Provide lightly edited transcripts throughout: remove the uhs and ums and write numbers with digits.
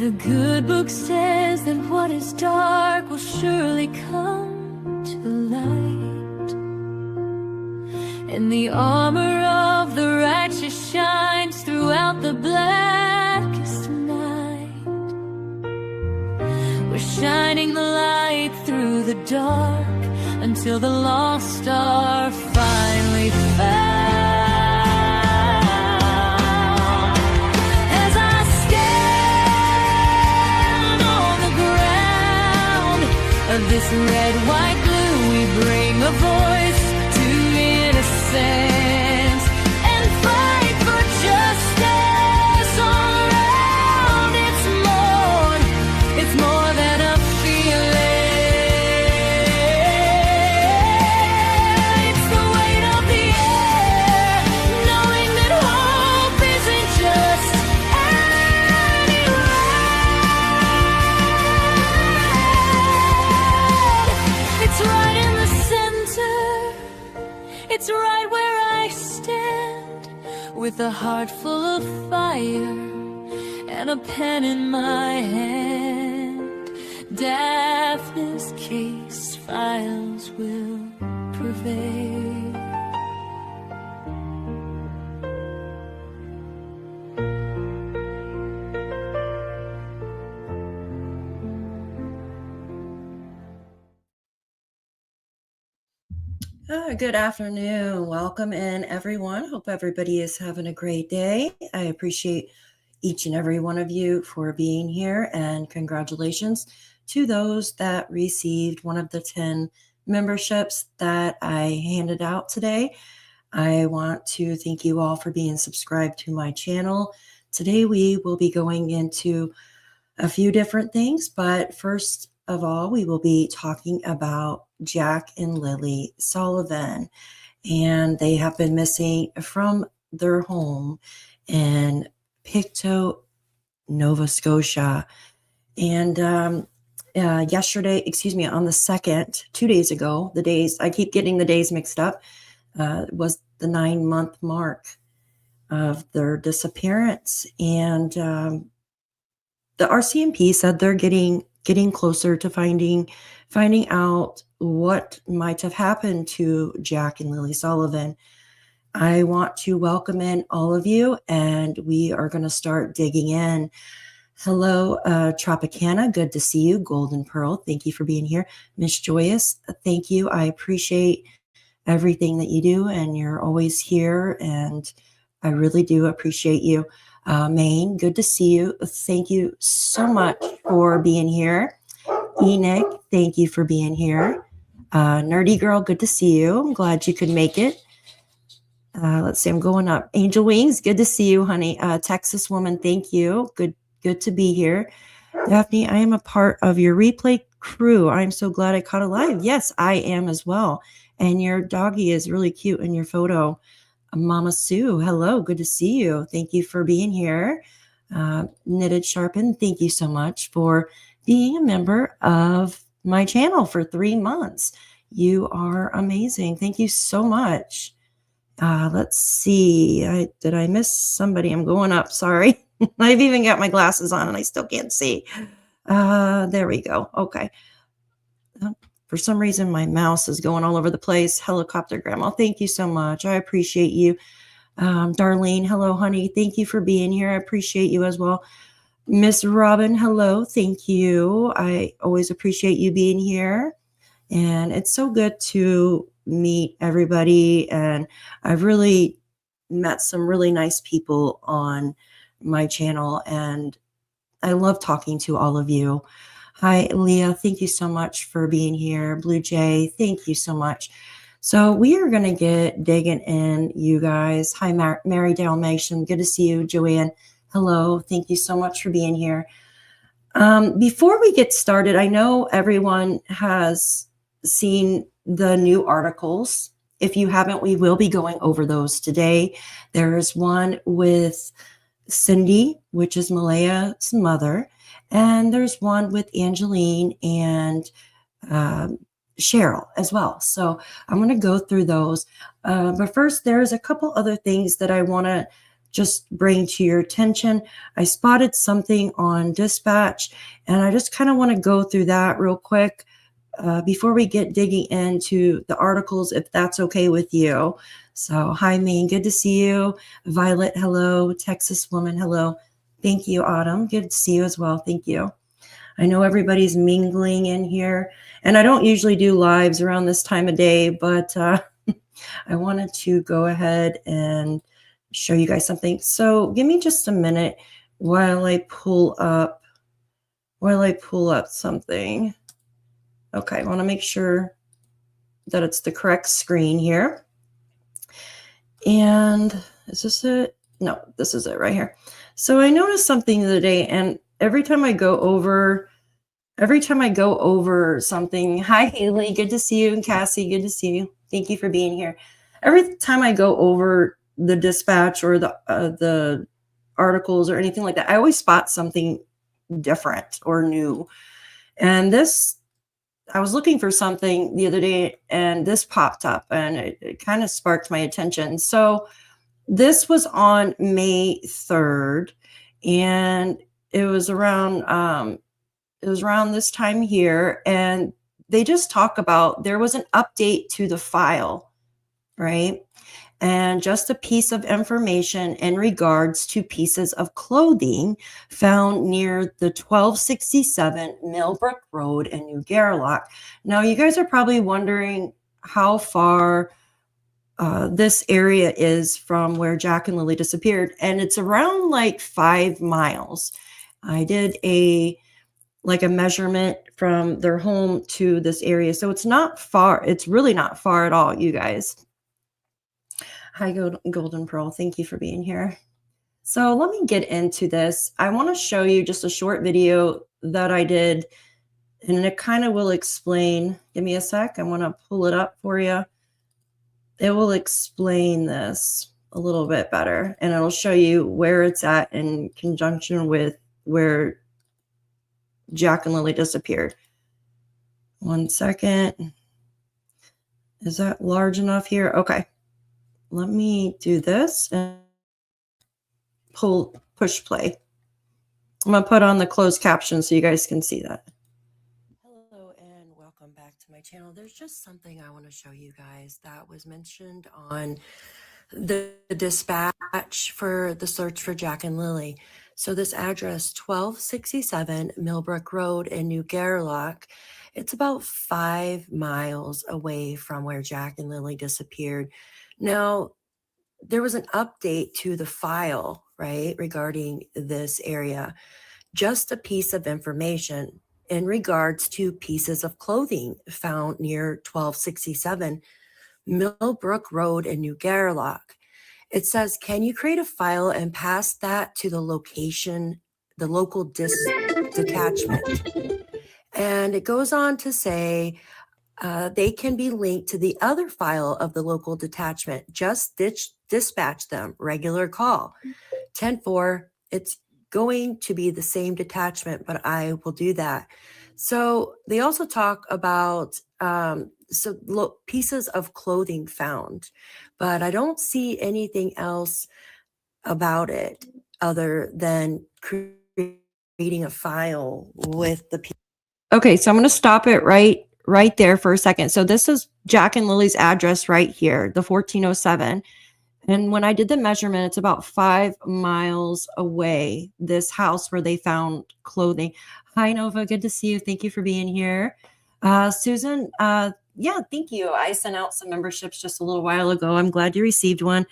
The good book says that what is dark will surely come to light, and the armor of the righteous shines throughout the blackest night. We're shining the light through the dark until the lost are finally found. As I stand on the ground of this red, white, blue, we bring a voice to innocence and fight for justice all around. It's more than a feeling. It's the weight of the air, knowing that hope isn't just anywhere. It's right in the center. It's right where I stand, with a heart full of fire and a pen in my hand. Daphne's case files will prevail. Good afternoon. Welcome in, everyone. Hope everybody is having a great day. I appreciate each and every one of you for being here, and congratulations to those that received one of the 10 memberships that I handed out today. I want to thank you all for being subscribed to my channel. Today we will be going into a few different things, but first of all, we will be talking about Jack and Lilly Sullivan, and they have been missing from their home in PICTOU, Nova Scotia. And on the 2nd, 2 days ago, the days, I keep getting the days mixed up, was the 9-month mark of their disappearance. And the RCMP said they're getting closer to finding out what might have happened to Jack and Lilly Sullivan. I want to welcome in all of you, and we are going to start digging in. Hello, Tropicana. Good to see you. Golden Pearl, thank you for being here. Miss Joyous, thank you. I appreciate everything that you do, and you're always here, and I really do appreciate you. Maine, good to see you. Thank you so much for being here. Enoch, thank you for being here. Nerdy Girl, good to see you. I'm glad you could make it. Let's see, I'm going up. Angel Wings, good to see you, honey. Texas Woman, thank you. Good to be here. Daphne, I am a part of your replay crew. I'm so glad I caught a live. Yes, I am as well. And your doggy is really cute in your photo. Mama Sue, hello, good to see you. Thank you for being here. Knitted Sharpen, thank you so much for being a member of my channel for 3 months. You are amazing. Thank you so much. Let's see. Did I miss somebody? I'm going up. Sorry. I've even got my glasses on and I still can't see. There we go. Okay. For some reason, my mouse is going all over the place. Helicopter Grandma, thank you so much. I appreciate you. Darlene, hello, honey. Thank you for being here. I appreciate you as well. Miss Robin, hello. Thank you. I always appreciate you being here. And it's so good to meet everybody. And I've really met some really nice people on my channel. And I love talking to all of you. Hi, Leah. Thank you so much for being here. Blue Jay, thank you so much. So we are going to get digging in, you guys. Hi, Mary Dalmatian. Good to see you. Joanne, hello. Thank you so much for being here. Before we get started, I know everyone has seen the new articles. If you haven't, we will be going over those today. There's one with Cindy, which is Malaya's mother. And there's one with Angeline and Cheryl as well. So I'm going to go through those. But first, there's a couple other things that I want to just bring to your attention. I spotted something on dispatch, and I just kind of want to go through that real quick before we get digging into the articles, if that's okay with you. So hi, Maine, good to see you. Violet, hello. Texas woman, hello. Thank you, Autumn. Good to see you as well. Thank you. I know everybody's mingling in here, and I don't usually do lives around this time of day, but I wanted to go ahead and show you guys something. So give me just a minute while I pull up something. Okay, I want to make sure that it's the correct screen here. And is this it? No, this is it right here. So I noticed something the other day, and every time I go over something, hi Haley, good to see you, and Cassie, good to see you. Thank you for being here. Every time I go over the dispatch or the articles or anything like that, I always spot something different or new. And this, I was looking for something the other day, and this popped up, and it kind of sparked my attention. So this was on May 3rd, and it was around this time here, and they just talk about there was an update to the file, right? And just a piece of information in regards to pieces of clothing found near the 1267 Millbrook Road in New Gairloch. Now, you guys are probably wondering how far this area is from where Jack and Lilly disappeared, and it's around like 5 miles. I did a measurement from their home to this area, so it's not far. It's really not far at all, you guys. Hi, Golden Pearl. Thank you for being here. So let me get into this. I want to show you just a short video that I did, and it kind of will explain. Give me a sec. I want to pull it up for you. It will explain this a little bit better, and it'll show you where it's at in conjunction with where Jack and Lilly disappeared. 1 second. Is that large enough here? Okay. Let me do this and push play. I'm going to put on the closed caption so you guys can see that. Hello and welcome back to my channel. There's just something I want to show you guys that was mentioned on the dispatch for the search for Jack and Lilly. So this address, 1267 Millbrook Road in New Gairloch, it's about 5 miles away from where Jack and Lilly disappeared. Now, there was an update to the file, right, regarding this area. Just a piece of information in regards to pieces of clothing found near 1267 Millbrook Road in New Gairloch. It says, can you create a file and pass that to the local detachment? And it goes on to say, they can be linked to the other file of the local detachment. Just dispatch them. Regular call. 10-4. It's going to be the same detachment, but I will do that. So they also talk about pieces of clothing found, but I don't see anything else about it other than creating a file with the people. Okay, so I'm going to stop it right there for a second. So this is Jack and Lily's address right here, the 1407. And when I did the measurement, it's about 5 miles away, this house where they found clothing. Hi, Nova. Good to see you. Thank you for being here. Susan, yeah, thank you. I sent out some memberships just a little while ago. I'm glad you received one.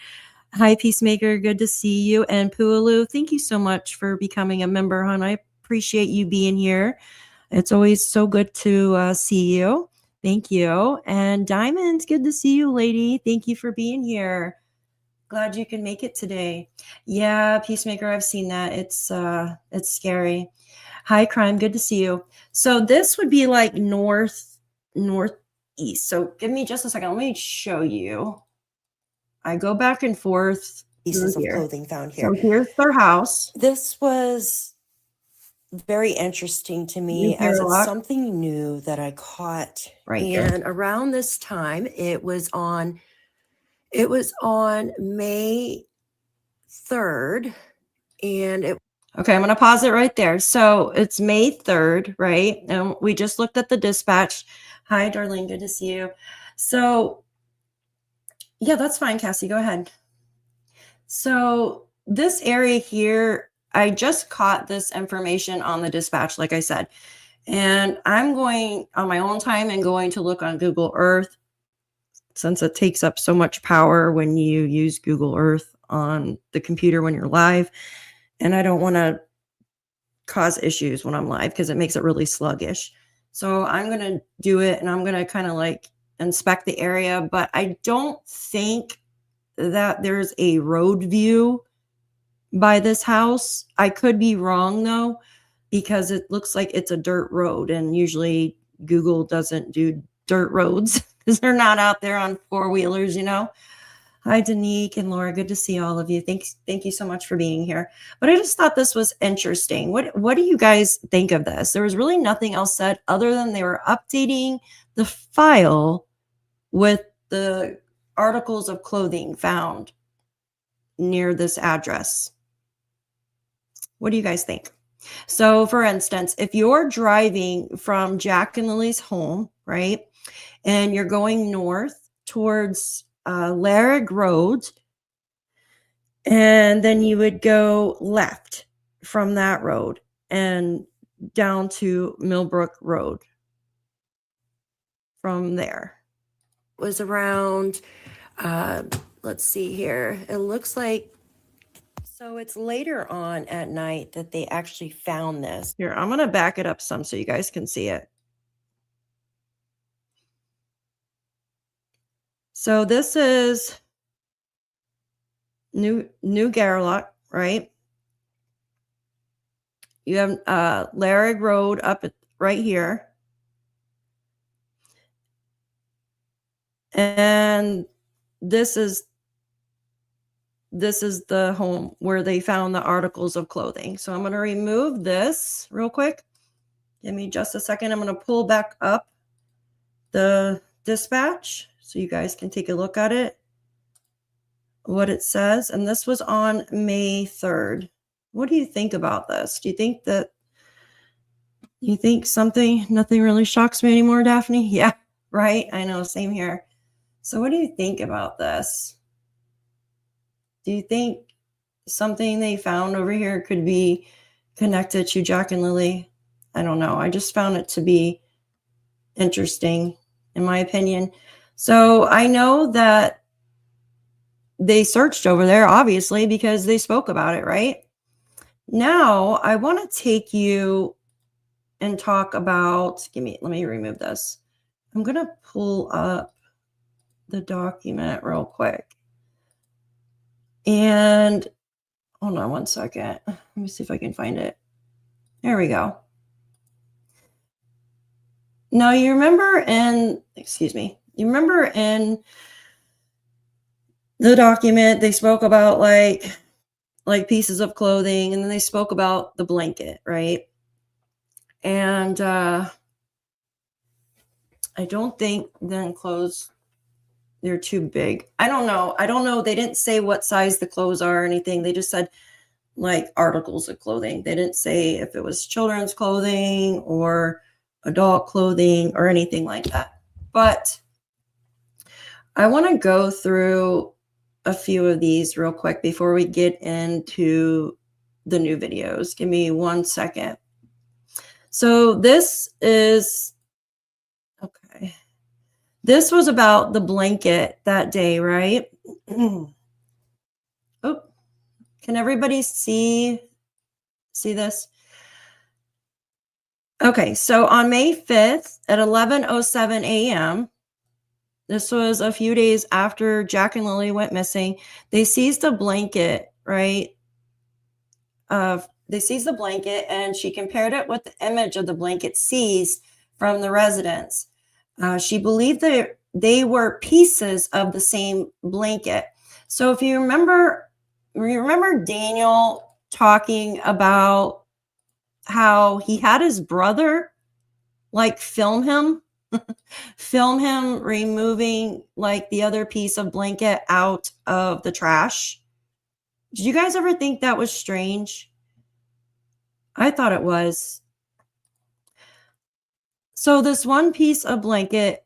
Hi, Peacemaker. Good to see you. And Pualu, thank you so much for becoming a member, hon. I appreciate you being here. It's always so good to see you. Thank you. And Diamond, good to see you, lady. Thank you for being here. Glad you can make it today. Yeah, Peacemaker, I've seen that. It's scary. Hi, Crime. Good to see you. So this would be like northeast. So give me just a second. Let me show you. I go back and forth. Pieces of clothing found here. So here's their house. This was very interesting to me as it's something new that I caught. Right. And around this time, it was on May 3rd, and okay, I'm going to pause it right there. So it's May 3rd, right? And we just looked at the dispatch. Hi, Darlene, good to see you. So yeah, that's fine, Cassie, go ahead. So this area here, I just caught this information on the dispatch, like I said, and I'm going on my own time and going to look on Google Earth, since it takes up so much power when you use Google Earth on the computer when you're live. And I don't want to cause issues when I'm live because it makes it really sluggish. So I'm going to do it, and I'm going to kind of like inspect the area, but I don't think that there's a road view by this house. I could be wrong though, because it looks like it's a dirt road, and usually Google doesn't do dirt roads because they're not out there on 4-wheelers, you know. Hi, Danique and Laura. Good to see all of you. Thank you so much for being here. But I just thought this was interesting. What do you guys think of this? There was really nothing else said other than they were updating the file with the articles of clothing found near this address. What do you guys think? So for instance, if you're driving from Jack and Lily's home, right, and you're going north towards Larrig Road, and then you would go left from that road and down to Millbrook Road from there. It was around, let's see here, it looks like, so it's later on at night that they actually found this. Here, I'm going to back it up some so you guys can see it. So this is New Gairloch, right? You have Larrig Road up right here. And this is the home where they found the articles of clothing. So I'm going to remove this real quick. Give me just a second. I'm going to pull back up the dispatch so you guys can take a look at it, what it says. And this was on May 3rd. What do you think about this? Do you think nothing really shocks me anymore, Daphne? Yeah, right. I know, same here. So what do you think about this? Do you think something they found over here could be connected to Jack and Lilly? I don't know. I just found it to be interesting, in my opinion. So I know that they searched over there, obviously, because they spoke about it, right? Now, I want to take you and talk about, let me remove this. I'm going to pull up the document real quick. And hold on one second. Let me see if I can find it. There we go. Now, you remember in the document, they spoke about like pieces of clothing, and then they spoke about the blanket, right? And I don't think then clothes, they're too big. I don't know. They didn't say what size the clothes are or anything. They just said like articles of clothing. They didn't say if it was children's clothing or adult clothing or anything like that. But I want to go through a few of these real quick before we get into the new videos. Give me 1 second. So this is, okay. This was about the blanket that day, right? Oh, can everybody see this? Okay, so on May 5th at 11:07 a.m., this was a few days after Jack and Lilly went missing, they seized a blanket, right? They seized the blanket, and she compared it with the image of the blanket seized from the residence. She believed that they were pieces of the same blanket. So if you remember Daniel talking about how he had his brother like film him removing like the other piece of blanket out of the trash. Did you guys ever think that was strange? I thought it was. So this one piece of blanket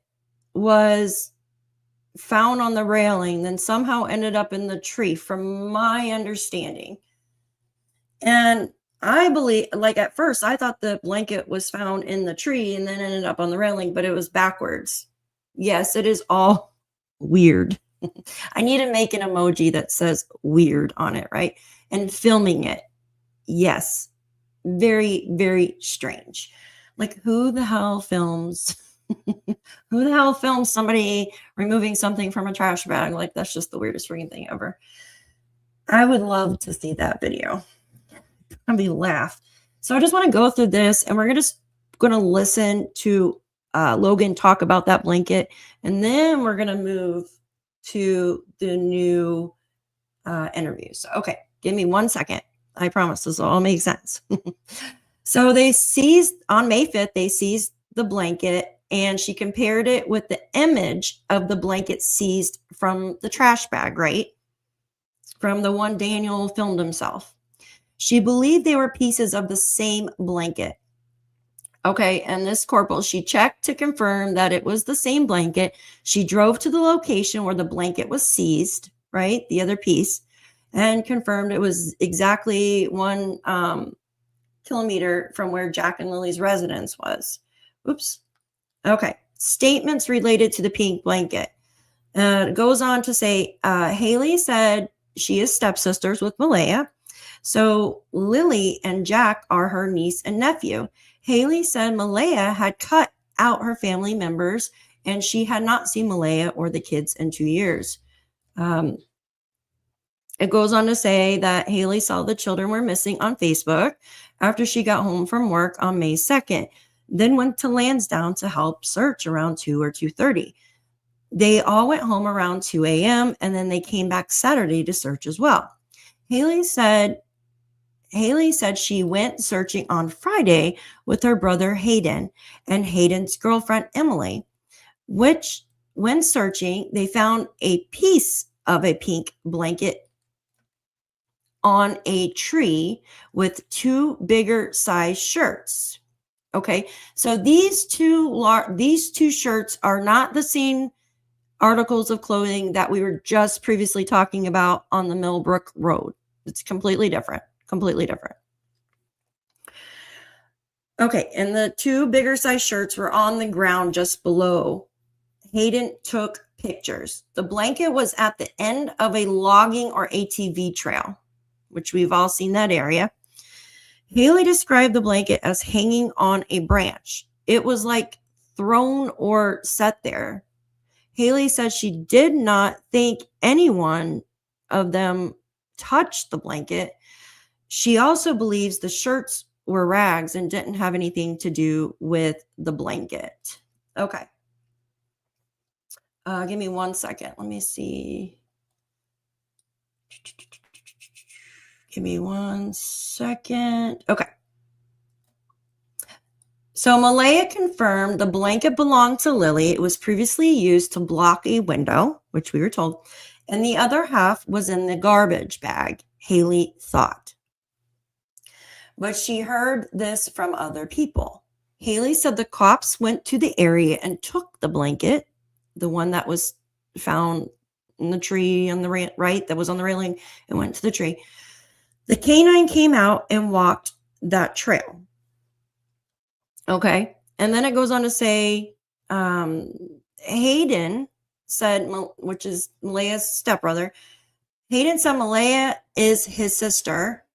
was found on the railing, then somehow ended up in the tree, from my understanding. And I believe, like at first, I thought the blanket was found in the tree and then ended up on the railing, but it was backwards. Yes, it is all weird. I need to make an emoji that says weird on it, right? And filming it. Yes. Very, very strange. Like, who the hell films? Who the hell films somebody removing something from a trash bag? Like, that's just the weirdest freaking thing ever. I would love to see that video. I'd be laugh. So I just want to go through this, and we're going to listen to Logan talk about that blanket, and then we're going to move to the new interview. So, okay, give me 1 second. I promise this will all make sense. So they seized, on May 5th, they seized the blanket, and she compared it with the image of the blanket seized from the trash bag, right? From the one Daniel filmed himself. She believed they were pieces of the same blanket. Okay, and this corporal, she checked to confirm that it was the same blanket. She drove to the location where the blanket was seized, right? The other piece, and confirmed it was exactly 1 kilometer from where Jack and Lilly's residence was. Oops. Okay. Statements related to the pink blanket. It goes on to say, Haley said she is stepsisters with Malaya. So Lilly and Jack are her niece and nephew. Haley said Malaya had cut out her family members, and she had not seen Malaya or the kids in 2 years. It goes on to say that Haley saw the children were missing on Facebook after she got home from work on May 2nd, then went to Landsdowne to help search around 2 or 2:30. They all went home around 2 a.m. and then they came back Saturday to search as well. Haley said she went searching on Friday with her brother Hayden and Hayden's girlfriend Emily, which, when searching, they found a piece of a pink blanket on a tree with 2 bigger size shirts. Okay, so these two shirts are not the same articles of clothing that we were just previously talking about on the Millbrook Road. It's completely different. Completely different. Okay, and the 2 bigger size shirts were on the ground just below. Hayden took pictures. The blanket was at the end of a logging or ATV trail, which we've all seen that area. Haley described the blanket as hanging on a branch. It was like thrown or set there. Haley said she did not think anyone of them touched the blanket. She also believes the shirts were rags and didn't have anything to do with the blanket. Okay. Give me 1 second. Let me see. Give me 1 second. Okay. So Malaya confirmed the blanket belonged to Lilly. It was previously used to block a window, which we were told, and the other half was in the garbage bag, Haley thought. But she heard this from other people. Haley said the cops went to the area and took the blanket, the one that was found in the tree on the right, that was on the railing, and went to the tree. The canine came out and walked that trail. Okay. And then it goes on to say, Hayden said, which is Malaya's stepbrother, Hayden said Malaya is his sister,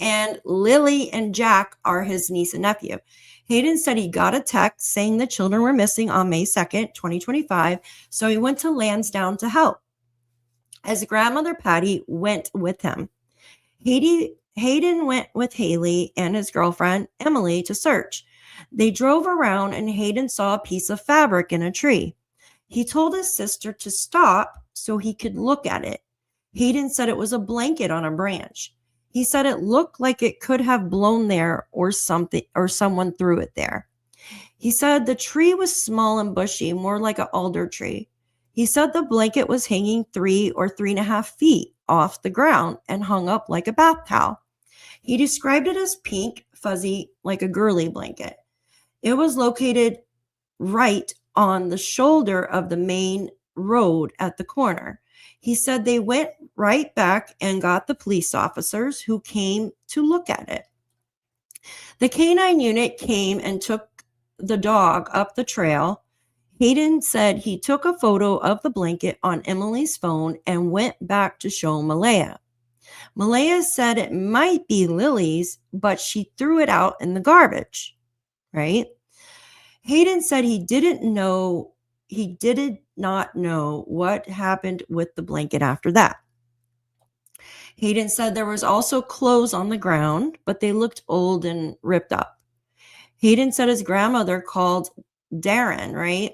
and Lilly and Jack are his niece and nephew. Hayden said he got a text saying the children were missing on May 2nd, 2025, so he went to Landsdowne to help. His grandmother, Patty, went with him. Hayden went with Haley and his girlfriend, Emily, to search. They drove around and Hayden saw a piece of fabric in a tree. He told his sister to stop so he could look at it. Hayden said it was a blanket on a branch. He said it looked like it could have blown there or something, or someone threw it there. He said the tree was small and bushy, more like an alder tree. He said the blanket was hanging 3 or 3.5 feet off the ground and hung up like a bath towel. He described it as pink, fuzzy, like a girly blanket. It was located right on the shoulder of the main road at the corner. He said they went right back and got the police officers who came to look at it. The canine unit came and took the dog up the trail. Hayden said he took a photo of the blanket on Emily's phone and went back to show Malaya. Malaya said it might be Lily's, but she threw it out in the garbage, right? Hayden said he did not know what happened with the blanket after that. Hayden said there was also clothes on the ground, but they looked old and ripped up. Hayden said his grandmother called Darren, right?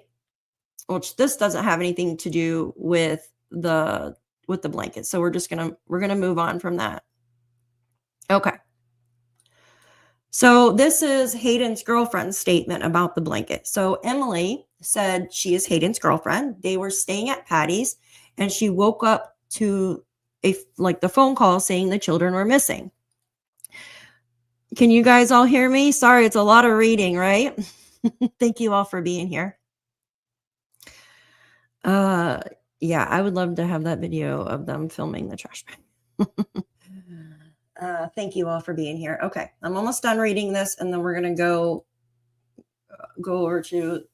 Which this doesn't have anything to do with the blanket. So we're going to move on from that. Okay. So this is Hayden's girlfriend's statement about the blanket. So Emily said she is Hayden's girlfriend. They were staying at Patty's and she woke up to the phone call saying the children were missing. Can you guys all hear me? Sorry, it's a lot of reading, right? Thank you all for being here. Yeah, I would love to have that video of them filming the trash bag. Thank you all for being here. Okay, I'm almost done reading this, and then we're gonna go over to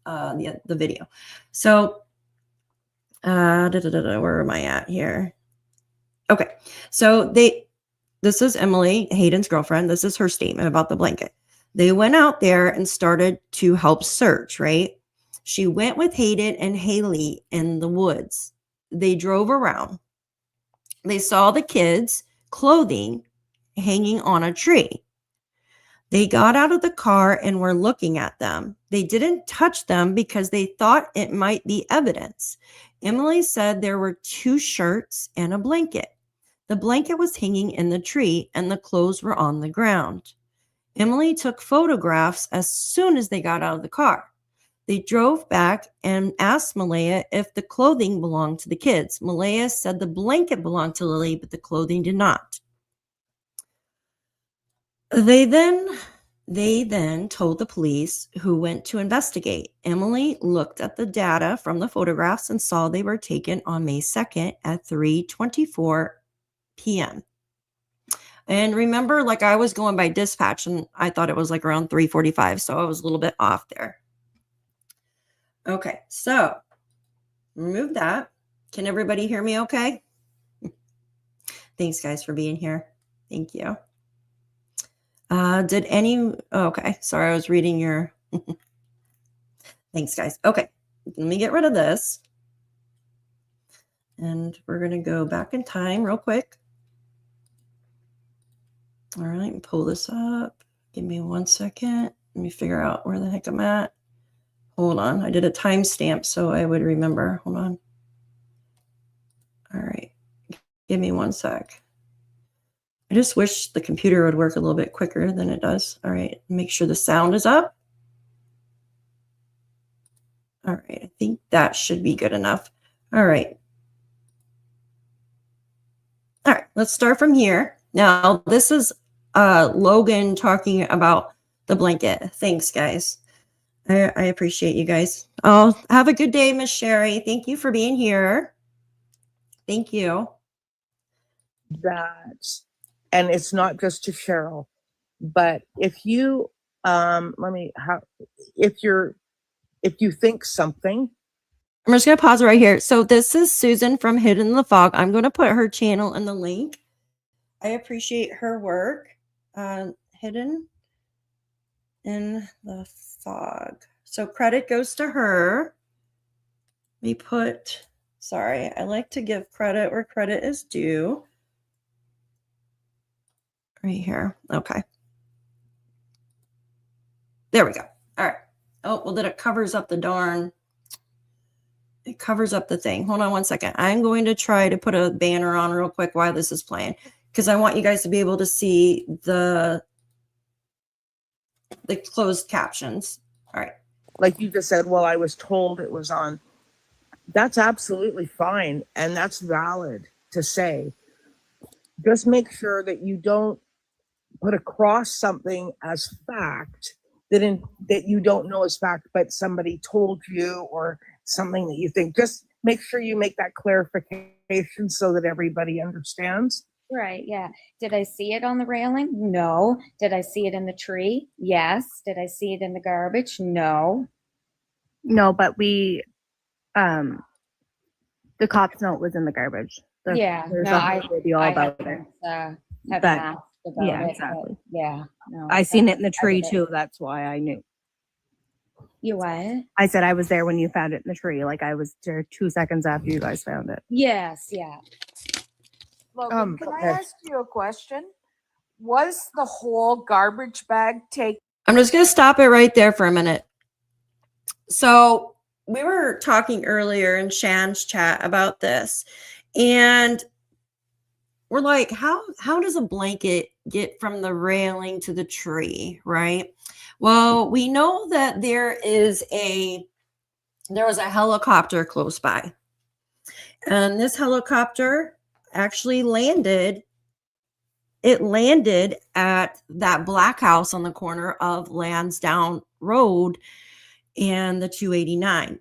the video. So, where am I at here? Okay, so this is Emily, Hayden's girlfriend. This is her statement about the blanket. They went out there and started to help search, right? She went with Hayden and Haley in the woods. They drove around. They saw the kids' clothing hanging on a tree. They got out of the car and were looking at them. They didn't touch them because they thought it might be evidence. Emily said there were 2 shirts and a blanket. The blanket was hanging in the tree and the clothes were on the ground. Emily took photographs as soon as they got out of the car. They drove back and asked Malaya if the clothing belonged to the kids. Malaya said the blanket belonged to Lily, but the clothing did not. They then told the police, who went to investigate. Emily looked at the data from the photographs and saw they were taken on May 2nd at 3:24 p.m. And remember, like I was going by dispatch and I thought it was like around 3:45, so I was a little bit off there. Okay, so remove that. Can everybody hear me okay? Thanks, guys, for being here. Thank you. Okay, sorry, I was reading your, thanks, guys. Okay, let me get rid of this. And we're going to go back in time real quick. All right, pull this up. Give me 1 second. Let me figure out where the heck I'm at. Hold on. I did a timestamp so I would remember. Hold on. All right. Give me 1 sec. I just wish the computer would work a little bit quicker than it does. All right. Make sure the sound is up. All right. I think that should be good enough. All right. All right. Let's start from here. Now, this is Logan talking about the blanket. Thanks, guys. I appreciate you guys. Oh, have a good day, Miss Sherry. Thank you for being here. Thank you. And it's not just to Cheryl, but if you if you think something. I'm just gonna pause right here. So this is Susan from Hidden in the Fog. I'm gonna put her channel in the link. I appreciate her work. Hidden in the Fog. So credit goes to her. Sorry, I like to give credit where credit is due. Right here. Okay. There we go. All right. Oh, well, then it covers up the it covers up the thing. Hold on 1 second. I'm going to try to put a banner on real quick while this is playing, because I want you guys to be able to see the closed captions. All right. Like you just said, well, I was told it was on. That's absolutely fine. And that's valid. to say. Just make sure that you don't put across something as fact that you don't know as fact, but somebody told you, or something that you think. Just make sure you make that clarification so that everybody understands. Right, yeah. Did I see it on the railing? No. Did I see it in the tree? Yes. Did I see it in the garbage? No. No, but we, the cops know it was in the garbage. Yeah, There's no, a I- whole video I about it. haven't But- asked about yeah, it, but exactly. yeah, no. I seen it in the I tree did it. too. That's why I knew. You what? I said I was there when you found it in the tree. Like I was there 2 seconds after you guys found it. Yes, yeah. Logan, can I okay. ask you a question? Was the whole garbage bag taken? I'm just going to stop it right there for a minute. So we were talking earlier in Shan's chat about this, and we're like, how does a blanket get from the railing to the tree, right? Well, we know that there was a helicopter close by, and this helicopter actually landed. It landed at that black house on the corner of Landsdowne Road and the 289.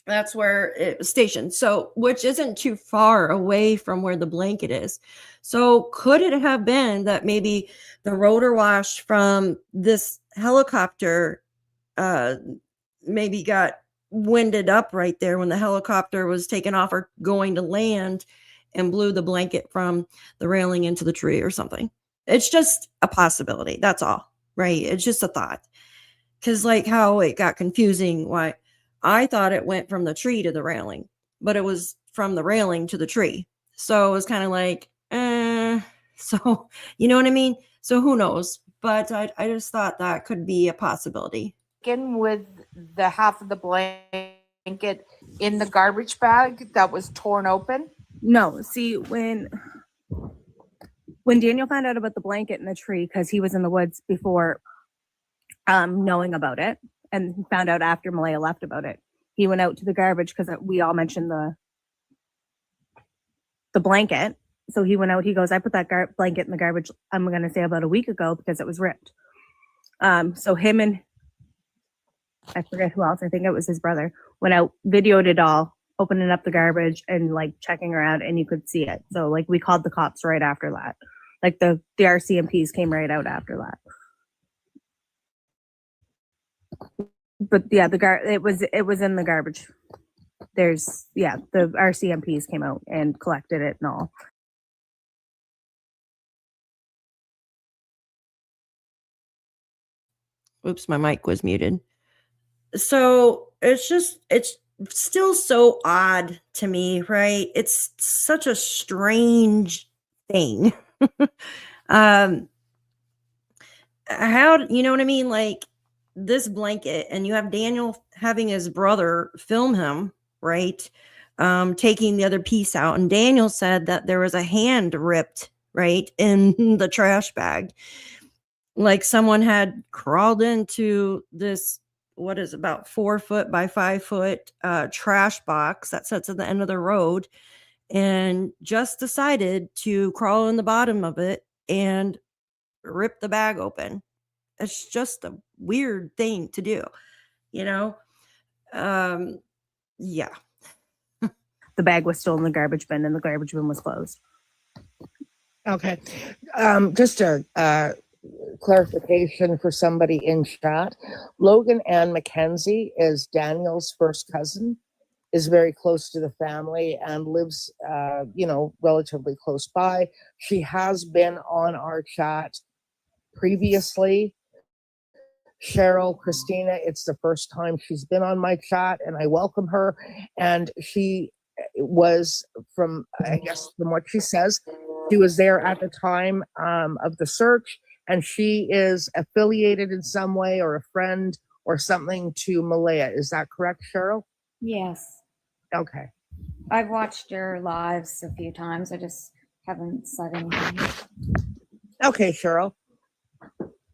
That's where it was stationed. So, which isn't too far away from where the blanket is. So, could it have been that maybe the rotor wash from this helicopter maybe got winded up right there when the helicopter was taking off or going to land and blew the blanket from the railing into the tree or something? It's just a possibility. That's all, right? It's just a thought. Because like how it got confusing, why I thought it went from the tree to the railing, but it was from the railing to the tree. So it was kind of like, so you know what I mean? So who knows? But I just thought that could be a possibility. With the half of the blanket in the garbage bag that was torn open? No, see when Daniel found out about the blanket in the tree, because he was in the woods before knowing about it, and he found out after Malaya left about it. He went out to the garbage because we all mentioned the blanket. So he went out. He goes, I put that blanket in the garbage. I'm going to say about a week ago because it was ripped. So him and I forget who else. I think it was his brother. Went out, videoed it all, opening up the garbage and like checking around, and you could see it. So like we called the cops right after that. Like the RCMPs came right out after that. But yeah, it was in the garbage. The RCMPs came out and collected it and all. Oops, my mic was muted. So it's still so odd to me, right? It's such a strange thing. How, you know what I mean? Like this blanket, and you have Daniel having his brother film him, right? Taking the other piece out. And Daniel said that there was a hand ripped, right, in the trash bag. Like someone had crawled into this, what is about 4 foot by 5 foot trash box that sits at the end of the road, and just decided to crawl in the bottom of it and rip the bag open. It's just a weird thing to do, you know? Yeah. The bag was still in the garbage bin, and the garbage bin was closed. Okay. Just a clarification for somebody in chat. Logan Ann McKenzie is Daniel's first cousin, is very close to the family and lives, relatively close by. She has been on our chat previously. Cheryl, Christina, it's the first time she's been on my chat, and I welcome her. And she was, from what she says, she was there at the time of the search, and she is affiliated in some way or a friend or something to Malaya. Is that correct, Cheryl? Yes. Okay. I've watched your lives a few times. I just haven't said anything. Okay, Cheryl.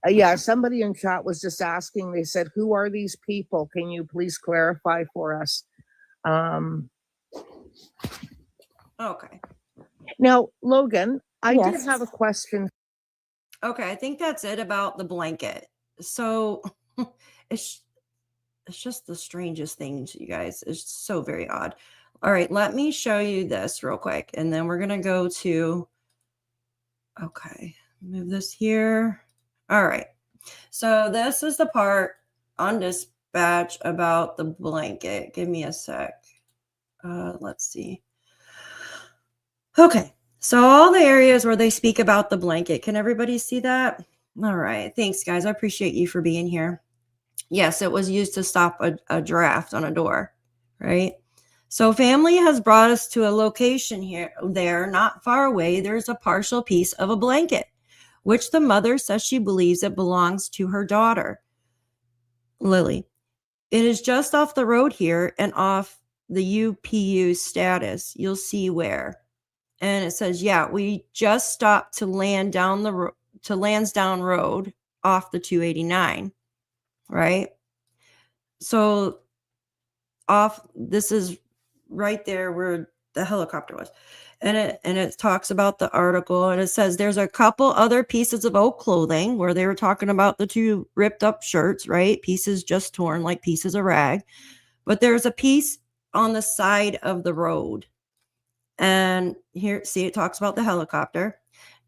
Yeah, somebody in chat was just asking, they said, who are these people? Can you please clarify for us? Okay. Now, Logan, I did Yes. have a question. Okay, I think that's it about the blanket. So it's it's just the strangest things, you guys. It's so very odd. All right, let me show you this real quick, and then we're gonna go to, okay, move this here. All right. So this is the part on dispatch about the blanket. Give me a sec. Let's see. Okay. So all the areas where they speak about the blanket, can everybody see that? All right. Thanks, guys. I appreciate you for being here. Yes, it was used to stop a draft on a door, right? So family has brought us to a location there, not far away. There's a partial piece of a blanket, which the mother says she believes it belongs to her daughter, Lily. It is just off the road here and off the UPU status. You'll see where. And it says, yeah, we just stopped to to Landsdowne Road off the 289, right? So this is right there where the helicopter was. And it talks about the article, and it says there's a couple other pieces of old clothing where they were talking about the two ripped up shirts, right? Pieces just torn like pieces of rag. But there's a piece on the side of the road. And here, see, it talks about the helicopter.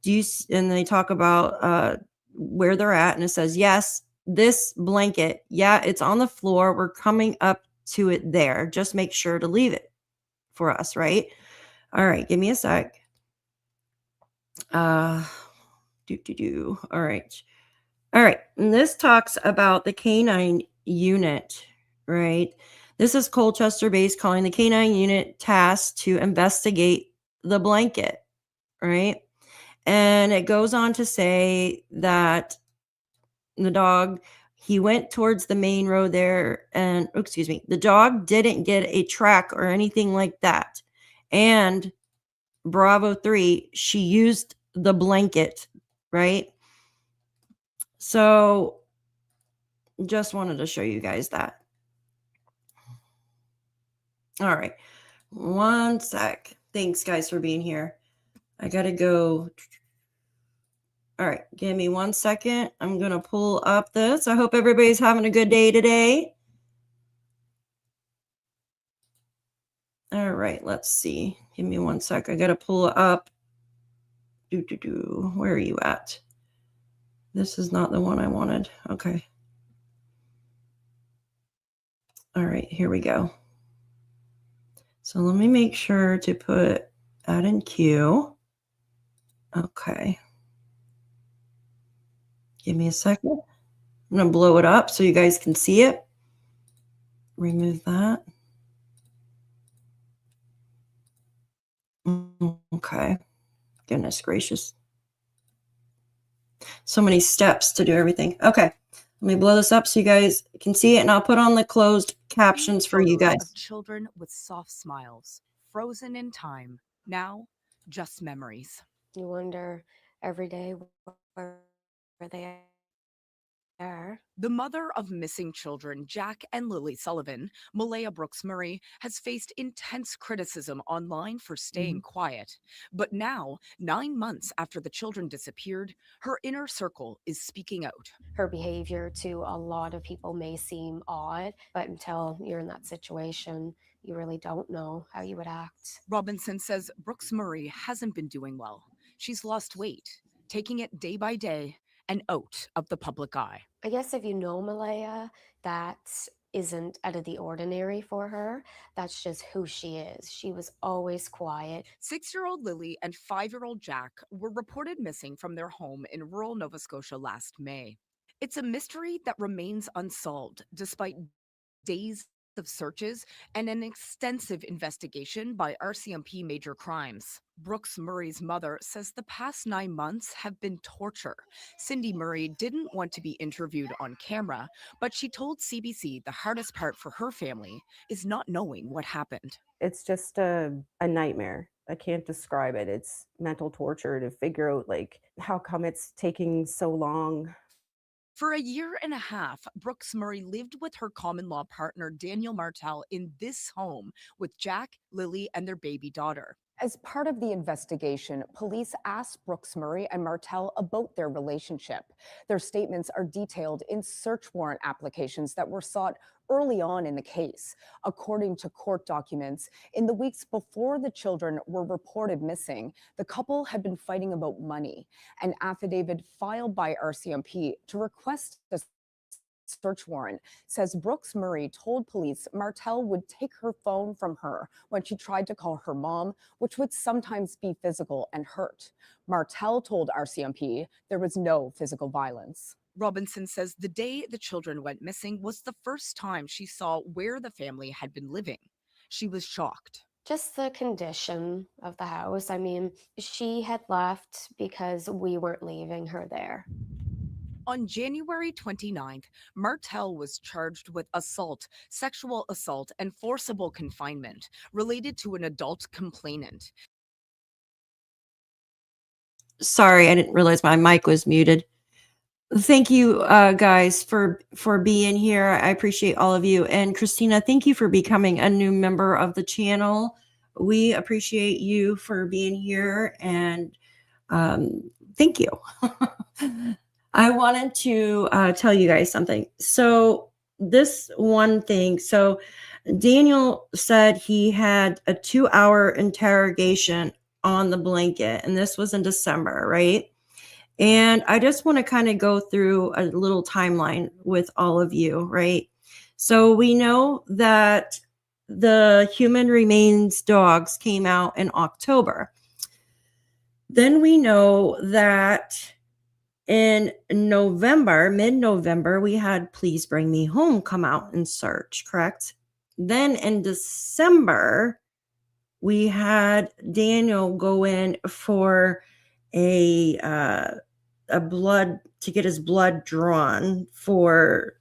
And they talk about where they're at, and it says, yes, this blanket, yeah, it's on the floor. We're coming up to it there. Just make sure to leave it for us, right? All right, give me a sec. All right. All right. And this talks about the canine unit, right? This is Colchester based calling the canine unit tasked to investigate the blanket, right? And it goes on to say that the dog, he went towards the main road there, and the dog didn't get a track or anything like that. And Bravo 3, she used the blanket, right? So just wanted to show you guys that. All right. One sec. Thanks, guys, for being here. I got to go. All right. Give me 1 second. I'm going to pull up this. I hope everybody's having a good day today. All right. Let's see. Give me 1 sec. I got to pull up. Where are you at? This is not the one I wanted. Okay. All right. Here we go. So let me make sure to put add in queue. Okay. Give me a second. I'm going to blow it up so you guys can see it. Remove that. Okay. Goodness gracious. So many steps to do everything. Okay. Let me blow this up so you guys can see it, and I'll put on the closed captions for you guys. Of children with soft smiles, frozen in time, now just memories. You wonder every day where they are. The mother of missing children, Jack and Lilly Sullivan, Malaya Brooks Murray, has faced intense criticism online for staying quiet. But now, 9 months after the children disappeared, her inner circle is speaking out. Her behavior to a lot of people may seem odd, but until you're in that situation, you really don't know how you would act. Robinson says Brooks Murray hasn't been doing well. She's lost weight, taking it day by day and out of the public eye. I guess if you know Malaya, that isn't out of the ordinary for her. That's just who she is. She was always quiet. 6-year-old Lily and 5-year-old Jack were reported missing from their home in rural Nova Scotia last May. It's a mystery that remains unsolved despite days of searches and an extensive investigation by RCMP Major Crimes. Brooks Murray's mother says the past 9 months have been torture. Cindy Murray didn't want to be interviewed on camera, but she told CBC the hardest part for her family is not knowing what happened. It's just a nightmare. I can't describe it. It's mental torture to figure out, like, how come it's taking so long. For a year and a half, Brooks Murray lived with her common law partner, Daniel Martel, in this home with Jack, Lily, and their baby daughter. As part of the investigation, police asked Brooks Murray and Martel about their relationship. Their statements are detailed in search warrant applications that were sought early on in the case. According to court documents, in the weeks before the children were reported missing, the couple had been fighting about money. An affidavit filed by RCMP to request a search warrant says Brooks Murray told police Martel would take her phone from her when she tried to call her mom, which would sometimes be physical and hurt. Martel told RCMP there was no physical violence. Robinson says the day the children went missing was the first time she saw where the family had been living. She was shocked. Just the condition of the house. I mean, she had left because we weren't leaving her there. On January 29th, Martel was charged with assault, sexual assault, and forcible confinement related to an adult complainant. Sorry, I didn't realize my mic was muted. Thank you, guys, for being here. I appreciate all of you. And Christina, thank you for becoming a new member of the channel. We appreciate you for being here, and thank you. I wanted to tell you guys something. So this one thing, so Daniel said he had a 2-hour interrogation on the blanket, and this was in December, right? And I just want to kind of go through a little timeline with all of you, right? So we know that the human remains dogs came out in October. Then we know that in November, mid-November, we had Please Bring Me Home come out and search, correct? Then in December, we had Daniel go in for a blood, to get his blood drawn for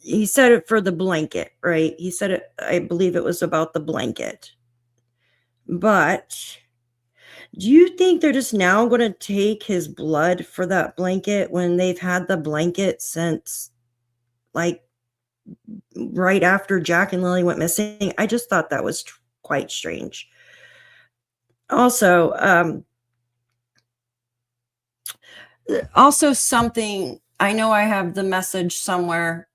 he said it for the blanket, right? He said it, I believe it was about the blanket. But do you think they're just now going to take his blood for that blanket when they've had the blanket since like right after Jack and Lilly went missing? I just thought that was quite strange. Also something, I know I have the message somewhere.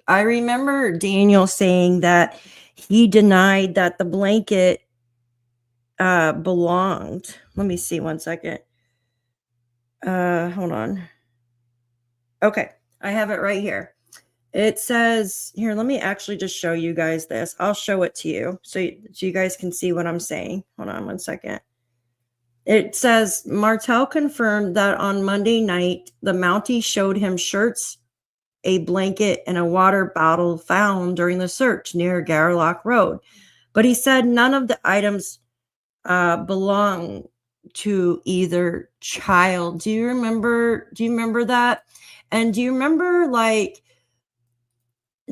I remember Daniel saying that he denied that the blanket belonged. Let me see 1 second. Hold on. Okay, I have it right here. It says here, let me actually just show you guys this. I'll show it to you so you guys can see what I'm saying. Hold on 1 second. It says Martel confirmed that on Monday night, the Mountie showed him shirts, a blanket, and a water bottle found during the search near Gairloch Road. But he said none of the items belong to either child. Do you remember that? And do you remember, like,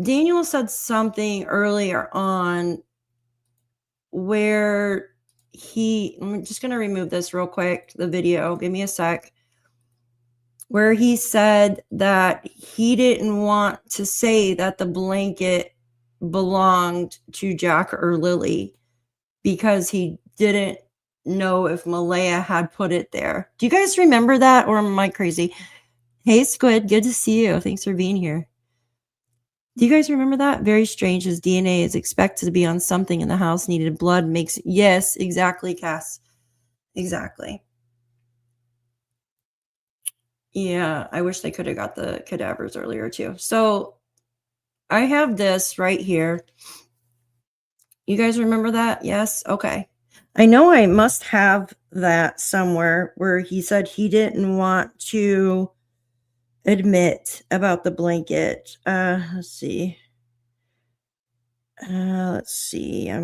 Daniel said something earlier on where I'm just going to remove this real quick, the video, give me a sec, where he said that he didn't want to say that the blanket belonged to Jack or Lilly because he didn't know if Malaya had put it there. Do you guys remember that, or am I crazy? Hey, Squid, good to see you. Thanks for being here. Do you guys remember that? Very strange. His DNA is expected to be on something in the house. Needed blood makes... Yes, exactly, Cass. Exactly. Yeah, I wish they could have got the cadavers earlier, too. So I have this right here. You guys remember that? Yes? Okay. I know I must have that somewhere where he said he didn't want to admit about the blanket. Let's see. I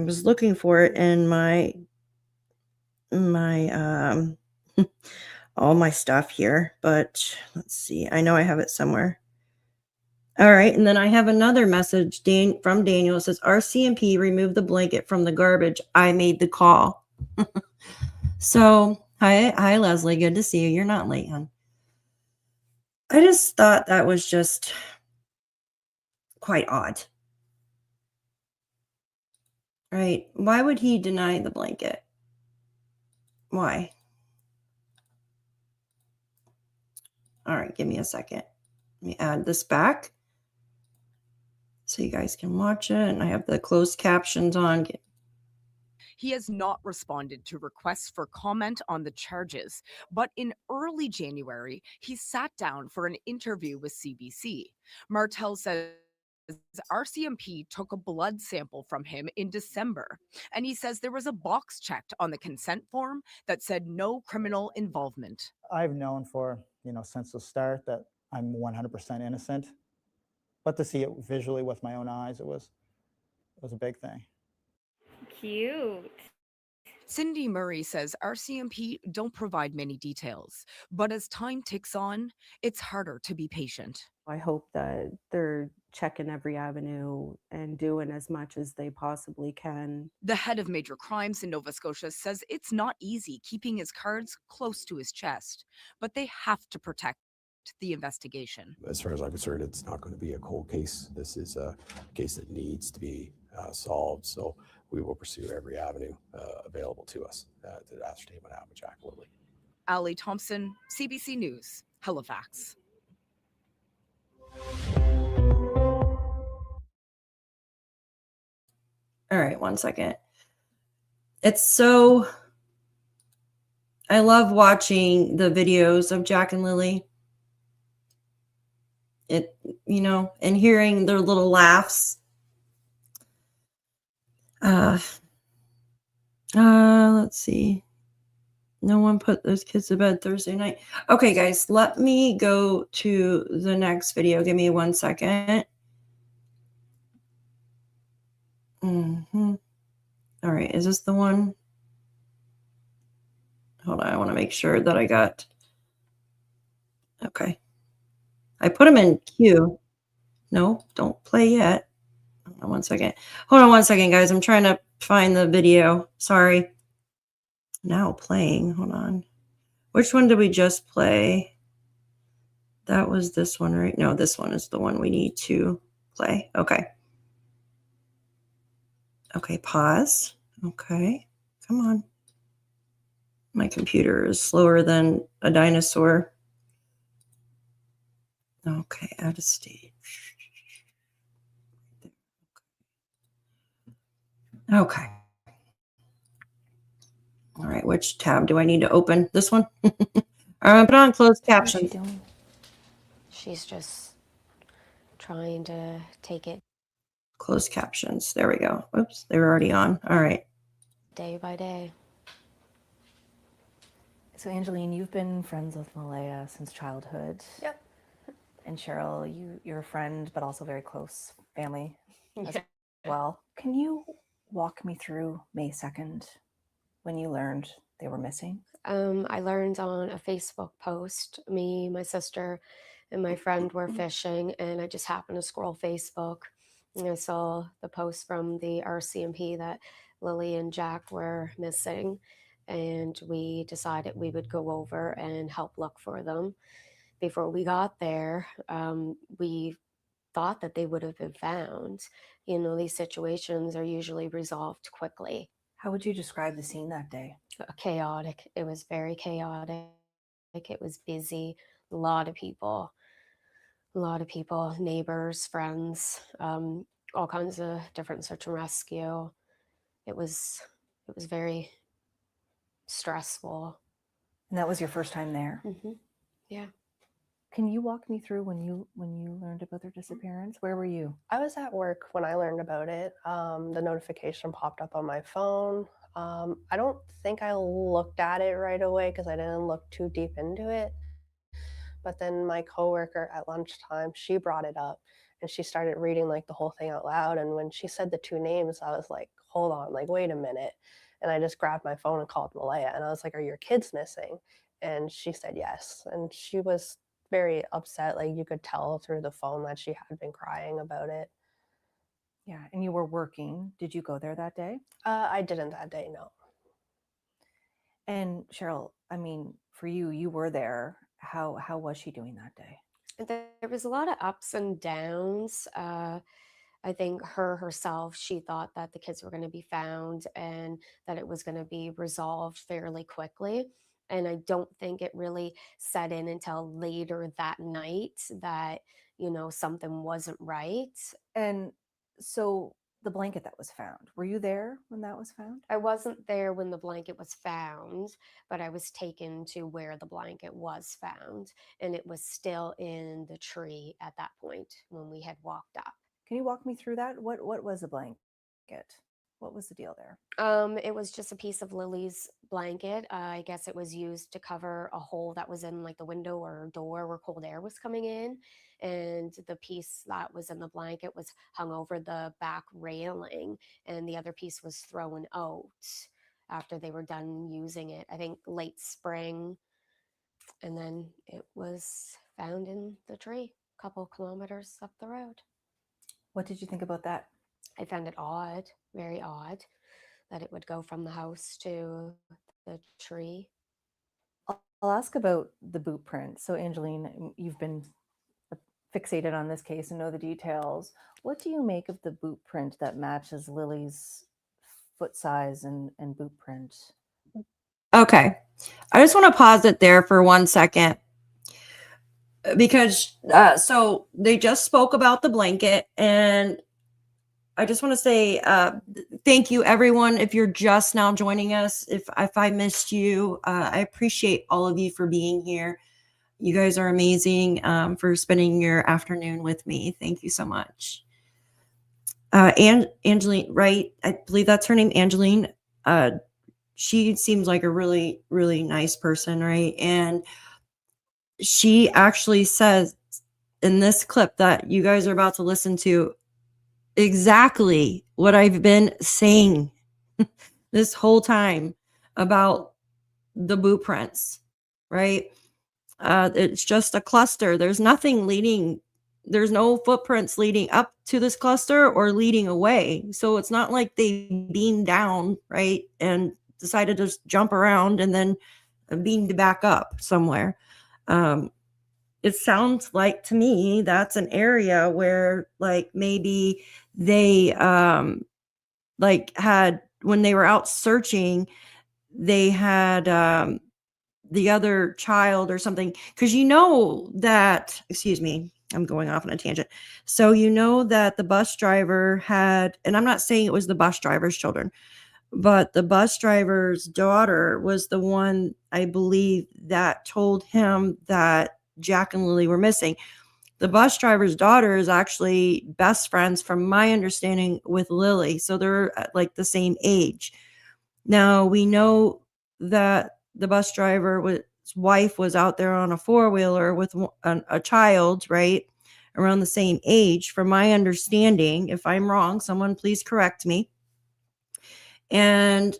was looking for it in my all my stuff here, but let's see. I know I have it somewhere. All right, and then I have another message from Daniel. It says, RCMP removed the blanket from the garbage. I made the call. So, hi, Leslie. Good to see you. You're not late, hon. I just thought that was just quite odd. Right. Why would he deny the blanket? Why? All right, give me a second. Let me add this back so you guys can watch it. And I have the closed captions on. He has not responded to requests for comment on the charges, but in early January, he sat down for an interview with CBC. Martel says RCMP took a blood sample from him in December, and he says there was a box checked on the consent form that said no criminal involvement. I've known for, since the start that I'm 100% innocent, but to see it visually with my own eyes, it was a big thing. Cute. Cindy Murray says RCMP don't provide many details, but as time ticks on, it's harder to be patient. I hope that they're checking every avenue and doing as much as they possibly can. The head of major crimes in Nova Scotia says it's not easy keeping his cards close to his chest, but they have to protect the investigation. As far as I'm concerned, it's not going to be a cold case. This is a case that needs to be solved. So we will pursue every avenue available to us to ascertain what happened with Jack and Lilly. Ali Thompson, CBC News, Halifax. All right, one second. It's so, I love watching the videos of Jack and Lilly. It, and hearing their little laughs. Let's see. No one put those kids to bed Thursday night. Okay, guys, let me go to the next video. Give me 1 second. All right, is this the one? Hold on, I want to make sure that I got. Okay. I put them in queue. No, don't play yet. Hold on 1 second. Hold on 1 second, guys. I'm trying to find the video. Sorry. Now playing. Hold on. Which one did we just play? That was this one, right? No, this one is the one we need to play. Okay. Okay, pause. Okay. Come on. My computer is slower than a dinosaur. Okay, out of stage. Okay. All right, which tab do I need to open? This one? I'm going to put on closed captions. She's just trying to take it Closed captions. There we go. Oops, they were already on. All right. day by day. So Angeline, you've been friends with Malaya since childhood. Yep. And Cheryl, you're a friend, but also very close family as Yeah. well. Can you walk me through May 2nd when you learned they were missing? I learned on a Facebook post. Me, my sister, and my friend were fishing, and I just happened to scroll Facebook, and I saw the post from the RCMP that Lilly and Jack were missing, and we decided we would go over and help look for them. Before we got there, we thought that they would have been found. These situations are usually resolved quickly. How would you describe the scene that day? Chaotic. It was very chaotic. It was busy. A lot of people, neighbors, friends, all kinds of different search and rescue. It was very stressful. And that was your first time there? Mm-hmm. Yeah. Can you walk me through when you learned about their disappearance? Where were you? I was at work when I learned about it. The notification popped up on my phone. I don't think I looked at it right away because I didn't look too deep into it. But then my coworker at lunchtime, she brought it up and she started reading like the whole thing out loud. And when she said the two names, I was like, hold on, like, wait a minute. And I just grabbed my phone and called Malaya. And I was like, are your kids missing? And she said yes. And she was very upset. Like, you could tell through the phone that she had been crying about it. Yeah. And you were working. Did you go there that day? I didn't that day, no. And Cheryl, I mean, for you, you were there. How was she doing that day? There was a lot of ups and downs. I think herself, she thought that the kids were going to be found and that it was going to be resolved fairly quickly. And I don't think it really set in until later that night that, something wasn't right. And so the blanket that was found, were you there when that was found? I wasn't there when the blanket was found, but I was taken to where the blanket was found, and it was still in the tree at that point when we had walked up. Can you walk me through that? What was the blanket? What was the deal there? It was just a piece of Lily's blanket. I guess it was used to cover a hole that was in like the window or door where cold air was coming in. And the piece that was in the blanket was hung over the back railing, and the other piece was thrown out after they were done using it. I think late spring. And then it was found in the tree a couple kilometers up the road. What did you think about that? I found it odd, very odd, that it would go from the house to the tree. I'll ask about the boot print. So, Angeline, you've been fixated on this case and know the details. What do you make of the boot print that matches Lily's foot size and boot print? Okay. I just want to pause it there for 1 second because so they just spoke about the blanket, and I just want to say thank you, everyone. If you're just now joining us, if I missed you, I appreciate all of you for being here. You guys are amazing for spending your afternoon with me. Thank you so much. And Angeline, right? I believe that's her name, Angeline. She seems like a really, really nice person, right? And she actually says in this clip that you guys are about to listen to exactly what I've been saying this whole time about the boot prints, right? It's just a cluster. There's nothing leading. There's no footprints leading up to this cluster or leading away. So it's not like they beamed down, right, and decided to just jump around and then beamed back up somewhere. It sounds like to me that's an area where like maybe they like had, when they were out searching, they had the other child or something, because that, excuse me, I'm going off on a tangent. So that the bus driver had, and I'm not saying it was the bus driver's children, but the bus driver's daughter was the one, I believe, that told him that Jack and Lily were missing. The bus driver's daughter is actually best friends, from my understanding, with Lily. So they're like the same age. Now, we know that the bus driver's wife was out there on a four-wheeler with a child, right, around the same age, from my understanding. If I'm wrong, someone please correct me. And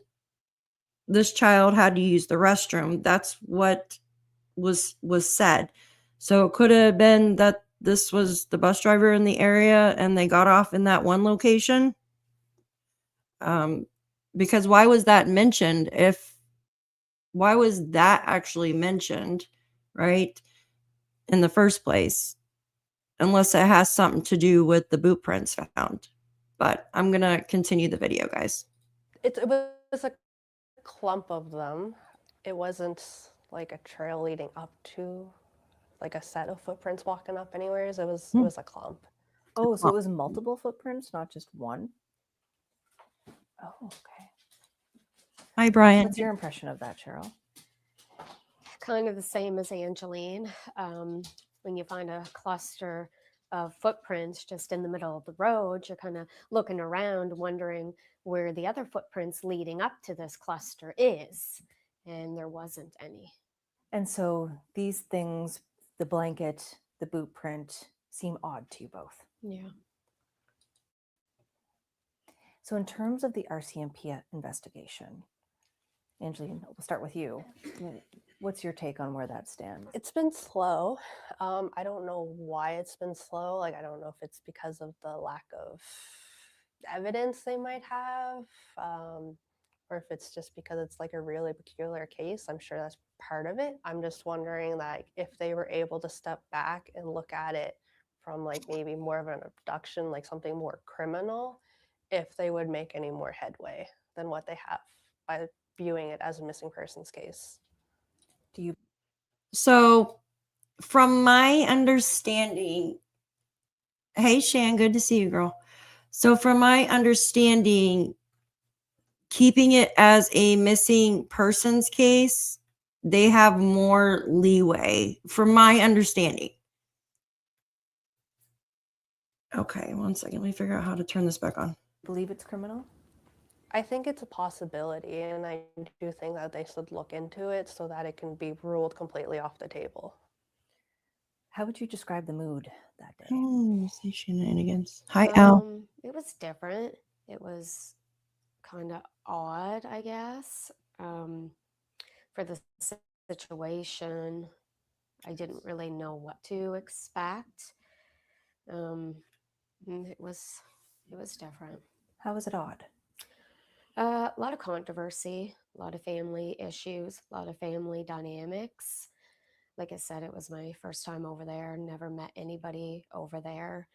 this child had to use the restroom. That's what was said. So it could have been that this was the bus driver in the area and they got off in that one location. Because why was that mentioned? Why was that actually mentioned, right, in the first place? Unless it has something to do with the boot prints found. But I'm going to continue the video, guys. It was a clump of them. It wasn't like a trail leading up to like a set of footprints walking up anywheres. It was a clump. Oh, so it was multiple footprints, not just one? Oh, okay. Hi, Brian. What's your impression of that, Cheryl? Kind of the same as Angeline. When you find a cluster of footprints just in the middle of the road, you're kind of looking around wondering where the other footprints leading up to this cluster is, and there wasn't any. And so these things, the blanket, the boot print, seem odd to you both. Yeah. So in terms of the RCMP investigation, Angeline, we'll start with you. What's your take on where that stands? It's been slow. I don't know why it's been slow. Like, I don't know if it's because of the lack of evidence they might have, or if it's just because it's like a really peculiar case. I'm sure that's part of it. I'm just wondering that if they were able to step back and look at it from like maybe more of an abduction, like something more criminal, if they would make any more headway than what they have by viewing it as a missing persons case. Do you? So, from my understanding, hey Shan, good to see you, girl. So, from my understanding, keeping it as a missing persons case, they have more leeway, from my understanding. Okay, one second. Let me figure out how to turn this back on. Believe it's criminal? I think it's a possibility, and I do think that they should look into it so that it can be ruled completely off the table. How would you describe the mood that day? Oh, say shenanigans. Hi, Al. It was different. It was kind of odd, I guess. For the situation, I didn't really know what to expect. It was different. How was it odd? A lot of controversy, a lot of family issues, a lot of family dynamics. Like I said, it was my first time over there. Never met anybody over there.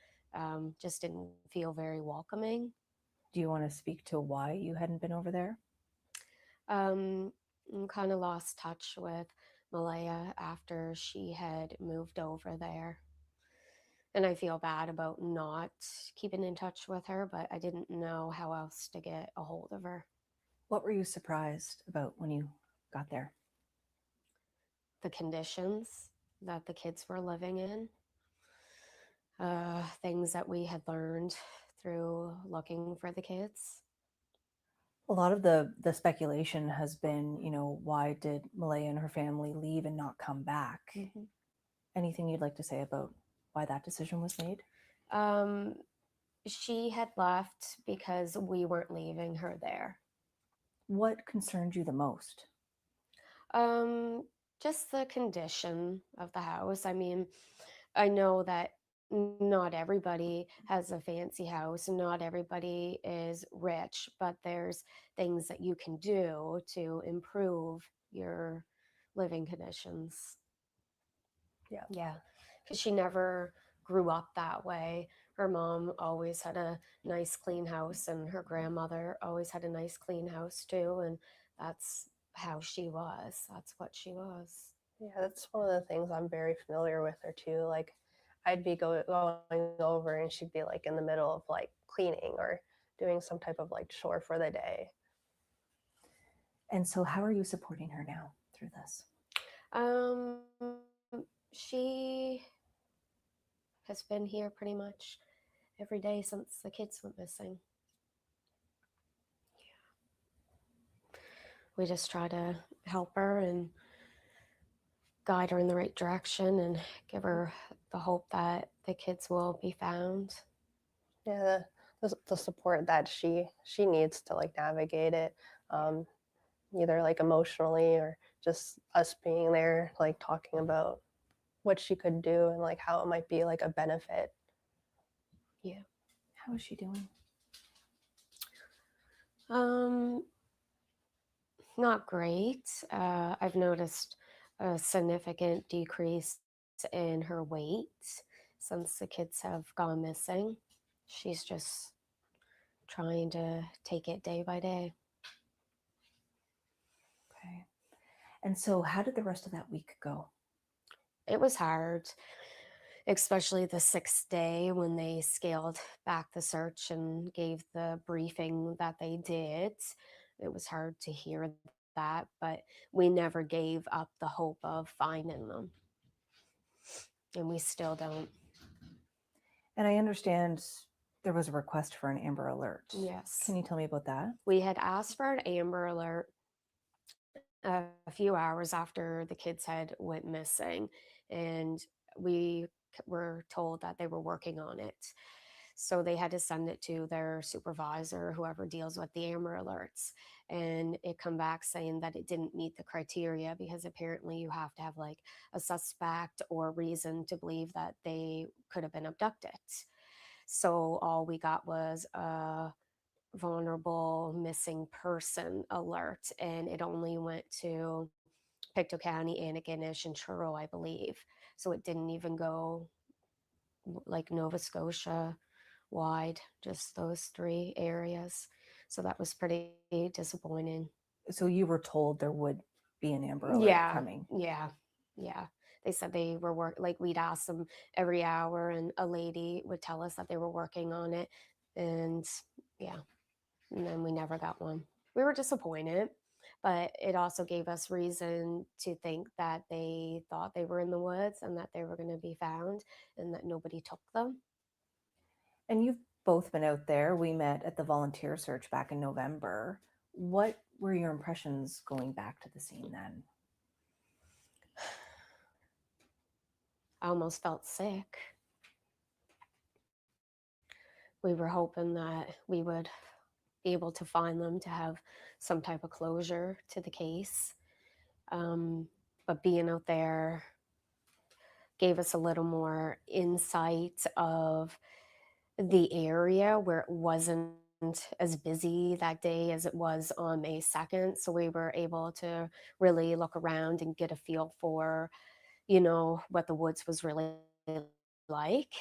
Just didn't feel very welcoming. Do you want to speak to why you hadn't been over there? Kind of lost touch with Malaya after she had moved over there. And I feel bad about not keeping in touch with her, but I didn't know how else to get a hold of her. What were you surprised about when you got there? The conditions that the kids were living in, things that we had learned through looking for the kids. A lot of the speculation has been, why did Malaya and her family leave and not come back? Mm-hmm. Anything you'd like to say about why that decision was made? She had left because we weren't leaving her there. What concerned you the most? Just the condition of the house. I mean, I know that not everybody has a fancy house, not everybody is rich, but there's things that you can do to improve your living conditions. Yeah, because she never grew up that way. Her mom always had a nice clean house, and her grandmother always had a nice clean house too, and that's how she was. That's what she was. Yeah, that's one of the things I'm very familiar with her too. Like, I'd be going over and she'd be like in the middle of like cleaning or doing some type of like chore for the day. And so how are you supporting her now through this? She has been here pretty much every day since the kids went missing. Yeah. We just try to help her and guide her in the right direction and give her the hope that the kids will be found. Yeah, the support that she needs to like navigate it, either like emotionally or just us being there, like talking about what she could do and like how it might be like a benefit. Yeah. How is she doing? Not great. I've noticed a significant decrease in her weight since the kids have gone missing. She's just trying to take it day by day. Okay. And so how did the rest of that week go? It was hard, especially the 6th day when they scaled back the search and gave the briefing that they did. It was hard to hear that, but we never gave up the hope of finding them. And we still don't. And I understand there was a request for an Amber Alert. Yes. Can you tell me about that? We had asked for an Amber Alert a few hours after the kids had went missing, and we were told that they were working on it. So they had to send it to their supervisor, whoever deals with the Amber Alerts, and it come back saying that it didn't meet the criteria because apparently you have to have like a suspect or reason to believe that they could have been abducted. So all we got was a vulnerable missing person alert, and it only went to PICTOU County, Antigonish, and Truro, I believe. So it didn't even go like Nova Scotia wide, just those 3 areas. So that was pretty disappointing. So you were told there would be an Amber Alert Yeah, coming. yeah, yeah. They said they were like we'd ask them every hour, and a lady would tell us that they were working on it, and yeah, and then we never got one. We were disappointed, but it also gave us reason to think that they thought they were in the woods and that they were going to be found, and that nobody took them. And you've both been out there. We met at the volunteer search back in November. What were your impressions going back to the scene then? I almost felt sick. We were hoping that we would be able to find them, to have some type of closure to the case. But being out there gave us a little more insight of the area, where it wasn't as busy that day as it was on May 2nd. So we were able to really look around and get a feel for, you know, what the woods was really like.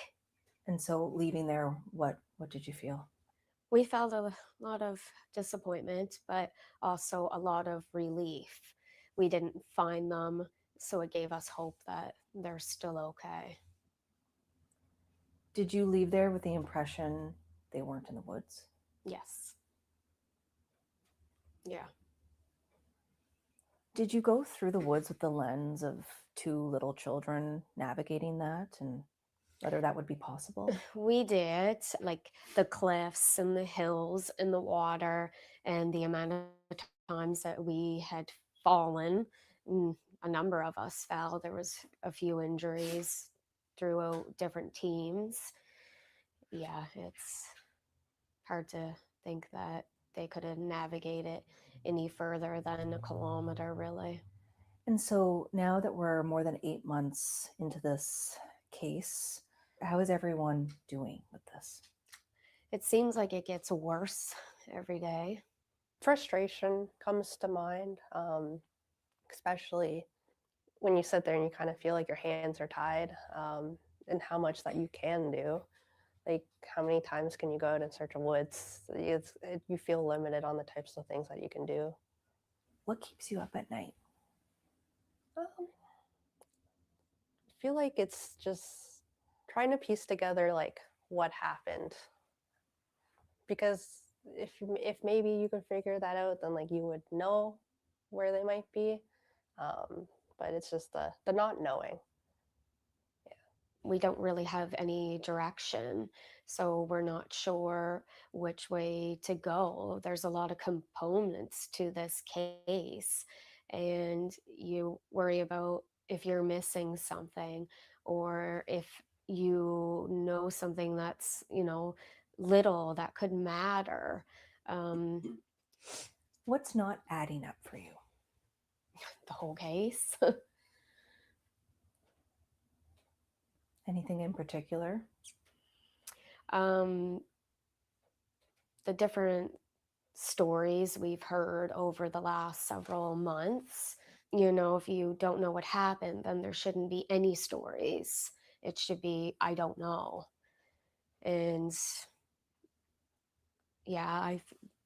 And so leaving there, what did you feel? We felt a lot of disappointment, but also a lot of relief. We didn't find them, so it gave us hope that they're still okay. Did you leave there with the impression they weren't in the woods? Yes. Yeah. Did you go through the woods with the lens of 2 little children navigating that, and whether that would be possible? We did, like the cliffs and the hills and the water, and the amount of times that we had fallen. A number of us fell. There was a few injuries throughout different teams. Yeah, it's hard to think that they could have navigated any further than a kilometer, really. And so now that we're more than 8 months into this case, how is everyone doing with this? It seems like it gets worse every day. Frustration comes to mind, especially when you sit there and you kind of feel like your hands are tied, and how much that you can do. Like, how many times can you go out and search a woods? You feel limited on the types of things that you can do. What keeps you up at night? I feel like it's just trying to piece together like what happened. Because if maybe you could figure that out, then like you would know where they might be. But it's just the not knowing. We don't really have any direction, so we're not sure which way to go. There's a lot of components to this case, and you worry about if you're missing something, or if you know something that's, you know, little that could matter. What's not adding up for you? The whole case. Anything in particular? The different stories we've heard over the last several months. You know, if you don't know what happened, then there shouldn't be any stories. It should be, I don't know. And yeah,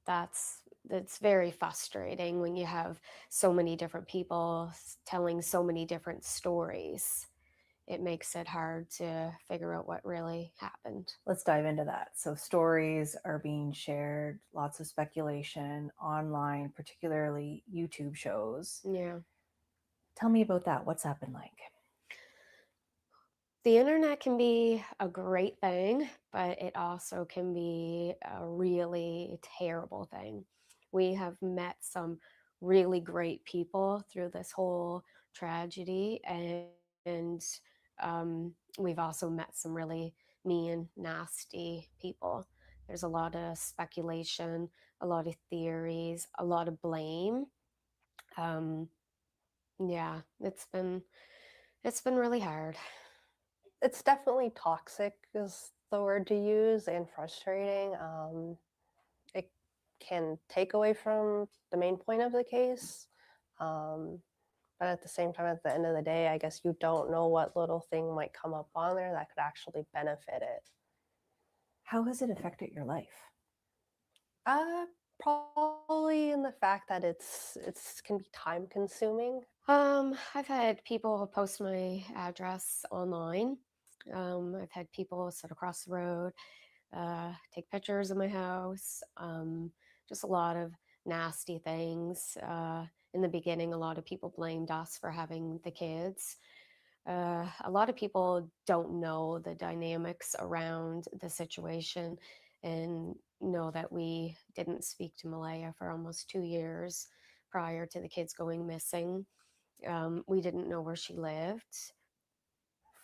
that's very frustrating when you have so many different people telling so many different stories. It makes it hard to figure out what really happened. Let's dive into that. So stories are being shared, lots of speculation online, particularly YouTube shows. Yeah. Tell me about that. What's that been like? The internet can be a great thing, but it also can be a really terrible thing. We have met some really great people through this whole tragedy, and we've also met some really mean, nasty people. There's a lot of speculation, a lot of theories, a lot of blame. Yeah, it's been really hard. It's definitely toxic is the word to use, and frustrating. It can take away from the main point of the case. But at the same time, at the end of the day, I guess you don't know what little thing might come up on there that could actually benefit it. How has it affected your life? Probably in the fact that it's can be time consuming. I've had people post my address online. I've had people sit across the road, take pictures of my house. Just a lot of nasty things. In the beginning, a lot of people blamed us for having the kids. A lot of people don't know the dynamics around the situation and know that we didn't speak to Malaya for almost 2 years prior to the kids going missing. We didn't know where she lived.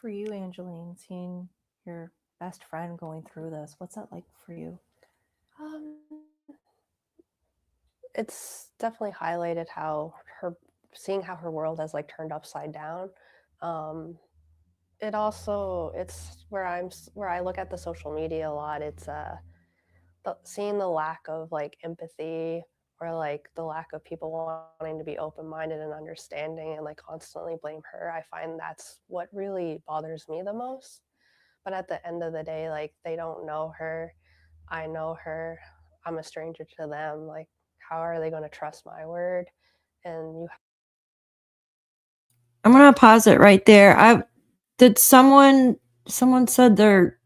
For you, Angeline, seeing your best friend going through this, what's that like for you? It's definitely highlighted seeing how her world has like turned upside down. It's where I look at the social media a lot. It's seeing the lack of like empathy, or like the lack of people wanting to be open-minded and understanding, and like constantly blame her. I find that's what really bothers me the most. But at the end of the day, like, they don't know her. I know her. I'm a stranger to them. Like, how are they going to trust my word? And I'm gonna pause it right there. Did someone said their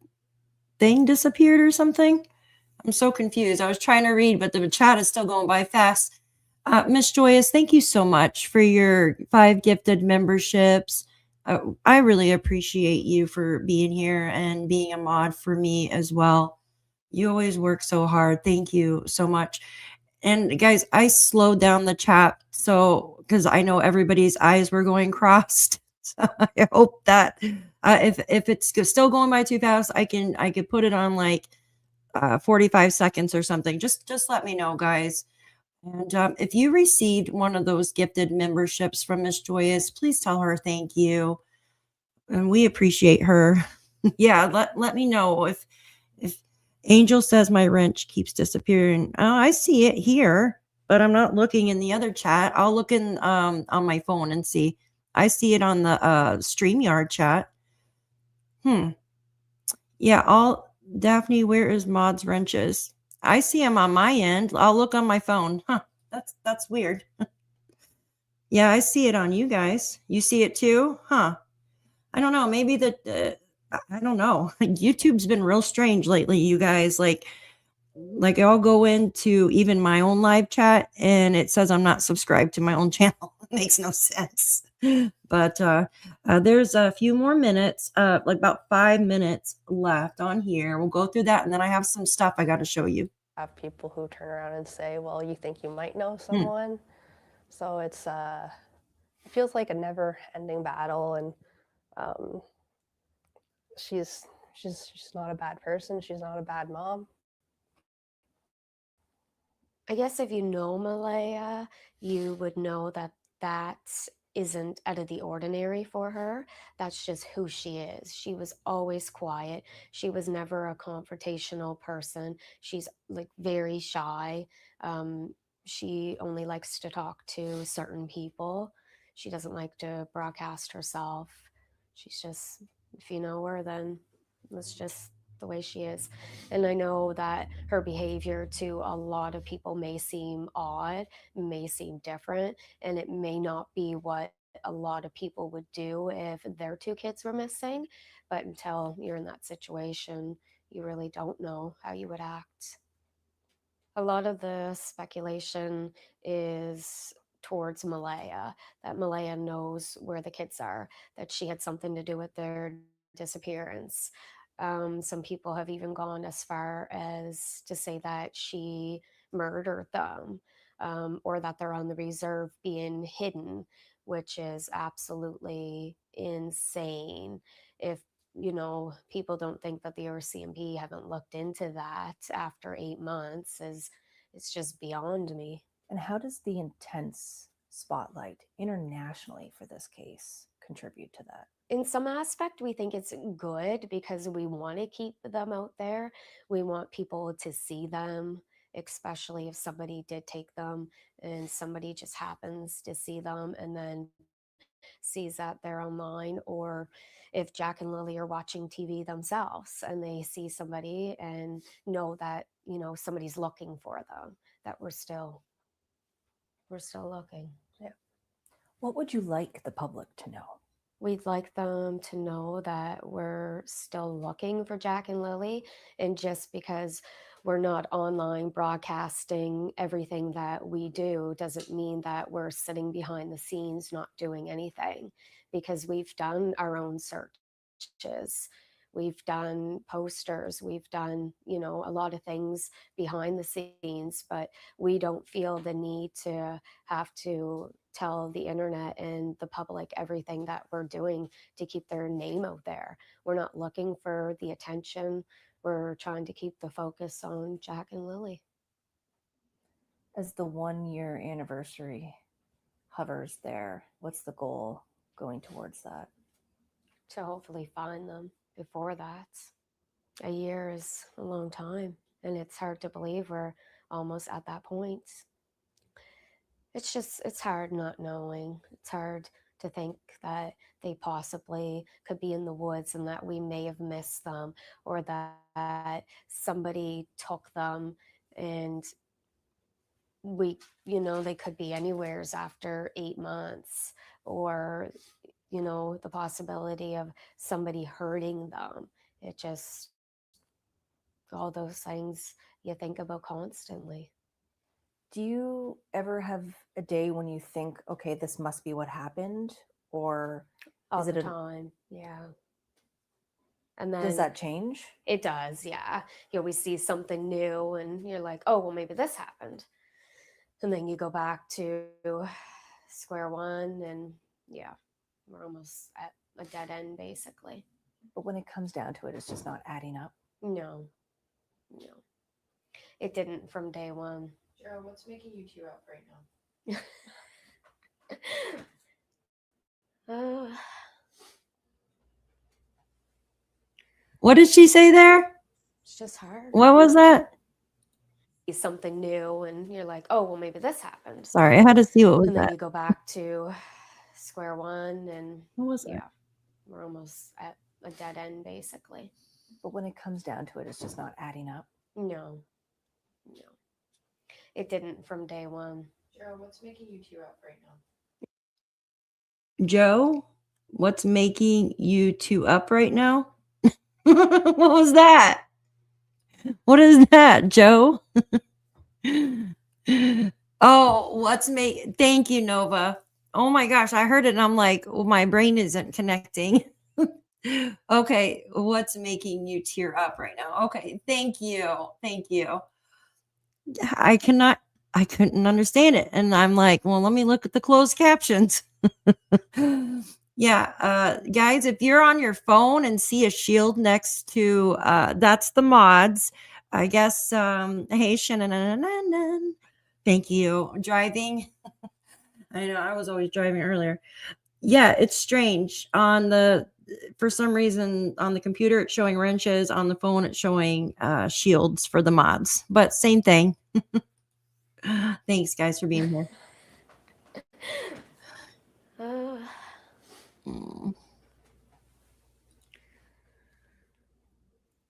thing disappeared or something? I'm so confused. I was trying to read, but the chat is still going by fast. Miss Joyous, thank you so much for your 5 gifted memberships. I really appreciate you for being here and being a mod for me as well. You always work so hard. Thank you so much. And guys, I slowed down the chat because I know everybody's eyes were going crossed. So I hope that if it's still going by too fast, I could put it on like 45 seconds or something. Just let me know, guys. And if you received one of those gifted memberships from Miss Joyous, please tell her thank you. And we appreciate her. Yeah, let me know if Angel says my wrench keeps disappearing. Oh, I see it here, but I'm not looking in the other chat. I'll look in on my phone and see. I see it on the StreamYard chat. Yeah, Daphne, where is Maud's wrenches? I see them on my end. I'll look on my phone. Huh, that's weird. Yeah, I see it on you guys. You see it too? Huh. I don't know. Maybe I don't know. YouTube's been real strange lately, you guys. Like I'll go into even my own live chat and it says I'm not subscribed to my own channel. It makes no sense. But there's a few more minutes, like about 5 minutes left on here. We'll go through that, and then I have some stuff I got to show you. have people who turn around and say, well, you think you might know someone. So it feels like a never ending battle. And she's not a bad person. She's not a bad mom. I guess if you know Malaya, you would know that that isn't out of the ordinary for her. That's just who she is. She was always quiet. She was never a confrontational person. She's like very shy. She only likes to talk to certain people. She doesn't like to broadcast herself. She's just, if you know her, then that's just the way she is. And I know that her behavior to a lot of people may seem odd, may seem different, and it may not be what a lot of people would do if their 2 kids were missing. But until you're in that situation, you really don't know how you would act. A lot of the speculation is towards Malaya, that Malaya knows where the kids are, that she had something to do with their disappearance. Some people have even gone as far as to say that she murdered them, or that they're on the reserve being hidden, which is absolutely insane. If people don't think that the RCMP haven't looked into that after 8 months, it's just beyond me. And how does the intense spotlight internationally for this case contribute to that? In some aspect, we think it's good because we want to keep them out there. We want people to see them, especially if somebody did take them and somebody just happens to see them and then sees that they're online, or if Jack and Lily are watching TV themselves and they see somebody and know that, somebody's looking for them, that we're still looking. Yeah. What would you like the public to know? We'd like them to know that we're still looking for Jack and Lily, and just because we're not online broadcasting everything that we do doesn't mean that we're sitting behind the scenes not doing anything, because we've done our own searches. We've done posters, we've done, a lot of things behind the scenes, but we don't feel the need to have to tell the internet and the public everything that we're doing to keep their name out there. We're not looking for the attention. We're trying to keep the focus on Jack and Lily. As the 1-year anniversary hovers there, what's the goal going towards that? To hopefully find them before that. A year is a long time, and it's hard to believe we're almost at that point. It's hard not knowing. It's hard to think that they possibly could be in the woods and that we may have missed them, or that somebody took them and they could be anywheres after 8 months, or, the possibility of somebody hurting them. It just, all those things you think about constantly. Do you ever have a day when you think, okay, this must be what happened? Or All is it the time, yeah. And then does that change? It does, yeah. You always see something new and you're like, oh, well, maybe this happened. And then you go back to square one, and yeah, we're almost at a dead end, basically. But when it comes down to it, it's just not adding up. No. It didn't from day one. Cheryl, what's making you tear up right now? What did she say there? It's just hard. What was that? Something new, and you're like, oh, well, maybe this happened. Sorry, I had to see what was And then that. you go back to square one, and What was that? yeah, we're almost at a dead end, basically. But when it comes down to it, it's just not adding up. No. It didn't from day one. Cheryl, what's making you tear up right now? Joe, what's making you two up right now? What was that? What is that, Joe? Oh, thank you, Nova. Oh my gosh, I heard it and I'm like, well, my brain isn't connecting. Okay, what's making you tear up right now? Okay, thank you. I couldn't understand it. And I'm like, well, let me look at the closed captions. Yeah, guys, if you're on your phone and see a shield next to, that's the mods. I guess, hey, Shannon, thank you. Driving. I know, I was always driving earlier. Yeah, it's strange. For some reason, on the computer, it's showing wrenches. On the phone, it's showing shields for the mods. But same thing. Thanks, guys, for being here.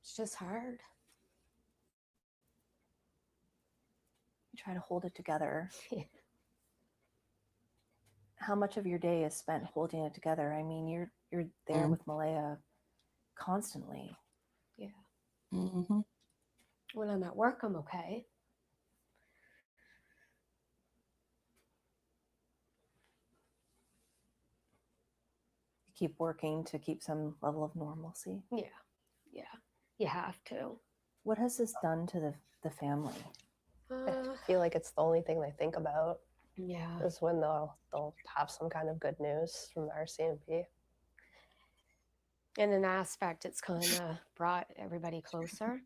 It's just hard. You try to hold it together. How much of your day is spent holding it together? I mean, you're there with Malaya constantly. Yeah. Mm-hmm. When I'm at work, I'm okay. You keep working to keep some level of normalcy. Yeah. You have to. What has this done to the family? I feel like it's the only thing they think about. Yeah. Is when they'll have some kind of good news from the RCMP. In an aspect, it's kind of brought everybody closer,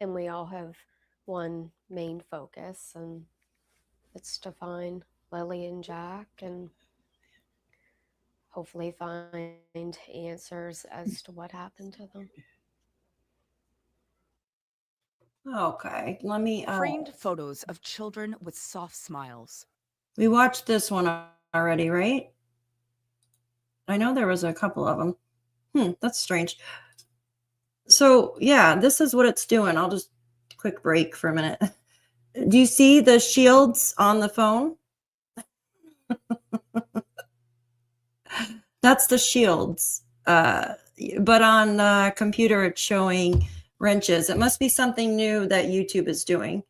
and we all have one main focus, and it's to find Lilly and Jack and hopefully find answers as to what happened to them. Okay, let me. Framed photos of children with soft smiles. We watched this one already, right? I know there was a couple of them. That's strange. So yeah, this is what it's doing. I'll just quick break for a minute. Do you see the shields on the phone? That's the shields. But on the computer, it's showing wrenches. It must be something new that YouTube is doing.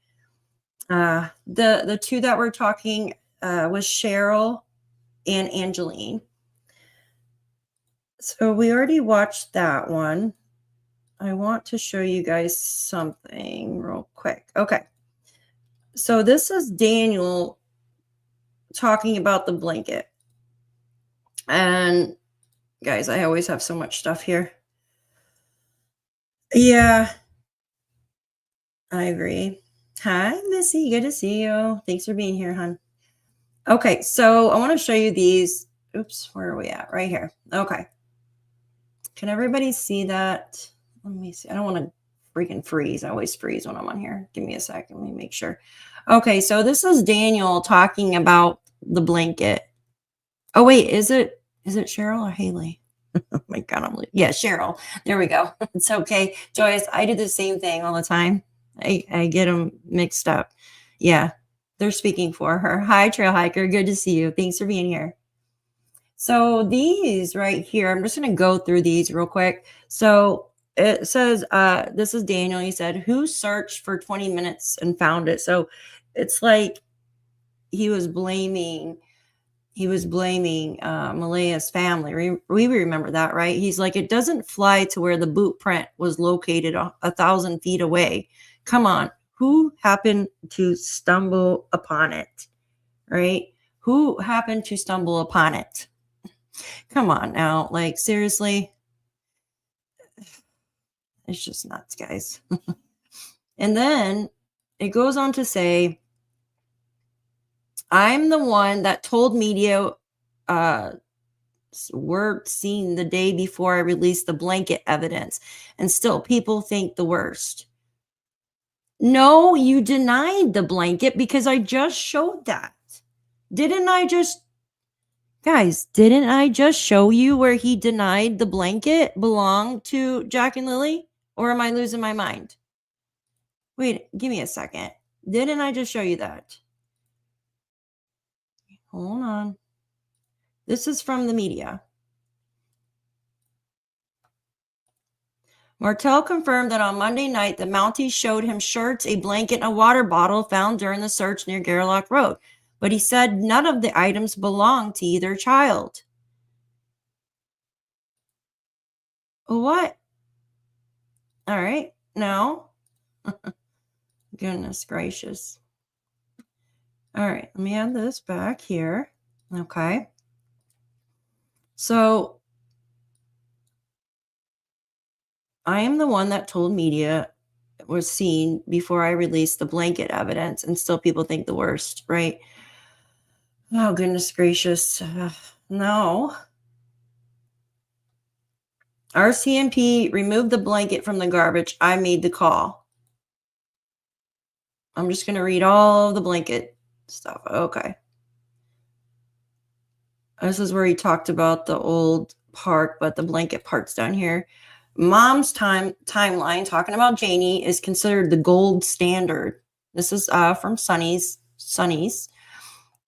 The two that we're talking was Cheryl and Angeline. So we already watched that one. I want to show you guys something real quick. Okay. So this is Daniel talking about the blanket. And guys, I always have so much stuff here. Yeah, I agree. Hi, Missy. Good to see you. Thanks for being here, hon. Okay, so I want to show you these. Oops, where are we at? Right here. Okay. Can everybody see that? Let me see. I don't want to freaking freeze. I always freeze when I'm on here. Give me a second. Let me make sure. Okay, so this is Daniel talking about the blanket. Oh, wait, is it Cheryl or Haley? Oh my God, yeah, Cheryl. There we go. It's okay. Joyce, I do the same thing all the time. I get them mixed up. Yeah, they're speaking for her. Hi, Trail Hiker. Good to see you. Thanks for being here. So these right here, I'm just going to go through these real quick. So it says, this is Daniel. He said, who searched for 20 minutes and found it? So it's like he was blaming Malaya's family. We remember that, right? He's like, it doesn't fly to where the boot print was located 1,000 feet away. Come on. Who happened to stumble upon it? Right? Who happened to stumble upon it? Come on now. Like, seriously? It's just nuts, guys. And then it goes on to say, I'm the one that told media we're seen the day before I released the blanket evidence, and still people think the worst. No, you denied the blanket because I just showed that. Didn't I just show you where he denied the blanket belonged to Jack and Lilly? Or am I losing my mind? Wait, give me a second. Didn't I just show you that? Hold on. This is from the media. Martel confirmed that on Monday night, the Mounties showed him shirts, a blanket, and a water bottle found during the search near Gairloch Road. But he said none of the items belonged to either child. What? All right. No. Goodness gracious. All right. Let me add this back here. Okay. So I am the one that told media it was seen before I released the blanket evidence, and still people think the worst, right? Oh, goodness gracious. No. RCMP removed the blanket from the garbage. I made the call. I'm just going to read all of the blanket stuff. Okay. This is where he talked about the old park, but the blanket part's down here. Mom's timeline talking about Janie is considered the gold standard. This is from Sonny's.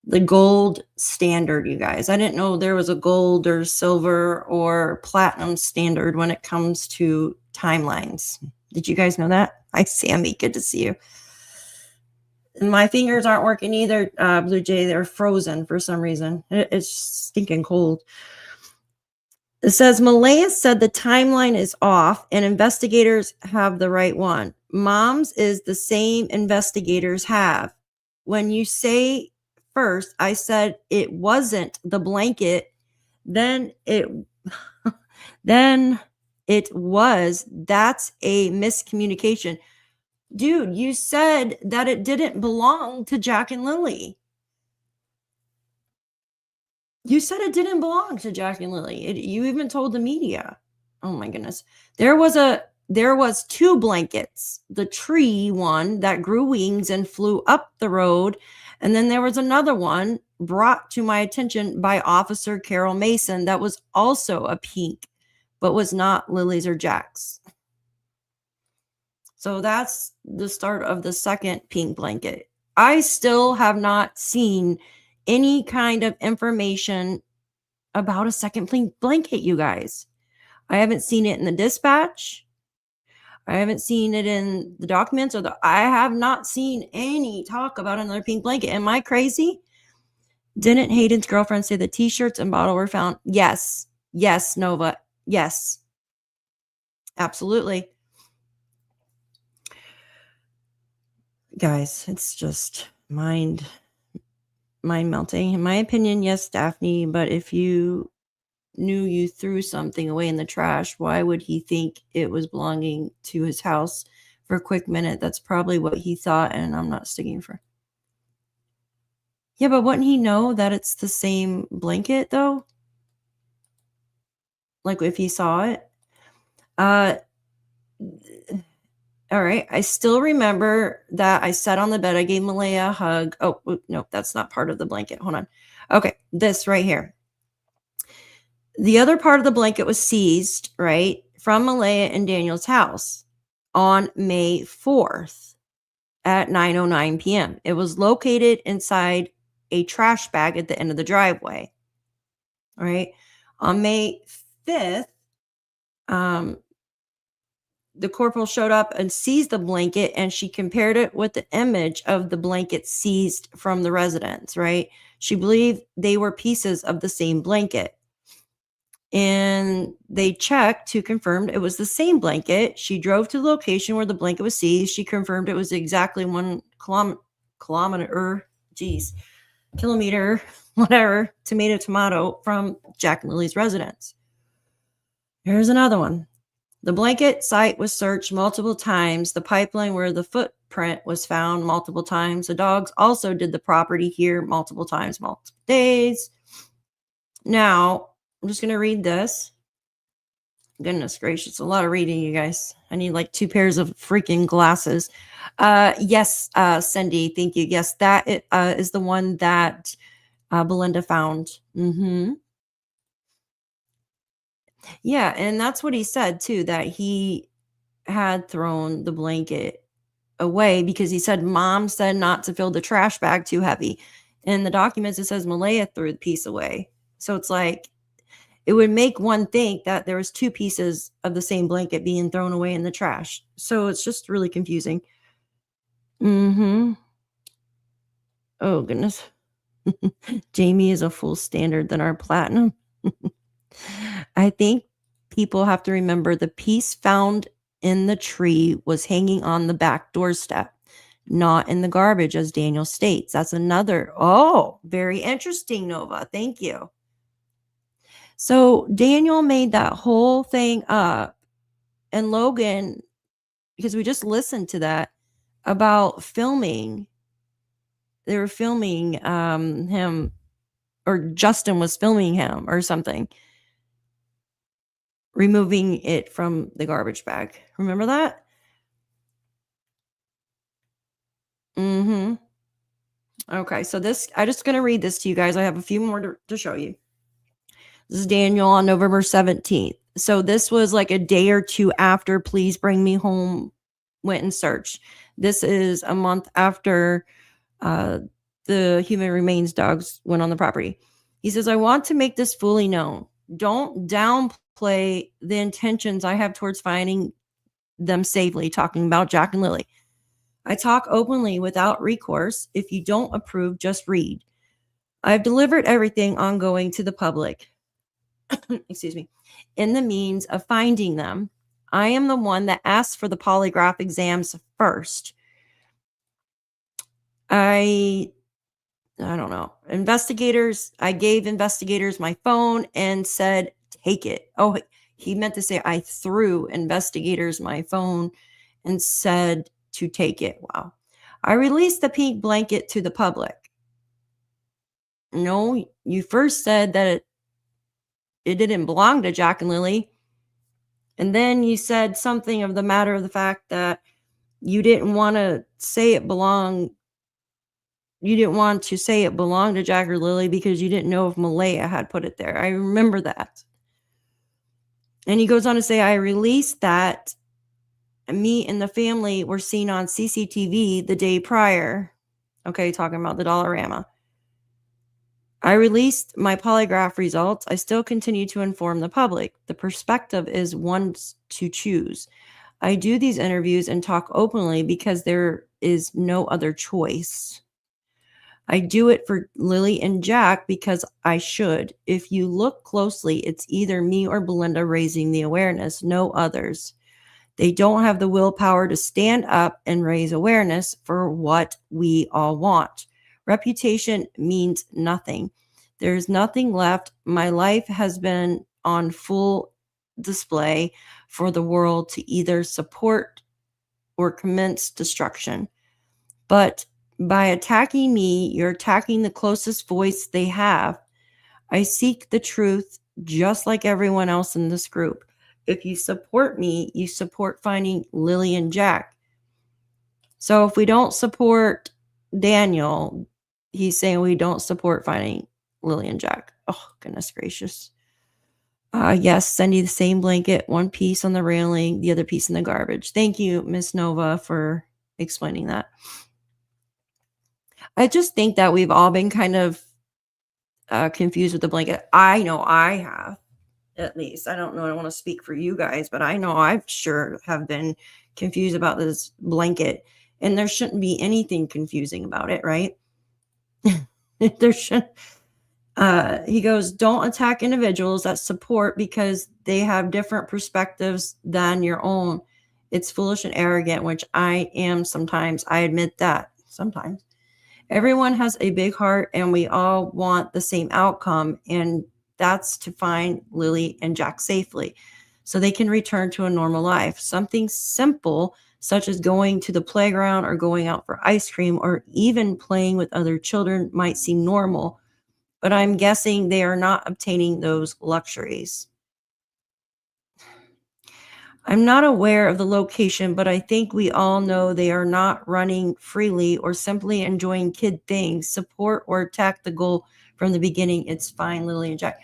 The gold standard, you guys. I didn't know there was a gold or silver or platinum standard when it comes to timelines. Did you guys know that? Hi, Sammy. Good to see you. And my fingers aren't working either, Blue Jay. They're frozen for some reason. It's stinking cold. It says, Malaya said the timeline is off and investigators have the right one. Mom's is the same investigators have. When you say first, I said it wasn't the blanket, then it was. That's a miscommunication. Dude, you said that it didn't belong to Jack and Lilly. You said it didn't belong to Jack and Lilly. You even told the media. Oh my goodness. There was two blankets. The tree one that grew wings and flew up the road, And then there was another one brought to my attention by Officer Carol Mason that was also a pink, but was not Lilly's or Jack's. So that's the start of the second pink blanket. I still have not seen any kind of information about a second pink blanket, you guys. I haven't seen it in the dispatch. I haven't seen it in the documents I have not seen any talk about another pink blanket. Am I crazy? Didn't Hayden's girlfriend say the t-shirts and bottle were found? Yes. Yes, Nova. Yes. Absolutely. Guys, it's just mind melting. In my opinion, yes, Daphne, but if you knew you threw something away in the trash, why would he think it was belonging to his house for a quick minute? That's probably what he thought, and I'm not sticking for. Yeah, but wouldn't he know that it's the same blanket, though? Like, if he saw it? All right. I still remember that I sat on the bed. I gave Malaya a hug. Oh, no, that's not part of the blanket. Hold on. Okay, this right here. The other part of the blanket was seized, right, from Malaya and Daniel's house on May 4th at 9:09 p.m. It was located inside a trash bag at the end of the driveway. All right. On May 5th, the corporal showed up and seized the blanket, and she compared it with the image of the blanket seized from the residence, right? She believed they were pieces of the same blanket. And they checked to confirm it was the same blanket. She drove to the location where the blanket was seized. She confirmed it was exactly 1 kilometer, whatever, tomato, from Jack and Lilly's residence. Here's another one. The blanket site was searched multiple times. The pipeline where the footprint was found multiple times. The dogs also did the property here multiple times, multiple days. Now, I'm just going to read this. Goodness gracious, a lot of reading, you guys. I need like 2 pairs of freaking glasses. Yes, Cindy, thank you. Yes, that is the one that Belinda found. Yeah, and that's what he said too, that he had thrown the blanket away because he said mom said not to fill the trash bag too heavy. In the documents, it says Malaya threw the piece away. So it's like, it would make one think that there was 2 pieces of the same blanket being thrown away in the trash. So it's just really confusing. Oh, goodness. Jamie is a full standard than our platinum. I think people have to remember the piece found in the tree was hanging on the back doorstep, not in the garbage, as Daniel states. That's another. Oh, very interesting, Nova. Thank you. So Daniel made that whole thing up, and Logan, because we just listened to that about filming. They were filming him, or Justin was filming him or something, removing it from the garbage bag. Remember that? Okay, so this, I'm just going to read this to you guys. I have a few more to show you. This is Daniel on November 17th. So this was like a day or 2 after Please Bring Me Home went and searched. This is a month after the human remains dogs went on the property. He says, I want to make this fully known. Don't downplay the intentions I have towards finding them safely, talking about Jack and Lilly. I talk openly without recourse. If you don't approve, just read. I've delivered everything ongoing to the public. Excuse me. In the means of finding them, I am the one that asked for the polygraph exams first. I don't know. I gave investigators my phone and said, take it. Oh, he meant to say I threw investigators my phone and said to take it. Wow. I released the pink blanket to the public. No, you first said that it didn't belong to Jack and Lilly. And then you said something of the matter of the fact that you didn't want to say it belonged you didn't want to say it belonged to Jack or Lilly because you didn't know if Malaya had put it there. I remember that. And he goes on to say, I released that me and the family were seen on CCTV the day prior. Okay, talking about the Dollarama. I released my polygraph results. I still continue to inform the public. The perspective is one's to choose. I do these interviews and talk openly because there is no other choice. I do it for Lilly and Jack because I should. If you look closely, it's either me or Belinda raising the awareness, no others. They don't have the willpower to stand up and raise awareness for what we all want. Reputation means nothing. There's nothing left. My life has been on full display for the world to either support or commence destruction. But by attacking me, you're attacking the closest voice they have. I seek the truth just like everyone else in this group. If you support me, you support finding Lilly and Jack. So if we don't support Daniel, he's saying we don't support finding Lilly and Jack. Oh, goodness gracious. Yes, send you the same blanket, one piece on the railing, the other piece in the garbage. Thank you, Miss Nova, for explaining that. I just think that we've all been kind of confused with the blanket. I know I have, at least. I don't know. I don't want to speak for you guys, but I know I sure have been confused about this blanket. And there shouldn't be anything confusing about it, right? There should. He goes, don't attack individuals that support because they have different perspectives than your own. It's foolish and arrogant, which I am sometimes. I admit that sometimes. Everyone has a big heart and we all want the same outcome, and that's to find Lilly and Jack safely so they can return to a normal life. Something simple such as going to the playground or going out for ice cream or even playing with other children might seem normal, but I'm guessing they are not obtaining those luxuries. I'm not aware of the location, but I think we all know they are not running freely or simply enjoying kid things. Support or attack the goal from the beginning. It's fine, Lilly and Jack.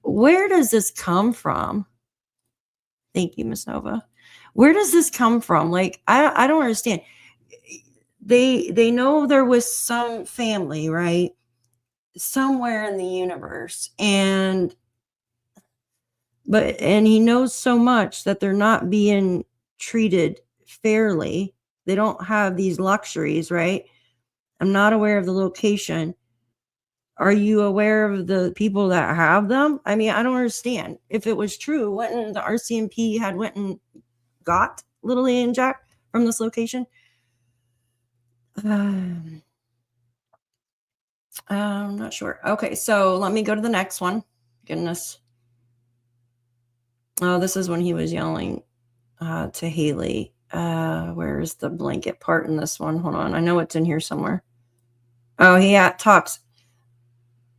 Where does this come from? Thank you, Miss Nova. Where does this come from? Like, I don't understand. They know there was some family, right? Somewhere in the universe. And he knows so much that they're not being treated fairly. They don't have these luxuries, right? I'm not aware of the location. Are you aware of the people that have them? I mean, I don't understand. If it was true, wouldn't the RCMP had went and got Lilly and Jack from this location? I'm not sure. Okay, so let me go to the next one. Goodness. Oh, this is when he was yelling to Haley. Where's the blanket part in this one? Hold on. I know it's in here somewhere. Oh, he talks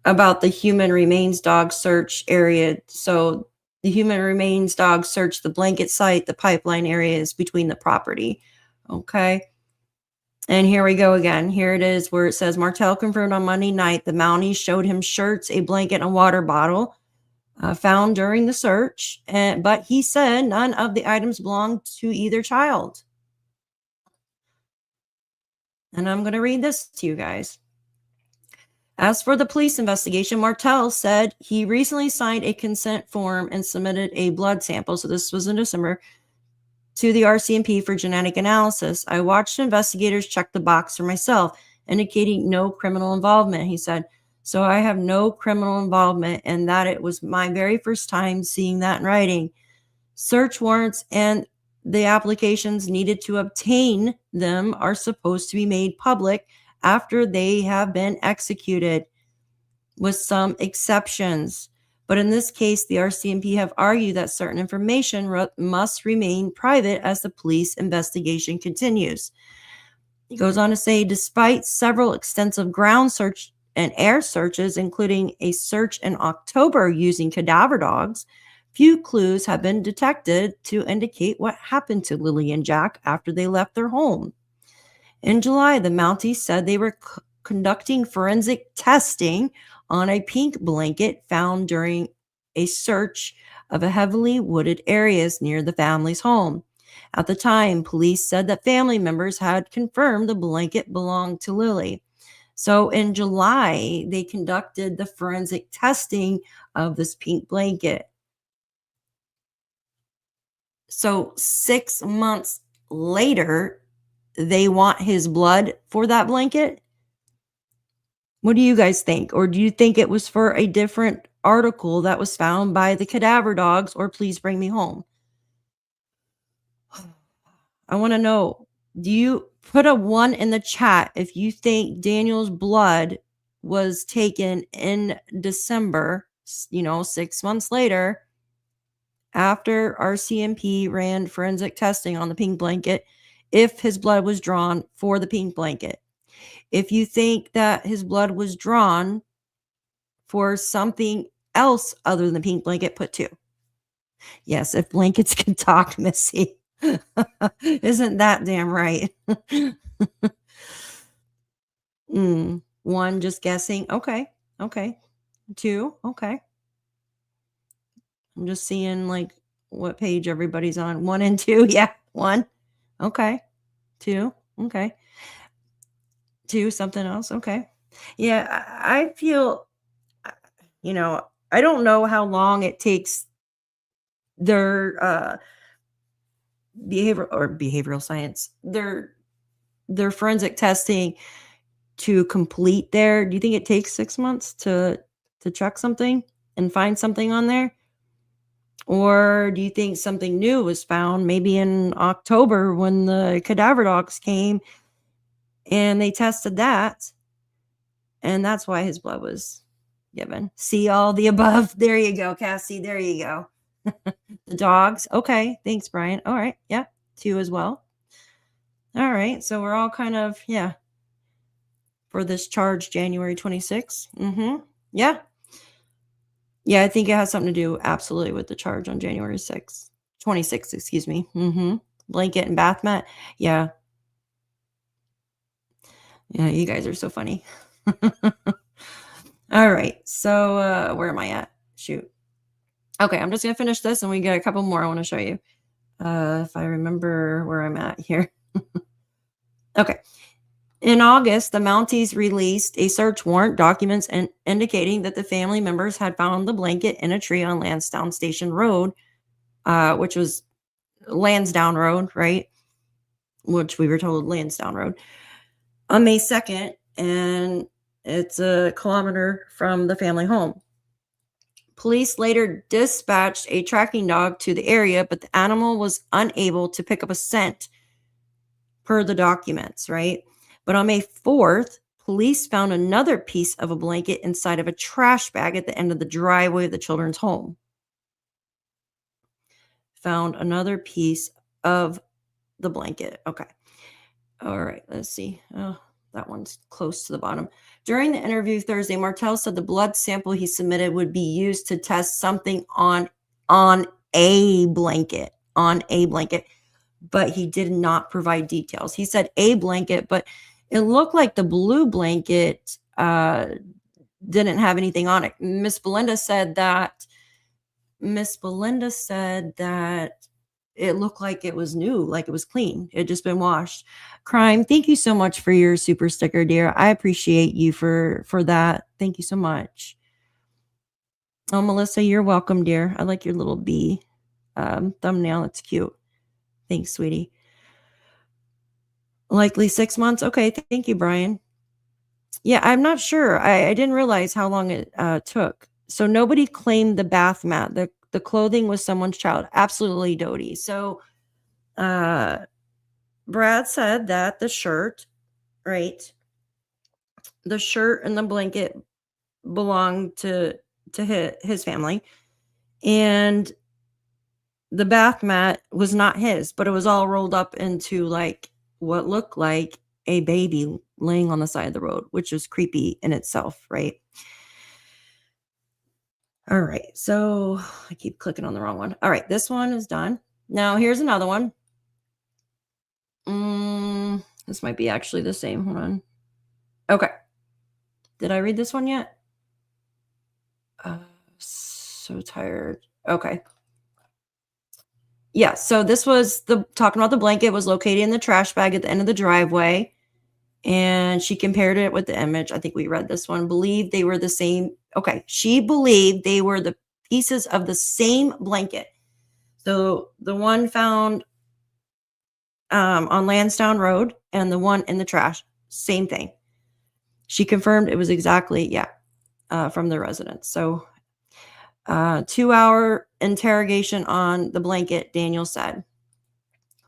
about the human remains dog search area. So the human remains dog searched the blanket site, the pipeline areas between the property. Okay. And here we go again. Here it is where it says Martel confirmed on Monday night the Mounties showed him shirts, a blanket, and a water bottle found during the search. But he said none of the items belonged to either child. And I'm going to read this to you guys. As for the police investigation, Martel said he recently signed a consent form and submitted a blood sample. So this was in December, to the RCMP for genetic analysis. I watched investigators check the box for myself, indicating no criminal involvement, he said. So I have no criminal involvement, and that it was my very first time seeing that in writing. Search warrants and the applications needed to obtain them are supposed to be made public after they have been executed, with some exceptions. But in this case, the RCMP have argued that certain information must remain private as the police investigation continues. He goes on to say, despite several extensive ground search and air searches, including a search in October using cadaver dogs, few clues have been detected to indicate what happened to Lilly and Jack after they left their home. In July, the Mounties said they were conducting forensic testing on a pink blanket found during a search of a heavily wooded areas near the family's home. At the time, police said that family members had confirmed the blanket belonged to Lilly. So in July, they conducted the forensic testing of this pink blanket. So 6 months later, they want his blood for that blanket? What do you guys think? Or do you think it was for a different article that was found by the cadaver dogs, or please bring me home? I want to know, do you put a 1 in the chat if you think Daniel's blood was taken in December, 6 months later, after RCMP ran forensic testing on the pink blanket, if his blood was drawn for the pink blanket? If you think that his blood was drawn for something else other than the pink blanket, put 2. Yes, if blankets can talk, Missy. Isn't that damn right? 1, just guessing. Okay. 2, okay. I'm just seeing like what page everybody's on. 1 and 2. Yeah, 1. Okay. 2. Okay. 2, something else. Okay. Yeah, I feel, I don't know how long it takes their behavioral science, their forensic testing to complete there. Do you think it takes 6 months to check something and find something on there? Or do you think something new was found maybe in October when the cadaver dogs came and they tested that, and that's why his blood was given? See all the above. There you go, Cassie. There you go. The dogs. Okay. Thanks, Brian. All right. Yeah. 2 as well. All right. So we're all kind of, for this charge, January 26th. Yeah. Yeah. I think it has something to do absolutely with the charge on January 26th, excuse me. Blanket and bath mat. Yeah. Yeah. You guys are so funny. All right. So, where am I at? Shoot. Okay, I'm just going to finish this and we got a couple more I want to show you. If I remember where I'm at here. Okay. In August, the Mounties released a search warrant documents and indicating that the family members had found the blanket in a tree on Landsdowne Station Road, which was Landsdowne Road, right? Which we were told Landsdowne Road, on May 2nd, and it's a kilometer from the family home. Police later dispatched a tracking dog to the area, but the animal was unable to pick up a scent per the documents, right? But on May 4th, police found another piece of a blanket inside of a trash bag at the end of the driveway of the children's home. Found another piece of the blanket. Okay. All right, let's see. Oh, that one's close to the bottom. During the interview Thursday, Martel said the blood sample he submitted would be used to test something on a blanket, but he did not provide details. He said a blanket, but it looked like the blue blanket didn't have anything on it. Miss Belinda said that it looked like it was new, like it was clean. It had just been washed. Crime, thank you so much for your super sticker, dear. I appreciate you for that. Thank you so much. Oh, Melissa, you're welcome, dear. I like your little bee thumbnail. It's cute. Thanks, sweetie. Likely 6 months. Okay, thank you, Brian. Yeah, I'm not sure. I didn't realize how long it took. So nobody claimed the bath mat. The clothing was someone's child. Absolutely, Dodie. So Brad said that the shirt, right? The shirt and the blanket belonged to his family. And the bath mat was not his, but it was all rolled up into like what looked like a baby laying on the side of the road, which was creepy in itself, right? All right, so I keep clicking on the wrong one. All right, this one is done. Now here's another one. This might be actually the same. Hold on. Okay, Did I read this one yet? So tired. Okay. Yeah, so this was talking about the blanket was located in the trash bag at the end of the driveway. And she compared it with the image. I think we read this one. Believed they were the same. Okay. She believed they were the pieces of the same blanket. So the one found on Landsdowne Road and the one in the trash, same thing. She confirmed it was exactly, from the residents. So 2-hour interrogation on the blanket, Daniel said.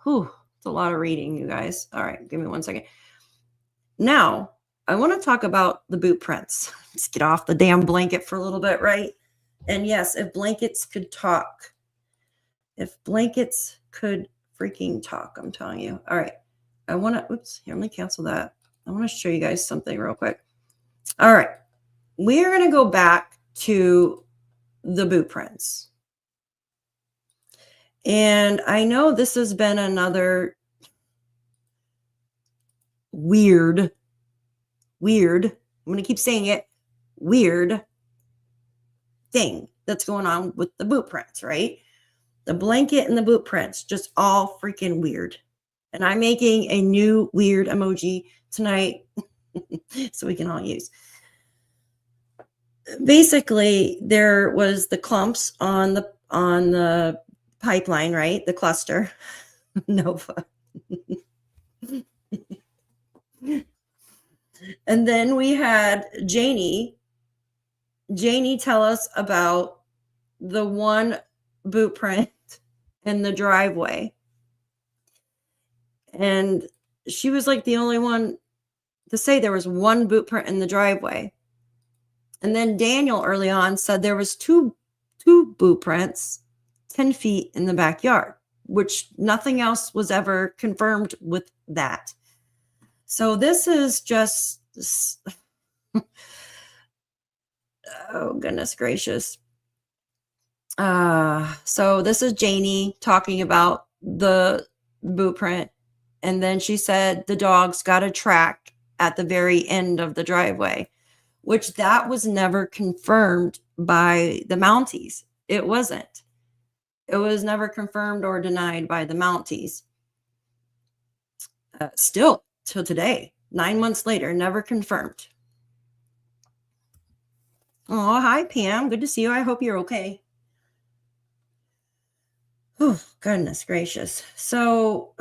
Whew, it's a lot of reading, you guys. All right, give me 1 second. Now, I want to talk about the boot prints. Let's get off the damn blanket for a little bit, right? And yes, if blankets could talk. If blankets could freaking talk, I'm telling you. All right. I want to, here, let me cancel that. I want to show you guys something real quick. All right. We are going to go back to the boot prints. And I know this has been another weird, I'm going to keep saying it, weird thing that's going on with the boot prints, right? The blanket and the boot prints, just all freaking weird. And I'm making a new weird emoji tonight so we can all use. Basically, there was the clumps on the pipeline, right? The cluster, Nova. And then we had Janie tell us about the one boot print in the driveway. And she was like the only one to say there was one boot print in the driveway. And then Daniel early on said there was two boot prints 10 feet in the backyard, which nothing else was ever confirmed with that. So this is just, oh goodness gracious. So this is Janie talking about the boot print. And then she said the dogs got a track at the very end of the driveway, which that was never confirmed by the Mounties. It wasn't. It was never confirmed or denied by the Mounties. Still till today, 9 months later, never confirmed. Oh, hi, Pam. Good to see you. I hope you're okay. Oh, goodness gracious. So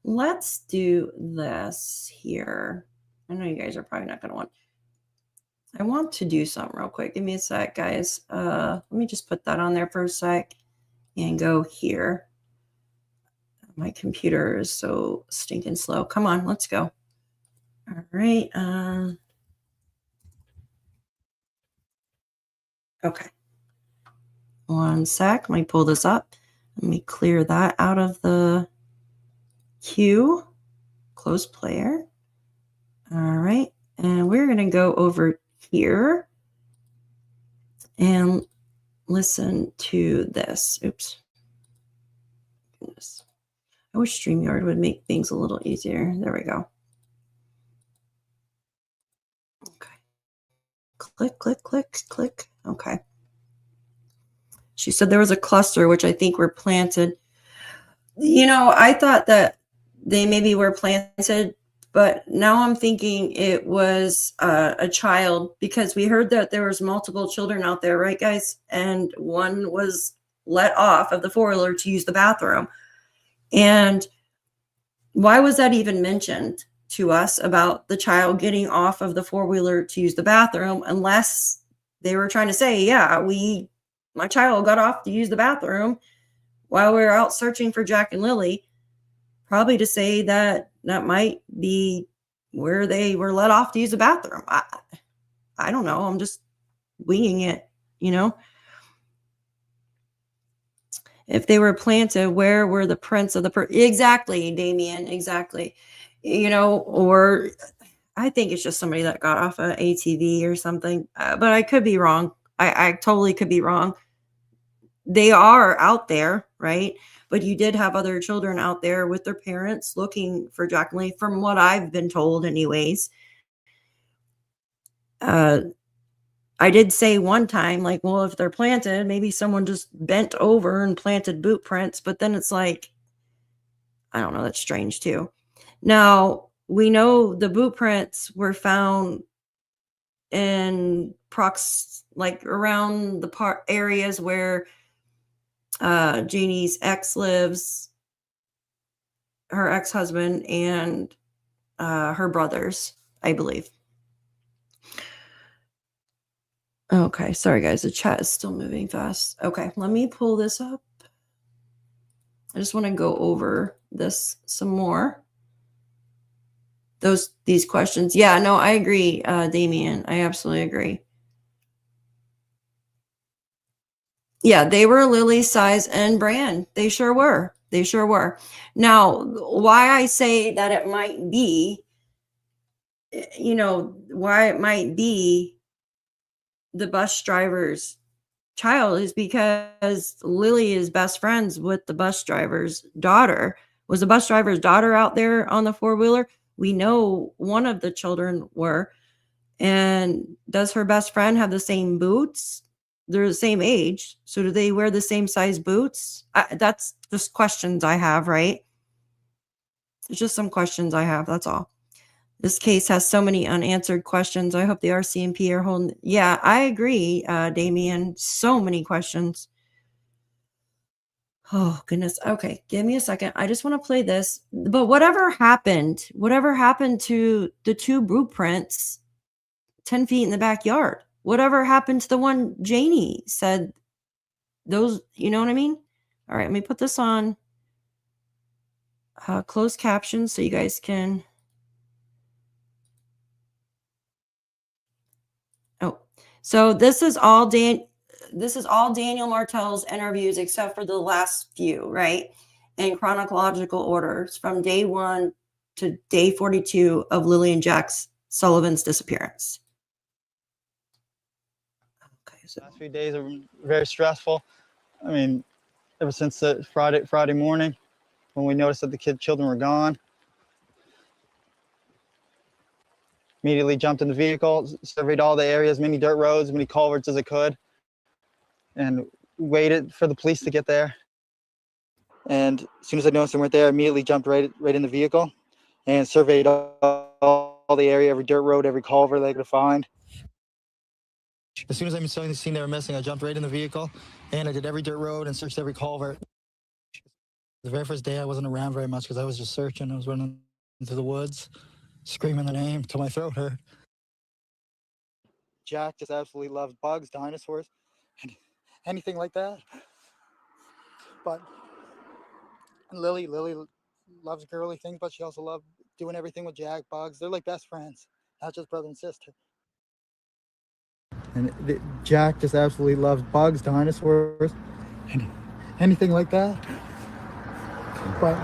let's do this here. I know you guys are probably not going to want. I want to do something real quick. Give me a sec, guys. Let me just put that on there for a sec and go here. My computer is so stinking slow. Come on, let's go. All right. Okay. 1 sec. Let me pull this up. Let me clear that out of the queue. Close player. All right. And we're going to go over here and listen to this. Oops. Goodness. I wish StreamYard would make things a little easier. There we go. Okay. Click, click, click, click. Okay. She said there was a cluster, which I think were planted. You know, I thought that they maybe were planted, but now I'm thinking it was a child, because we heard that there was multiple children out there, right, guys? And one was let off of the four-wheeler to use the bathroom. And why was that even mentioned to us about the child getting off of the four-wheeler to use the bathroom, unless they were trying to say, yeah, my child got off to use the bathroom while we were out searching for Jack and Lilly, probably to say that that might be where they were let off to use the bathroom. I don't know. I'm just winging it, you know. If they were planted, where were the prints of the exactly, Damien, exactly. You know, or I think it's just somebody that got off an ATV or something, but I could be wrong. I totally could be wrong. They are out there, right? But you did have other children out there with their parents looking for Jack and Lilly, from what I've been told anyways. I did say one time, like, well, if they're planted, maybe someone just bent over and planted boot prints. But then it's like, I don't know, that's strange too. Now, we know the boot prints were found in like around the areas where Janie's ex lives, her ex-husband, and her brothers, I believe. Okay, sorry guys, the chat is still moving fast. Okay, let me pull this up. I just want to go over this some more. These questions. Yeah, no, I agree, Damien. I absolutely agree. Yeah, they were Lilly size and brand. They sure were. They sure were. Now, why I say that it might be, why it might be the bus driver's child is because Lilly is best friends with the bus driver's daughter. Was the bus driver's daughter out there on the four-wheeler? We know one of the children were. And does her best friend have the same boots? They're the same age. So do they wear the same size boots? That's just questions I have, right? It's just some questions I have. That's all. This case has so many unanswered questions. I hope the RCMP are holding. Yeah, I agree, Damien. So many questions. Oh, goodness. Okay, give me a second. I just want to play this. But whatever happened to the two blueprints 10 feet in the backyard? Whatever happened to the one Janie said? Those, you know what I mean? All right, let me put this on closed captions so you guys can. Oh, so this is all Daniel Martel's interviews except for the last few, right? In chronological orders from day 1 to day 42 of Lilly and Jack Sullivan's disappearance. Okay, so last few days are very stressful. I mean, ever since Friday morning when we noticed that the children were gone. Immediately jumped in the vehicle, surveyed all the areas, many dirt roads, many culverts as I could, and waited for the police to get there. And as soon as I noticed them weren't there, I immediately jumped right in the vehicle and surveyed all the area, every dirt road, every culvert that I could find. As soon as I seen they were missing, I jumped right in the vehicle and I did every dirt road and searched every culvert. The very first day I wasn't around very much because I was just searching. I was running into the woods, screaming the name till my throat hurt. Jack just absolutely loves bugs, dinosaurs, and anything like that. But Lilly loves girly things, but she also loves doing everything with Jack, bugs. They're like best friends, not just brother and sister. And Jack just absolutely loves bugs, dinosaurs, and anything like that. But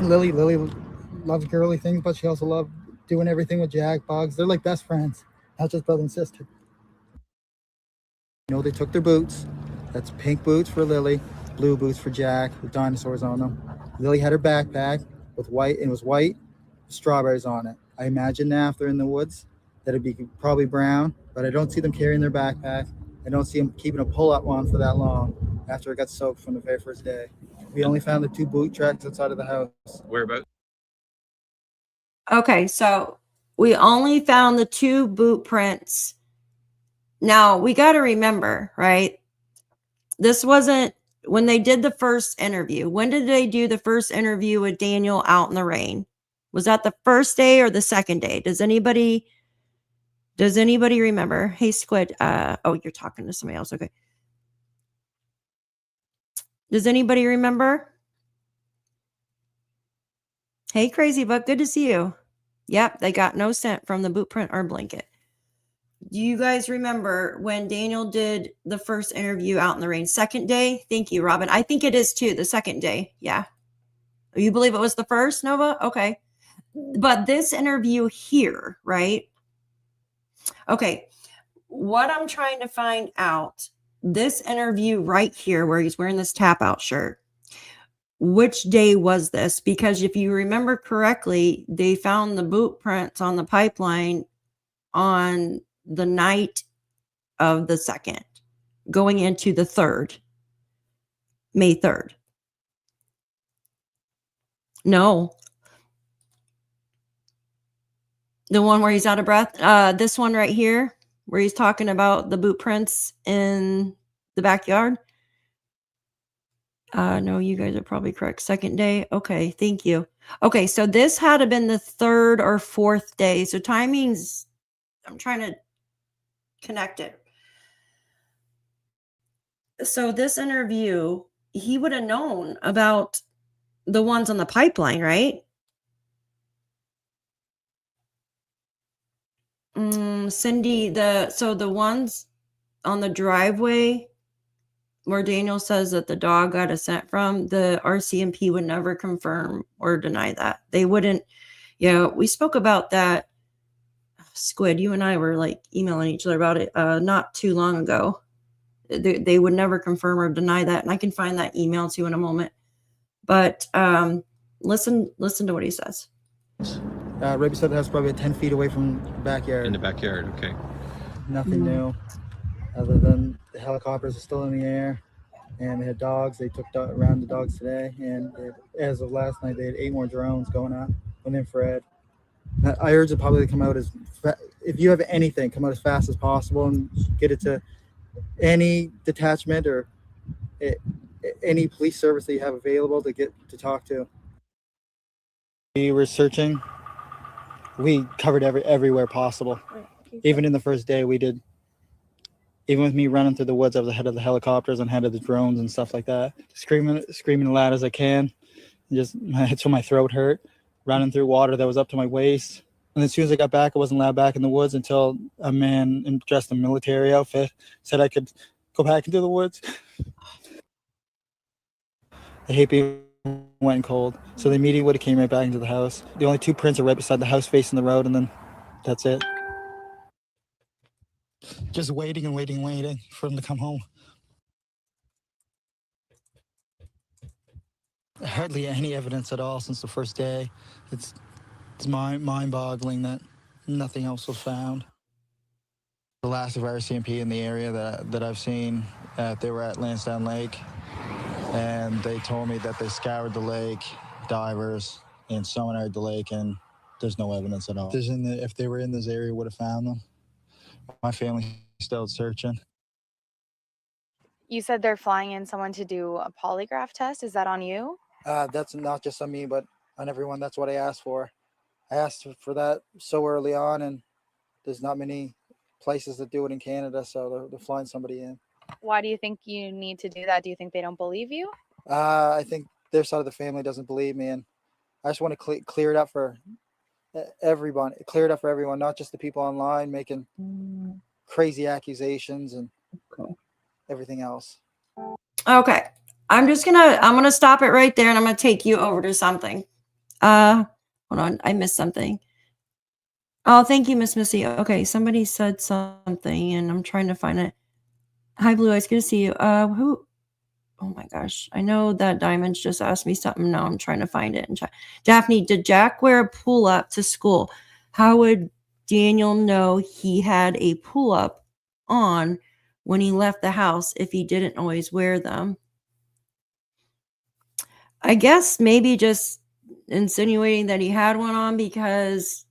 Lilly loves girly things, but she also loves doing everything with Jack, bugs. They're like best friends, not just brother and sister. You know, they took their boots. That's pink boots for Lilly, blue boots for Jack with dinosaurs on them. Lilly had her backpack with white, and it was white, strawberries on it. I imagine now if they're in the woods that it'd be probably brown, but I don't see them carrying their backpack. I don't see them keeping a pull-up on for that long after it got soaked from the very first day. We only found the 2 boot tracks outside of the house. Whereabouts? Okay, so we only found the 2 boot prints. Now, we got to remember, right? This wasn't when they did the first interview. When did they do the first interview with Daniel out in the rain? Was that the first day or the second day? Does anybody remember? Hey, Squid. Oh, you're talking to somebody else. Okay. Does anybody remember? Hey, Crazy Buck. Good to see you. Yep, they got no scent from the boot print or blanket. Do you guys remember when Daniel did the first interview out in the rain? Second day? Thank you, Robin. I think it is too, the second day. Yeah. You believe it was the first, Nova? Okay. But this interview here, right? Okay. What I'm trying to find out, this interview right here where he's wearing this tap out shirt, which day was this? Because if you remember correctly, they found the boot prints on the pipeline on the night of the 2nd, going into the 3rd, May 3rd. No. The one where he's out of breath. This one right here, where he's talking about the boot prints in the backyard. No, you guys are probably correct. 2nd day. Okay, thank you. Okay, so this had to been the 3rd or 4th day. So timings, I'm trying to connect it. So this interview, he would have known about the ones on the pipeline, right? Cindy, the ones on the driveway where Daniel says that the dog got a scent from, the RCMP would never confirm or deny that. They wouldn't. Yeah, we spoke about that. Squid, you and I were like emailing each other about it not too long ago. They would never confirm or deny that, and I can find that email too in a moment. But listen to what he says. Right beside the house, probably 10 feet away from the backyard. In the backyard, okay. Nothing new, other than the helicopters are still in the air, and they had dogs. They took around the dogs today, and as of last night, they had 8 more drones going up with infrared. I urge the public to come out if you have anything, come out as fast as possible and get it to any detachment or any police service that you have available to get to talk to. We were searching. We covered everywhere possible. Even in the first day, we did. Even with me running through the woods, I was ahead of the helicopters and ahead of the drones and stuff like that. Screaming as loud as I can, just until my throat hurt. Running through water that was up to my waist. And as soon as I got back, I wasn't allowed back in the woods until a man dressed in a military outfit said I could go back into the woods. I hate being wet and cold. So they immediately would have came right back into the house. The only 2 prints are right beside the house facing the road, and then that's it. Just waiting and waiting and waiting for him to come home. Hardly any evidence at all since the first day. It's mind-boggling that nothing else was found. The last of RCMP in the area that I've seen, they were at Landsdowne Lake, and they told me that they scoured the lake, divers, and sonared the lake, and there's no evidence at all. If they were in this area, would have found them. My family's still searching. You said they're flying in someone to do a polygraph test. Is that on you? That's not just on me, but on everyone. That's what I asked for. I asked for that so early on, and there's not many places that do it in Canada, so they're flying somebody in. Why do you think you need to do that? Do you think they don't believe you? I think their side of the family doesn't believe me, and I just want to clear it up for everyone. Clear it up for everyone, not just the people online making crazy accusations and everything else. Okay. I'm gonna stop it right there, and I'm gonna take you over to something. Hold on, I missed something. Oh, thank you, Miss Missy. Okay, somebody said something, and I'm trying to find it. Hi, Blue Eyes, good to see you. Who? Oh my gosh, I know that Diamonds just asked me something. Now I'm trying to find it. And Daphne, did Jack wear a pull-up to school? How would Daniel know he had a pull-up on when he left the house if he didn't always wear them? I guess maybe just insinuating that he had one on because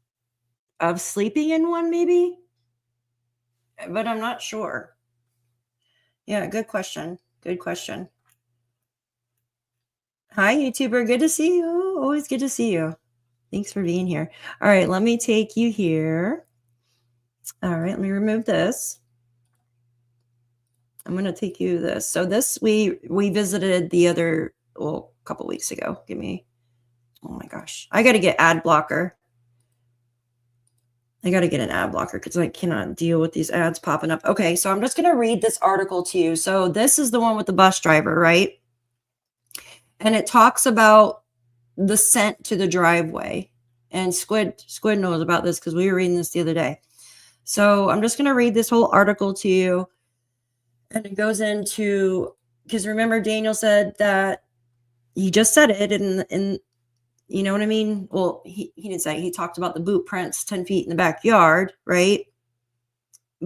of sleeping in one, maybe? But I'm not sure. Yeah, good question. Good question. Hi, YouTuber. Good to see you. Always good to see you. Thanks for being here. All right, let me take you here. All right, let me remove this. I'm going to take you this. So this we visited the other, well, a couple weeks ago. Give me, oh my gosh. I got to get ad blocker. I got to get an ad blocker because I cannot deal with these ads popping up. Okay, so I'm just going to read this article to you. So this is the one with the bus driver, right? And it talks about the scent to the driveway. And Squid knows about this because we were reading this the other day. So I'm just going to read this whole article to you. And it goes into, because remember Daniel said that he just said it in you know what I mean? Well, he didn't say, he talked about the boot prints 10 feet in the backyard, right?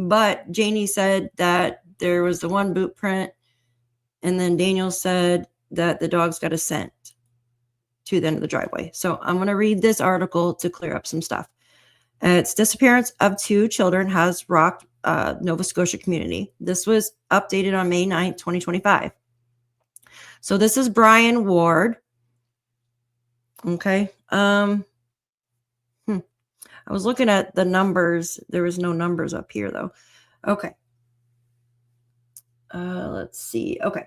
but Janie said that there was the one boot print, and then Daniel said that the dogs got a scent to the end of the driveway. So I'm going to read this article to clear up some stuff. Its disappearance of 2 children has rocked Nova Scotia community. This was updated on May 9th, 2025. So this is Brian Ward. Okay. I was looking at the numbers. There was no numbers up here though. Okay. Let's see. Okay.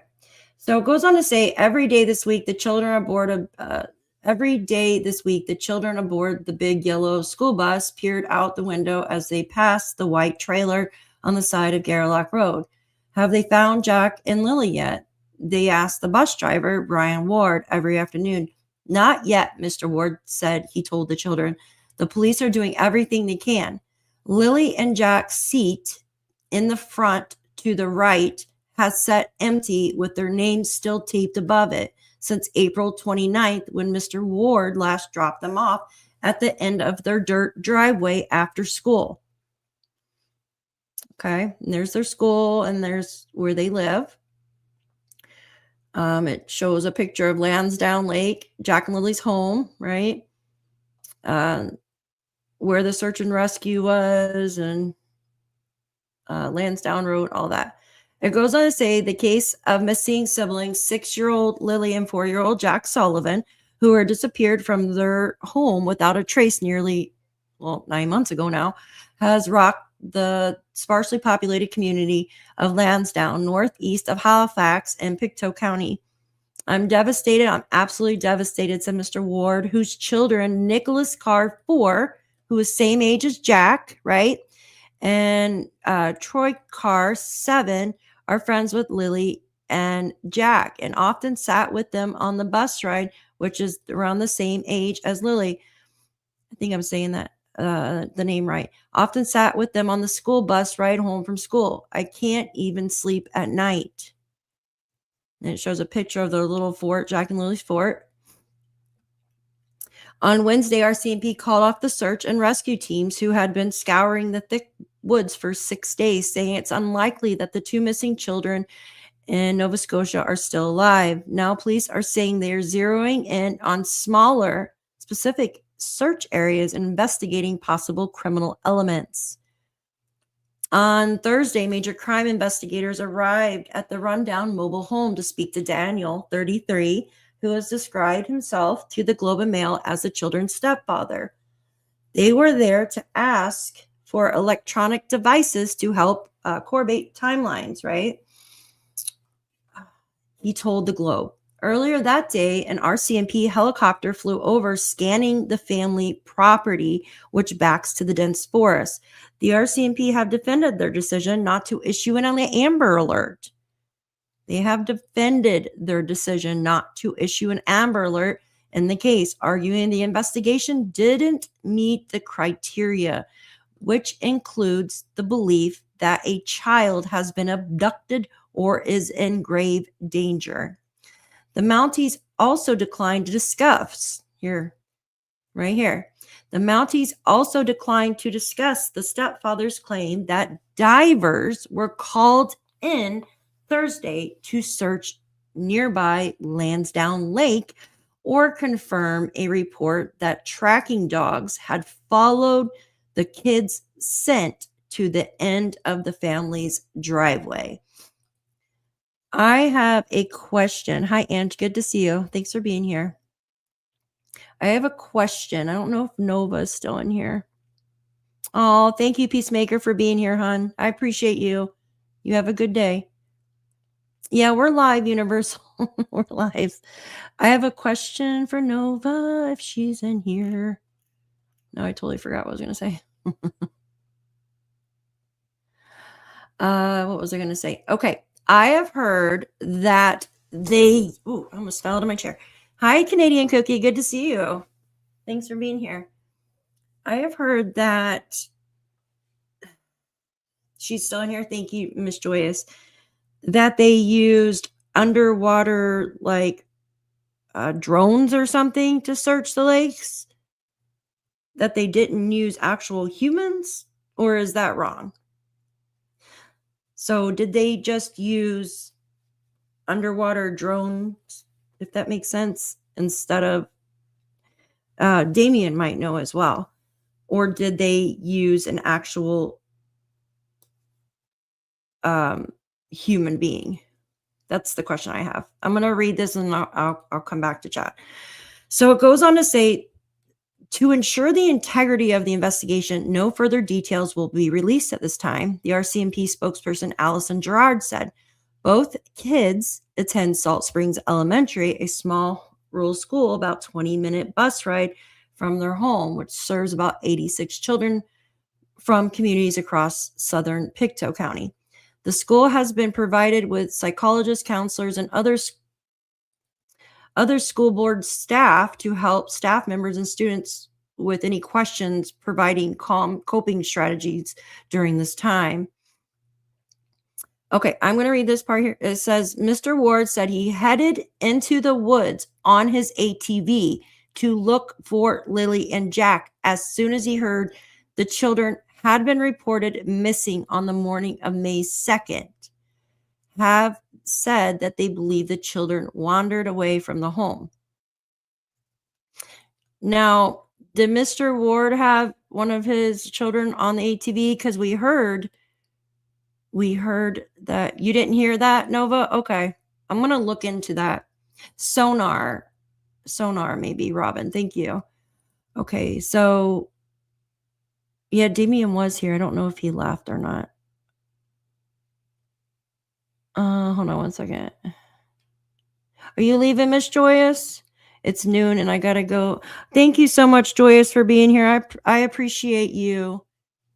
So it goes on to say every day this week, the children aboard the big yellow school bus peered out the window as they passed the white trailer on the side of Gairloch Road. Have they found Jack and Lilly yet? They asked the bus driver, Brian Ward, every afternoon. Not yet, Mr. Ward said. He told the children. The police are doing everything they can. Lilly and Jack's seat in the front to the right has sat empty with their names still taped above it since April 29th when Mr. Ward last dropped them off at the end of their dirt driveway after school. Okay, and there's their school and there's where they live. It shows a picture of Landsdowne Lake, Jack and Lily's home, right? Where the search and rescue was, and Landsdowne Road, all that. It goes on to say the case of missing siblings, 6-year-old Lilly and 4-year-old Jack Sullivan, who were disappeared from their home without a trace nearly, 9 months ago now, has rocked the sparsely populated community of Landsdowne, northeast of Halifax and PICTOU County. I'm devastated. I'm absolutely devastated, said Mr. Ward, whose children, Nicholas Carr, 4, who is same age as Jack, right? And Troy Carr, 7, are friends with Lilly and Jack and often sat with them on the bus ride, which is around the same age as Lilly. I think I'm saying that the name right. Often sat with them on the school bus ride home from school. I can't even sleep at night. And it shows a picture of their little fort, Jack and Lily's fort. On Wednesday, RCMP called off the search and rescue teams who had been scouring the thick woods for 6 days, saying it's unlikely that the 2 missing children in Nova Scotia are still alive. Now, police are saying they are zeroing in on smaller, specific search areas and investigating possible criminal elements. On Thursday, major crime investigators arrived at the rundown mobile home to speak to Daniel, 33, who has described himself to the Globe and Mail as the children's stepfather. They were there to ask for electronic devices to help coordinate timelines, right? He told the Globe. Earlier that day, an RCMP helicopter flew over scanning the family property, which backs to the dense forest. The RCMP have defended their decision not to issue an Amber Alert. They have defended their decision not to issue an Amber Alert in the case, arguing the investigation didn't meet the criteria, which includes the belief that a child has been abducted or is in grave danger. The Mounties also declined to discuss the Mounties also declined to discuss the stepfather's claim that divers were called in Thursday to search nearby Landsdowne Lake or confirm a report that tracking dogs had followed the kids' scent to the end of the family's driveway. I have a question. Hi, Ange. Good to see you. Thanks for being here. I have a question. I don't know if Nova is still in here. Oh, thank you, Peacemaker, for being here, hon. I appreciate you. You have a good day. Yeah, we're live, Universal. We're live. I have a question for Nova if she's in here. No, I totally forgot what I was going to say. What was I going to say? Okay. I have heard that I almost fell out of my chair. Hi, Canadian Cookie. Good to see you. Thanks for being here. I have heard that she's still in here. Thank you, Miss Joyous. That they used underwater, drones or something to search the lakes. That they didn't use actual humans, or is that wrong? So did they just use underwater drones, if that makes sense, instead of Damien might know as well, or did they use an actual human being? That's the question I have. I'm going to read this and I'll come back to chat. So it goes on to say, to ensure the integrity of the investigation, no further details will be released at this time. The RCMP spokesperson Allison Gerard said, both kids attend Salt Springs Elementary, a small rural school about 20-minute bus ride from their home, which serves about 86 children from communities across southern PICTOU County. The school has been provided with psychologists, counselors, and other school board staff to help staff members and students with any questions, providing calm coping strategies during this time. Okay, I'm going to read this part here. It says, Mr. Ward said he headed into the woods on his ATV to look for Lilly and Jack as soon as he heard the children had been reported missing on the morning of May 2nd. Have said that they believe the children wandered away from the home. Now, did Mr. Ward have one of his children on the ATV? Because we heard that. You didn't hear that, Nova? Okay. I'm going to look into that. Sonar, maybe, Robin. Thank you. Okay. So, yeah, Damien was here. I don't know if he left or not. Hold on one second. Are you leaving, Miss Joyous? It's noon and I got to go. Thank you so much, Joyous, for being here. I appreciate you.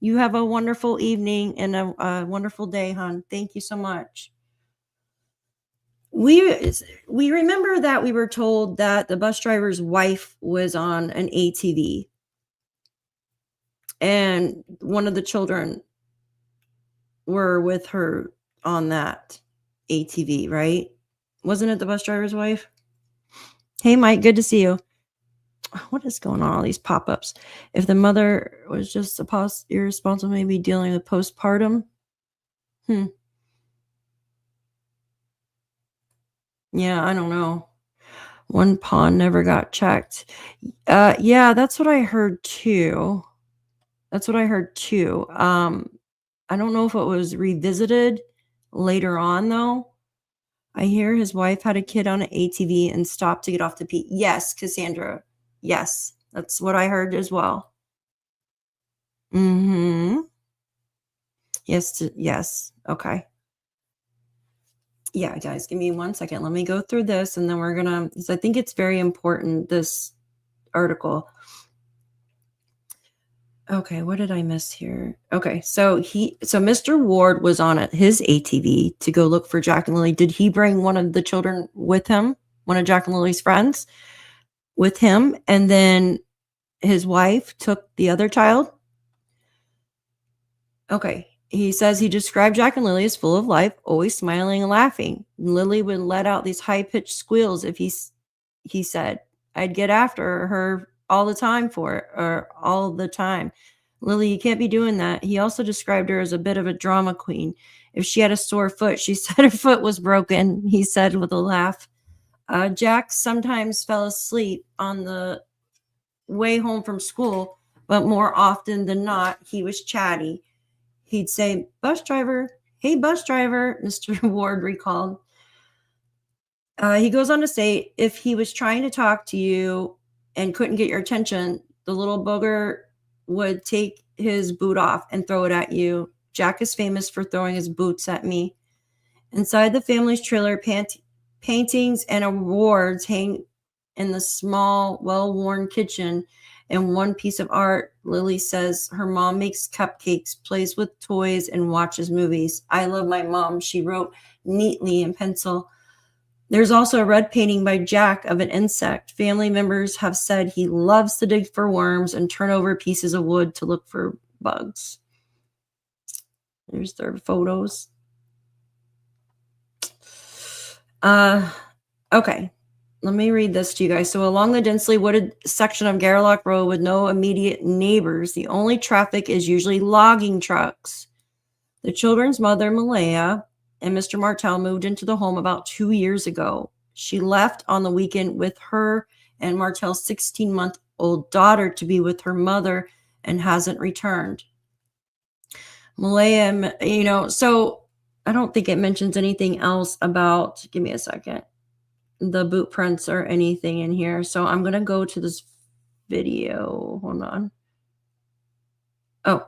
You have a wonderful evening and a wonderful day, hon. Thank you so much. We remember that we were told that the bus driver's wife was on an ATV. And one of the children were with her on that ATV, right? Wasn't it the bus driver's wife? Hey, Mike, good to see you. What is going on? All these pop-ups. If the mother was just irresponsible, maybe dealing with postpartum. Yeah, I don't know. One pond never got checked. Yeah, that's what I heard too. I don't know if it was revisited later on, though. I hear his wife had a kid on an ATV and stopped to get off the pee. Yes, Cassandra. Yes, that's what I heard as well. Yes. Okay. Yeah, guys, give me 1 second. Let me go through this and then we're going to, because I think it's very important, this article. Okay, what did I miss here? Okay, so Mr. Ward was on his ATV to go look for Jack and Lilly. Did he bring one of the children with him? One of Jack and Lily's friends with him? And then his wife took the other child? Okay, he says he described Jack and Lilly as full of life, always smiling and laughing. Lilly would let out these high-pitched squeals if he said, I'd get after her all the time for it, or all the time. Lilly, you can't be doing that. He also described her as a bit of a drama queen. If she had a sore foot, she said her foot was broken, he said with a laugh. Jack sometimes fell asleep on the way home from school, but more often than not, he was chatty. He'd say, bus driver, hey, bus driver, Mr. Ward recalled. He goes on to say, if he was trying to talk to you and couldn't get your attention, the little booger would take his boot off and throw it at you. Jack is famous for throwing his boots at me. Inside the family's trailer, paintings and awards hang in the small, well-worn kitchen. And one piece of art, Lilly says her mom makes cupcakes, plays with toys, and watches movies. I love my mom. She wrote neatly in pencil. There's also a red painting by Jack of an insect. Family members have said he loves to dig for worms and turn over pieces of wood to look for bugs. There's their photos. Okay, let me read this to you guys. So along the densely wooded section of Gairloch Road with no immediate neighbors, the only traffic is usually logging trucks. The children's mother, Malaya, and Mr. Martell moved into the home about 2 years ago. She left on the weekend with her and Martell's 16-month-old daughter to be with her mother and hasn't returned. Malaya, so I don't think it mentions anything else about, give me a second, the boot prints or anything in here. So I'm going to go to this video. Hold on. Oh,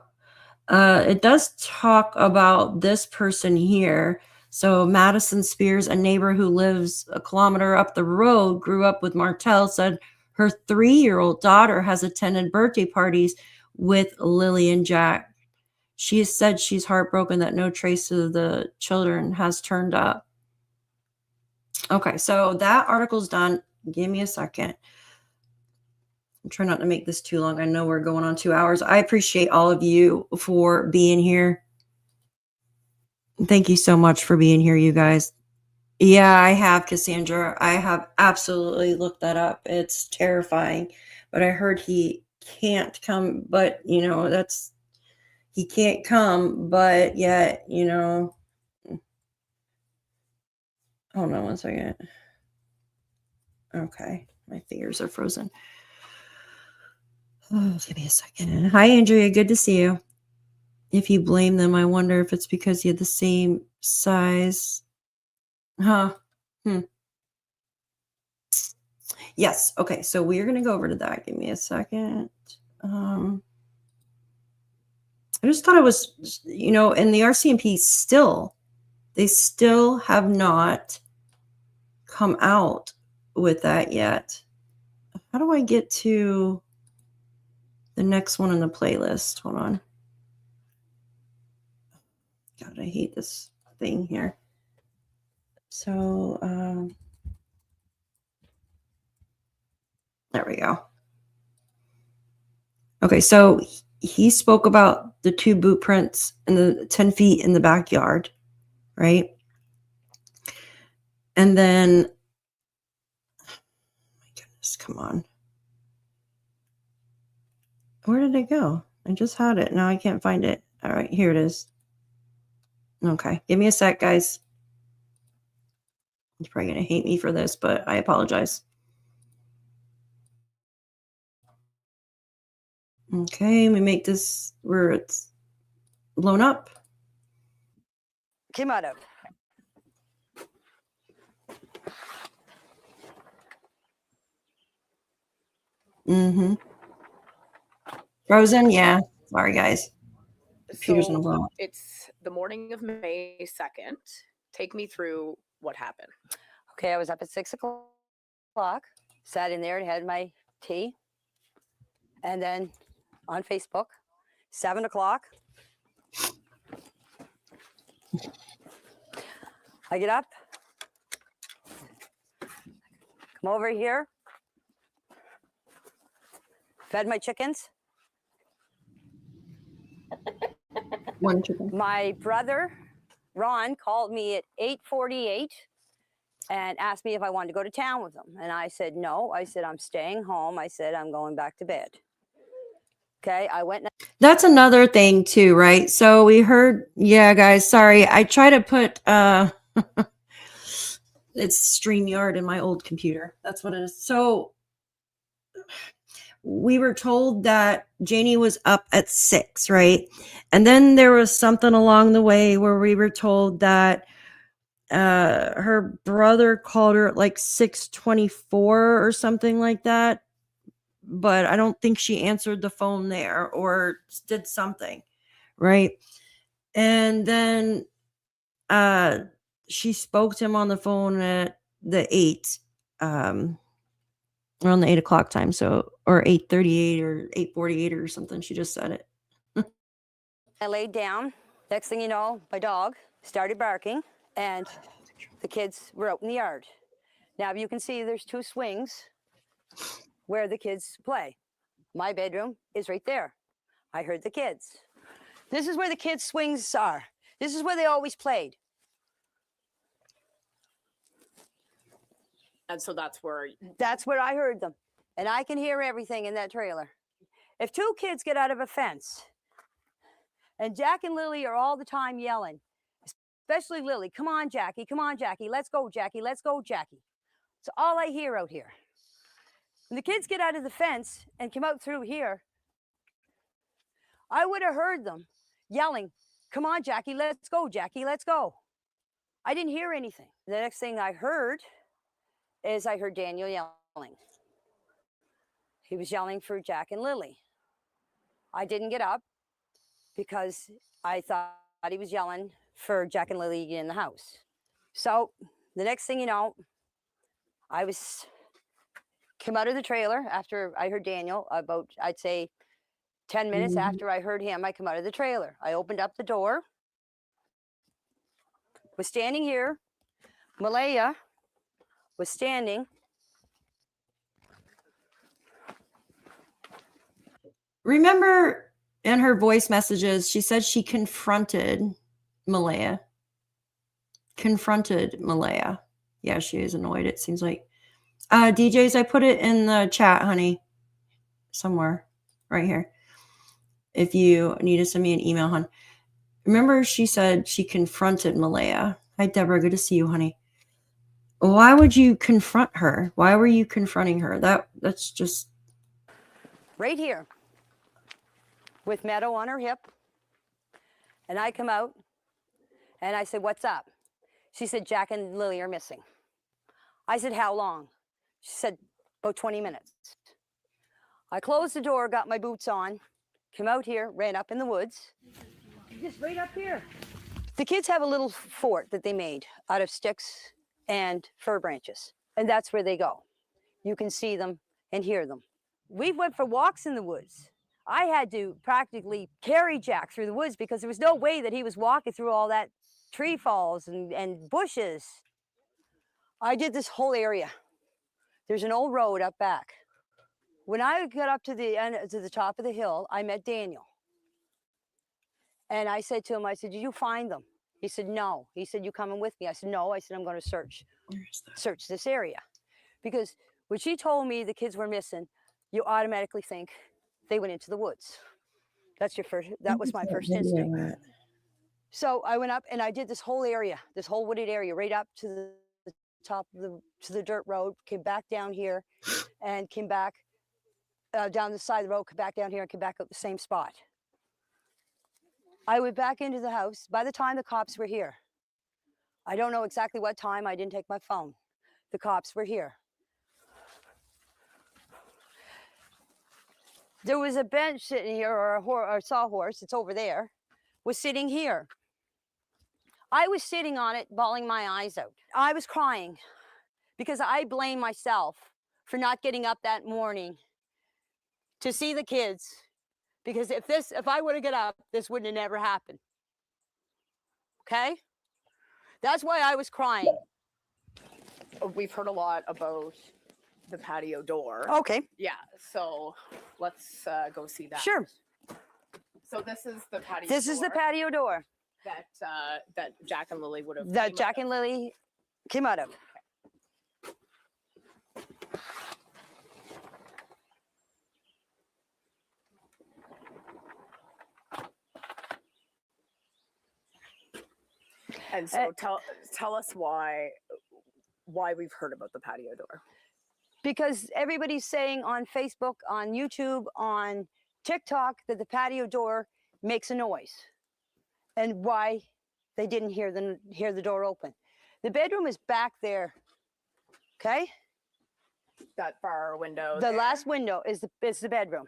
it does talk about this person here. So Madison Spears, a neighbor who lives a kilometer up the road, grew up with Martell, said her 3-year-old daughter has attended birthday parties with Lilly and Jack. She has said she's heartbroken that no trace of the children has turned up. Okay, so that article's done. Give me a second. I'm trying not to make this too long. I know we're going on 2 hours. I appreciate all of you for being here. Thank you so much for being here, you guys. Yeah, I have, Cassandra. I have absolutely looked that up. It's terrifying. But I heard he can't come, but, he can't come, but yet, hold on one second. Okay, my fingers are frozen. Oh, give me a second. Hi, Andrea. Good to see you. If you blame them, I wonder if it's because you had the same size. Huh. Yes. Okay. So we're going to go over to that. Give me a second. I just thought it was, in the RCMP they still have not come out with that yet. How do I get to the next one in the playlist? Hold on. God, I hate this thing here. So, there we go. Okay, so he spoke about the 2 boot prints and the 10 feet in the backyard, right? And then, oh my goodness, come on. Where did it go? I just had it. Now I can't find it. All right, here it is. Okay, give me a sec, guys. You're probably going to hate me for this, but I apologize. Okay, let me make this where it's blown up. Came out of. Mm-hmm. Frozen? Yeah. Sorry, guys. Computer's gonna blow up. It's the morning of May 2nd. Take me through what happened. Okay, I was up at 6 o'clock, sat in there and had my tea. And then on Facebook, 7 o'clock, I get up, come over here, fed my chickens. One chicken. My brother, Ron, called me at 8:48 and asked me if I wanted to go to town with him. And I said, no. I said, I'm staying home. I said, I'm going back to bed. Okay, I went. That's another thing too, right? So we heard, yeah, guys, sorry. I try to put, it's StreamYard in my old computer. That's what it is. So we were told that Janie was up at 6, right? And then there was something along the way where we were told that her brother called her at like 6:24 or something like that. But I don't think she answered the phone there or did something, right? And then she spoke to him on the phone at the 8, around the 8 o'clock time. So, or 8:38 or 8:48 or something. She just said it. I laid down. Next thing you know, my dog started barking and the kids were out in the yard. Now you can see there's 2 swings where the kids play. My bedroom is right there. I heard the kids. This is where the kids' swings are. This is where they always played. And so that's where I heard them. And I can hear everything in that trailer. If 2 kids get out of a fence And Jack and Lily are all the time yelling, especially Lily. Come on, Jackie. Come on, Jackie. Let's go, Jackie. Let's go, Jackie. It's all I hear out here. When the kids get out of the fence and come out through here, I would have heard them yelling, come on, Jackie, let's go, Jackie, let's go. I didn't hear anything. The next thing I heard is I heard Daniel yelling. He was yelling for Jack and Lily. I didn't get up because I thought he was yelling for Jack and Lily in the house. So the next thing you know, I came out of the trailer after I heard Daniel, about, I'd say, 10 minutes after I heard him, I come out of the trailer. I opened up the door, was standing here. Malaya was standing. Remember in her voice messages, she said she confronted Malaya. Confronted Malaya. Yeah, she is annoyed, it seems like. DJs, I put it in the chat, honey. Somewhere. Right here. If you need to send me an email, hon. Remember she said she confronted Malaya. Hi, Deborah. Good to see you, honey. Why would you confront her? Why were you confronting her? That's just... Right here. With Meadow on her hip. And I come out. And I said, what's up? She said, Jack and Lily are missing. I said, how long? She said, about 20 minutes. I closed the door, got my boots on, came out here, ran up in the woods. Just right up here. The kids have a little fort that they made out of sticks and fir branches. And that's where they go. You can see them and hear them. We went for walks in the woods. I had to practically carry Jack through the woods because there was no way that he was walking through all that tree falls and bushes. I did this whole area. There's an old road up back. When I got up to the end, to the top of the hill, I met Daniel. And I said to him, I said, did you find them? He said, no. He said, you coming with me? I said, no. I said, I'm going to search this area. Because when she told me the kids were missing, you automatically think they went into the woods. That was my first instinct. So I went up and I did this whole area, this whole wooded area, right up to the top of the dirt road, came back down here and came back down the side of the road, come back down here and came back up the same spot. I went back into the house. By the time the cops were here, I don't know exactly what time, I didn't take my phone. The cops were here. There was a bench sitting here, or a sawhorse, it's over there, was sitting here. I was sitting on it, bawling my eyes out. I was crying because I blame myself for not getting up that morning to see the kids. Because if I would have got up, this wouldn't have never happened. Okay? That's why I was crying. We've heard a lot about the patio door. Okay. Yeah, so let's go see that. Sure. So this is the patio door. This is the patio door. That Jack and Lily would have. That Jack and Lily came out of. And so tell us why we've heard about the patio door. Because everybody's saying on Facebook, on YouTube, on TikTok that the patio door makes a noise. And why they didn't hear the door open. The bedroom is back there. Okay? That far window. The last window is the bedroom.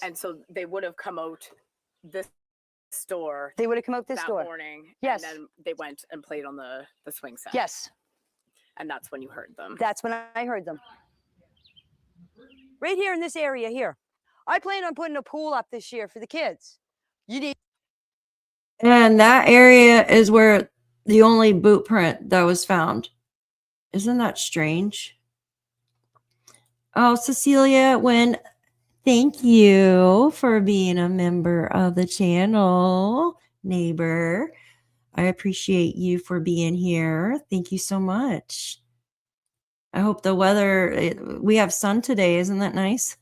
And so they would have come out this door. They would have come out this that door. morning. Yes. And then they went and played on the swing set. Yes. And that's when you heard them. That's when I heard them. Right here in this area here. I plan on putting a pool up this year for the kids. And that area is where the only boot print that was found. Isn't that strange? Oh, Cecilia, thank you for being a member of the channel, neighbor. I appreciate you for being here. Thank you so much. I hope the weather, we have sun today. Isn't that nice?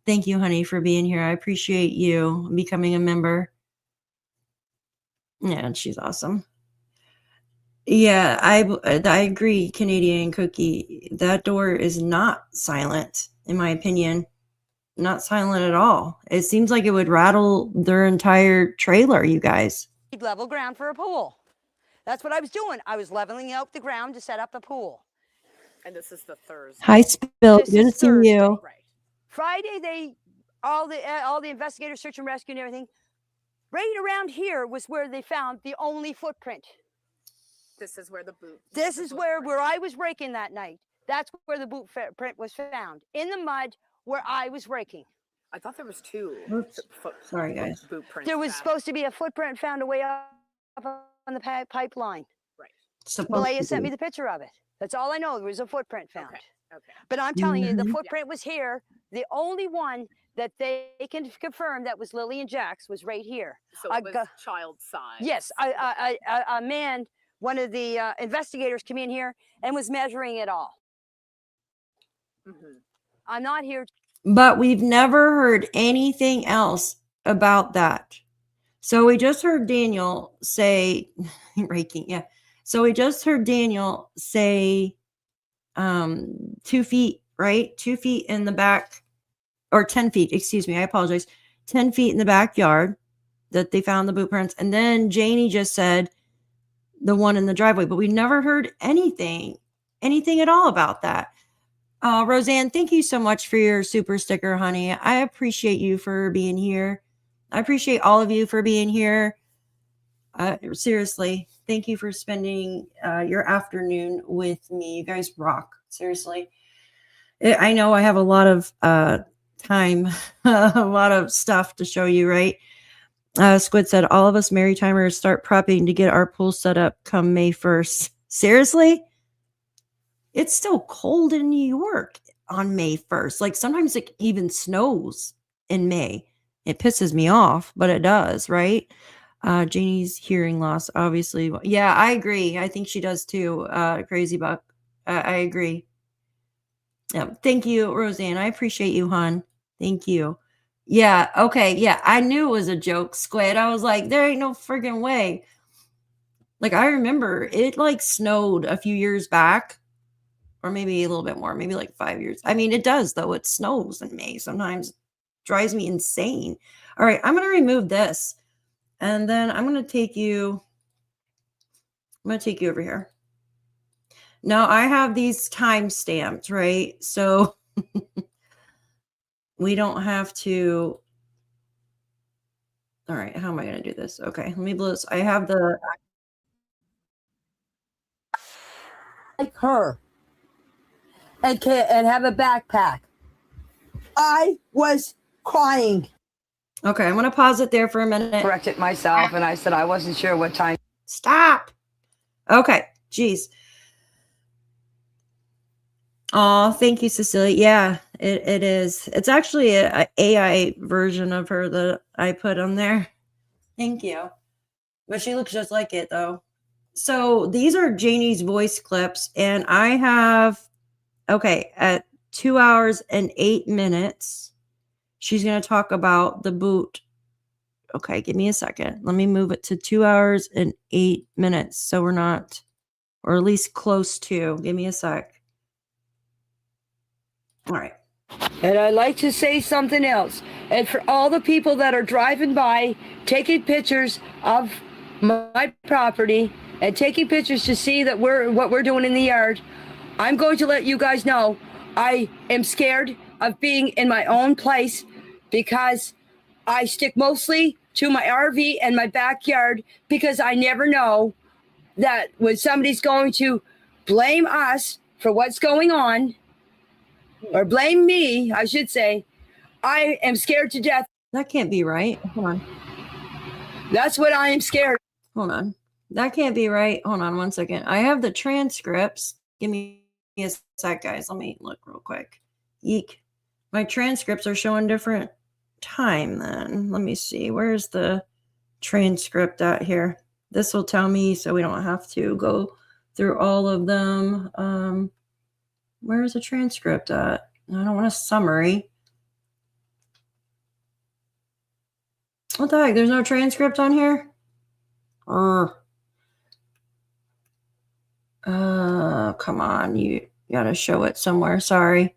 Thank you, honey, for being here. I appreciate you becoming a member. Yeah, and she's awesome. Yeah, I agree, Canadian Cookie. That door is not silent, in my opinion. Not silent at all. It seems like it would rattle their entire trailer, you guys. Level ground for a pool. That's what I was doing. I was leveling out the ground to set up a pool. And this is the Thursday. Hi, Spill. This Good to is see Thursday. you. Right. Friday, all the investigators, search and rescue and everything. Right around here was where they found the only footprint. This is where the boot. This is where I was raking that night. That's where the boot print was found, in the mud where I was raking. I thought there was two. Oops. Sorry, guys. Boot prints There was found. supposed to be a footprint found away up on the pipeline. Right. Belaya sent me the picture of it. That's all I know. There was a footprint found. Okay. But I'm telling you, the Mhm. footprint was here. The only one that they can confirm that was Lilly and Jack's was right here. So it was child size. Yes, a man, one of the investigators came in here and was measuring it all. Mm-hmm. I'm not here. But we've never heard anything else about that. So we just heard Daniel say, raking, yeah. So we just heard Daniel say 2 feet, right? 2 feet in the back, or 10 feet, excuse me, I apologize. 10 feet in the backyard that they found the boot prints. And then Janie just said the one in the driveway, but we never heard anything at all about that. Roseanne, thank you so much for your super sticker, honey. I appreciate you for being here. I appreciate all of you for being here. Seriously, thank you for spending your afternoon with me. You guys rock. Seriously. I know I have a lot of time, a lot of stuff to show you, right? Squid said, all of us Marytimers start prepping to get our pool set up come May 1st. Seriously? It's still cold in New York on May 1st. Like sometimes it even snows in May. It pisses me off, but it does, right? Janie's hearing loss, obviously. Yeah, I agree. I think she does too. Crazy Buck. I agree. Yeah, thank you, Roseanne. I appreciate you, hon. Thank you. Yeah, okay. Yeah, I knew it was a joke, Squid. I was like, there ain't no friggin' way. Like, I remember it like snowed a few years back. Or maybe a little bit more, maybe like 5 years. I mean, it does, though. It snows in May. Sometimes it drives me insane. All right, I'm going to remove this. And then I'm going to take you over here. Now, I have these time stamped, right? So we don't have to. All right, how am I going to do this? Okay, let me blow this. I have the. Like her. And have a backpack. I was crying. Okay, I'm going to pause it there for a minute. Corrected myself, and I said I wasn't sure what time. Stop. Okay, geez. Oh, thank you, Cecilia. Yeah, it is. It's actually a AI version of her that I put on there. Thank you. But she looks just like it, though. So these are Janie's voice clips, and I have, okay, at 2 hours and 8 minutes, she's going to talk about the boot. Okay, give me a second. Let me move it to 2 hours and 8 minutes. So we're not, or at least close to. Give me a sec. All right. And I'd like to say something else. And for all the people that are driving by, taking pictures of my property and taking pictures to see that what we're doing in the yard, I'm going to let you guys know I am scared of being in my own place because I stick mostly to my RV and my backyard because I never know that when somebody's going to blame us for what's going on, or blame me, I should say, I am scared to death. That can't be right. Hold on. That's what I am scared. Hold on. That can't be right. Hold on one second. I have the transcripts. Give me a sec, guys. Let me look real quick. Eek. My transcripts are showing different time then. Let me see. Where's the transcript at here? This will tell me so we don't have to go through all of them. Where's the transcript at? I don't want a summary. What the heck? There's no transcript on here? Come on. You gotta show it somewhere. Sorry.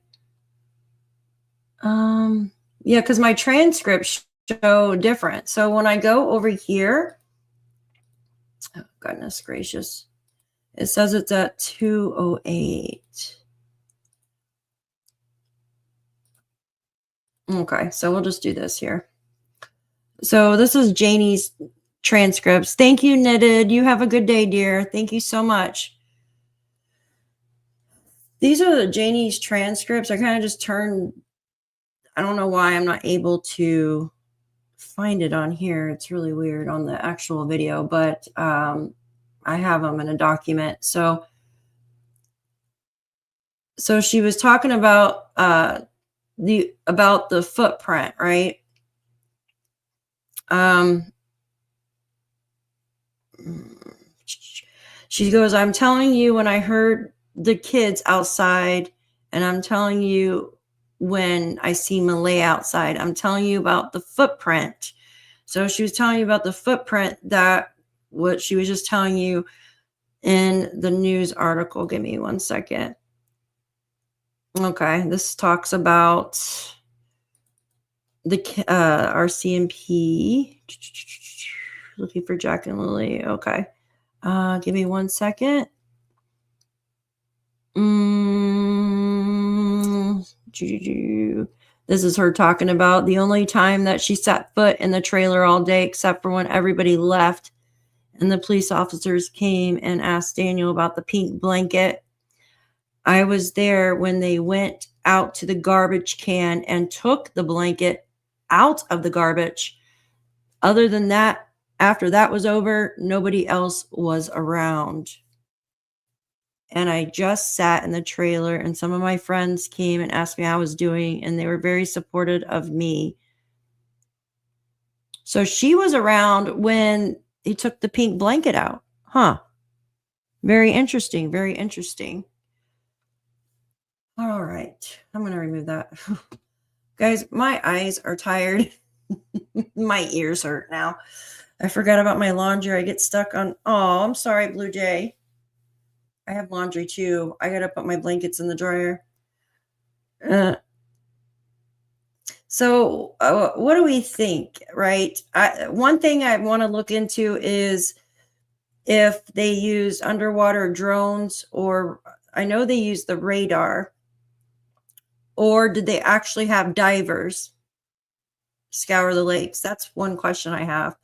Yeah, because my transcripts show different. So when I go over here, oh, goodness gracious, it says it's at 2:08. Okay, so we'll just do this here. So this is Janie's transcripts. Thank you, Knitted. You have a good day, dear. Thank you so much. These are the Janie's transcripts. I kind of just turned, I don't know why I'm not able to find it on here. It's really weird on the actual video, but I have them in a document. So she was talking about the footprint, right? She goes, I'm telling you when I heard the kids outside, and I'm telling you when I see Malay outside, I'm telling you about the footprint. So she was telling you about the footprint, that what she was just telling you in the news article. Give me 1 second. Okay, this talks about the RCMP. Looking for Jack and Lilly. Okay. Give me 1 second. This is her talking about the only time that she set foot in the trailer all day, except for when everybody left and the police officers came and asked Daniel about the pink blanket. I was there when they went out to the garbage can and took the blanket out of the garbage. Other than that, after that was over, nobody else was around. And I just sat in the trailer, and some of my friends came and asked me how I was doing, and they were very supportive of me. So she was around when he took the pink blanket out. Huh. Very interesting. Very interesting. All right. I'm going to remove that. Guys, my eyes are tired. My ears hurt now. I forgot about my laundry. I get stuck on. Oh, I'm sorry, Blue Jay. I have laundry too. I got to put my blankets in the dryer. So what do we think, right? One thing I want to look into is if they use underwater drones, or I know they use the radar, or did they actually have divers scour the lakes? That's one question I have.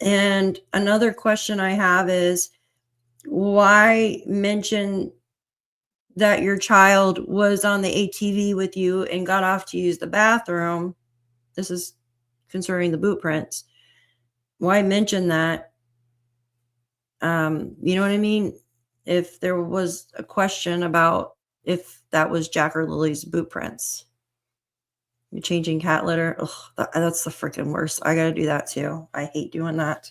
And another question I have is, why mention that your child was on the ATV with you and got off to use the bathroom? This is concerning the boot prints. Why mention that? You know what I mean? If there was a question about if that was Jack or Lily's boot prints. You're changing cat litter. Ugh, that's the freaking worst. I got to do that too. I hate doing that.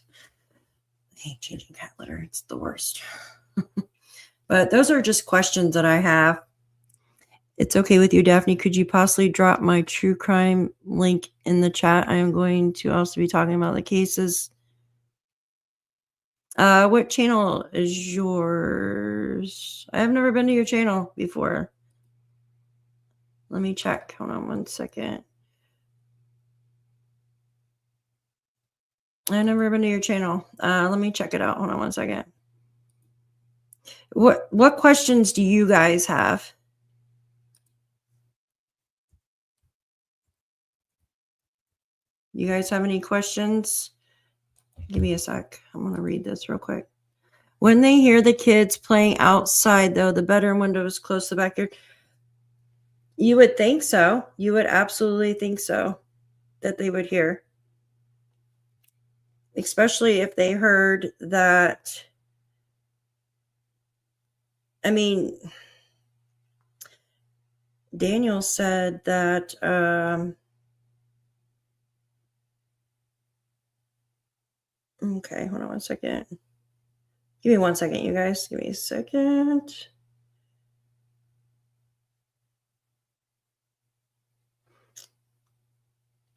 I hate changing cat litter. It's the worst. But those are just questions that I have. It's okay with you, Daphne. Could you possibly drop my true crime link in the chat? I am going to also be talking about the cases. What channel is yours? I have never been to your channel before. Let me check. Hold on 1 second. I've never been to your channel. Let me check it out. Hold on 1 second. What questions do you guys have? You guys have any questions? Give me a sec. I'm going to read this real quick. When they hear the kids playing outside, though, the bedroom window is close to the backyard. You would think so. You would absolutely think so, that they would hear. Especially if they heard that. I mean, Daniel said that okay, hold on 1 second. Give me 1 second, you guys. Give me a second.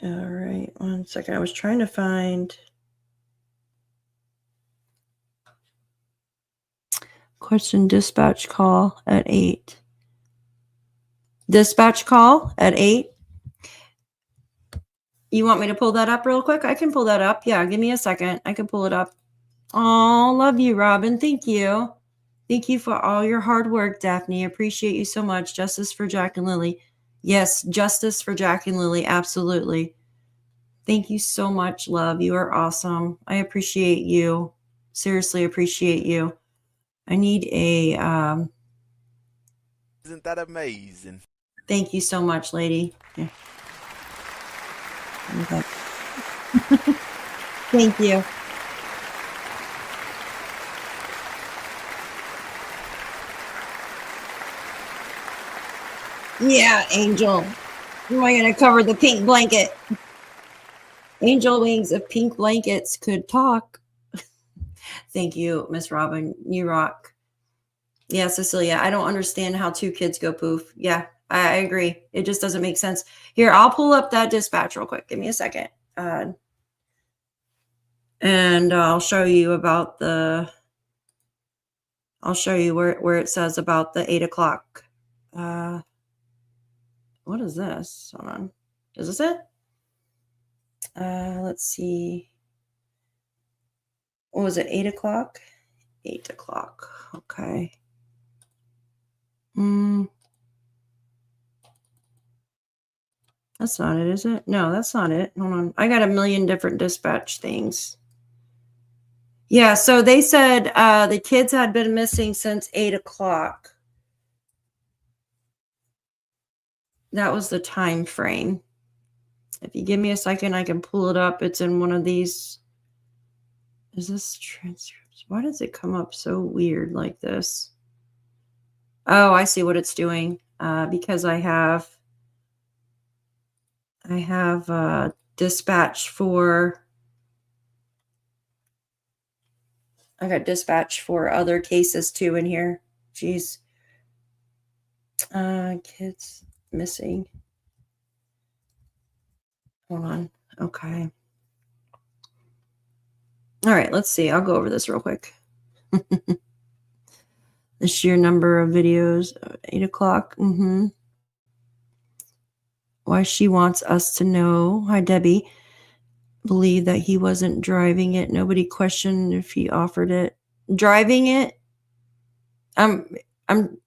All right, 1 second. I was trying to find question dispatch call at 8. Dispatch call at 8. You want me to pull that up real quick? I can pull that up. Yeah, give me a second. I can pull it up. Oh, love you, Robin. Thank you. Thank you for all your hard work, Daphne. Appreciate you so much. Justice for Jack and Lilly. Yes, justice for Jack and Lilly. Absolutely. Thank you so much, love. You are awesome. I appreciate you. Seriously appreciate you. I need a Isn't that amazing? thank you so much, lady. Yeah. Okay. Thank you. Yeah, Angel. Am I going to cover the pink blanket? Angel wings of pink blankets could talk. Thank you, Miss Robin. You rock. Yeah, Cecilia, I don't understand how 2 kids go poof. Yeah, I agree. It just doesn't make sense. Here, I'll pull up that dispatch real quick. Give me a second. And I'll show you about I'll show you where it says about the 8 o'clock. What is this? Hold on. Is this it? Let's see. What was it? 8 o'clock? 8 o'clock. Okay. That's not it, is it? No, that's not it. Hold on. I got a million different dispatch things. Yeah, so they said the kids had been missing since 8 o'clock. That was the time frame. If you give me a second, I can pull it up. It's in one of these. Is this transcripts? Why does it come up so weird like this? Oh, I see what it's doing. Because I have dispatch for. I got dispatch for other cases too in here. Jeez. Kids missing. Hold on. Okay. All right, let's see. I'll go over this real quick. The sheer number of videos, 8 o'clock. Why she wants us to know. Hi, Debbie. Believe that he wasn't driving it. Nobody questioned if he offered it. Driving it? I'm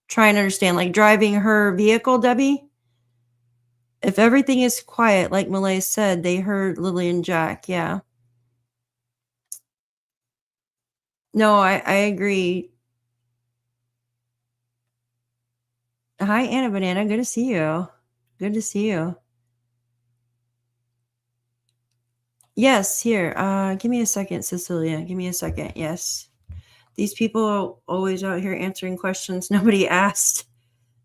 trying to understand. Like driving her vehicle, Debbie? If everything is quiet, like Malay said, they heard Lilly and Jack. Yeah. No, I agree. Hi, Anna Banana. Good to see you. Good to see you. Yes, here. Give me a second, Cecilia. Give me a second. Yes. These people are always out here answering questions nobody asked.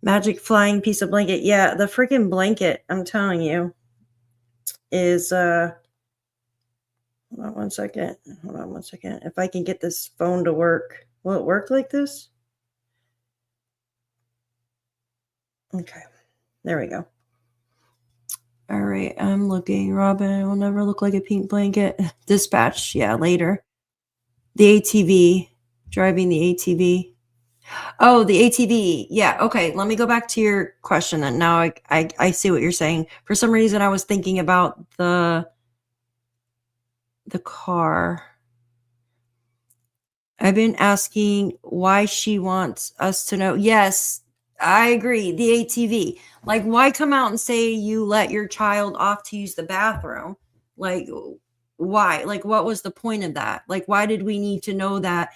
Magic flying piece of blanket. Yeah, the freaking blanket, I'm telling you, is hold on 1 second. Hold on 1 second. If I can get this phone to work. Will it work like this? Okay. There we go. All right, I'm looking. Robin will never look like a pink blanket. Dispatch, yeah, later. The ATV, driving the ATV. Oh, the ATV. Yeah, okay. Let me go back to your question then. Now I see what you're saying. For some reason, I was thinking about the car. I've been asking why she wants us to know. Yes, I agree. The ATV. Like, why come out and say you let your child off to use the bathroom? Like, why? Like, what was the point of that? Like, why did we need to know that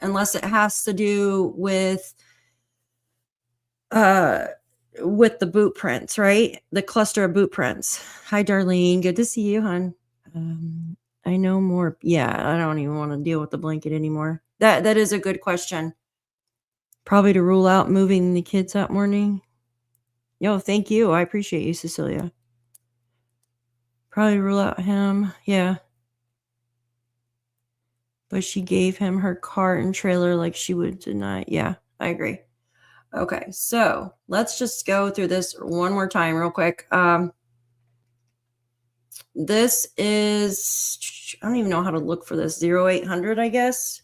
unless it has to do with the boot prints, right? The cluster of boot prints. Hi, Darlene. Good to see you, hon. I know more. Yeah, I don't even want to deal with the blanket anymore. That is a good question. Probably to rule out moving the kids that morning. Yo, thank you. I appreciate you, Cecilia. Probably rule out him. Yeah. But she gave him her car and trailer like she would deny. Yeah, I agree. Okay, so let's just go through this one more time real quick. This is, I don't even know how to look for this. 0800, I guess.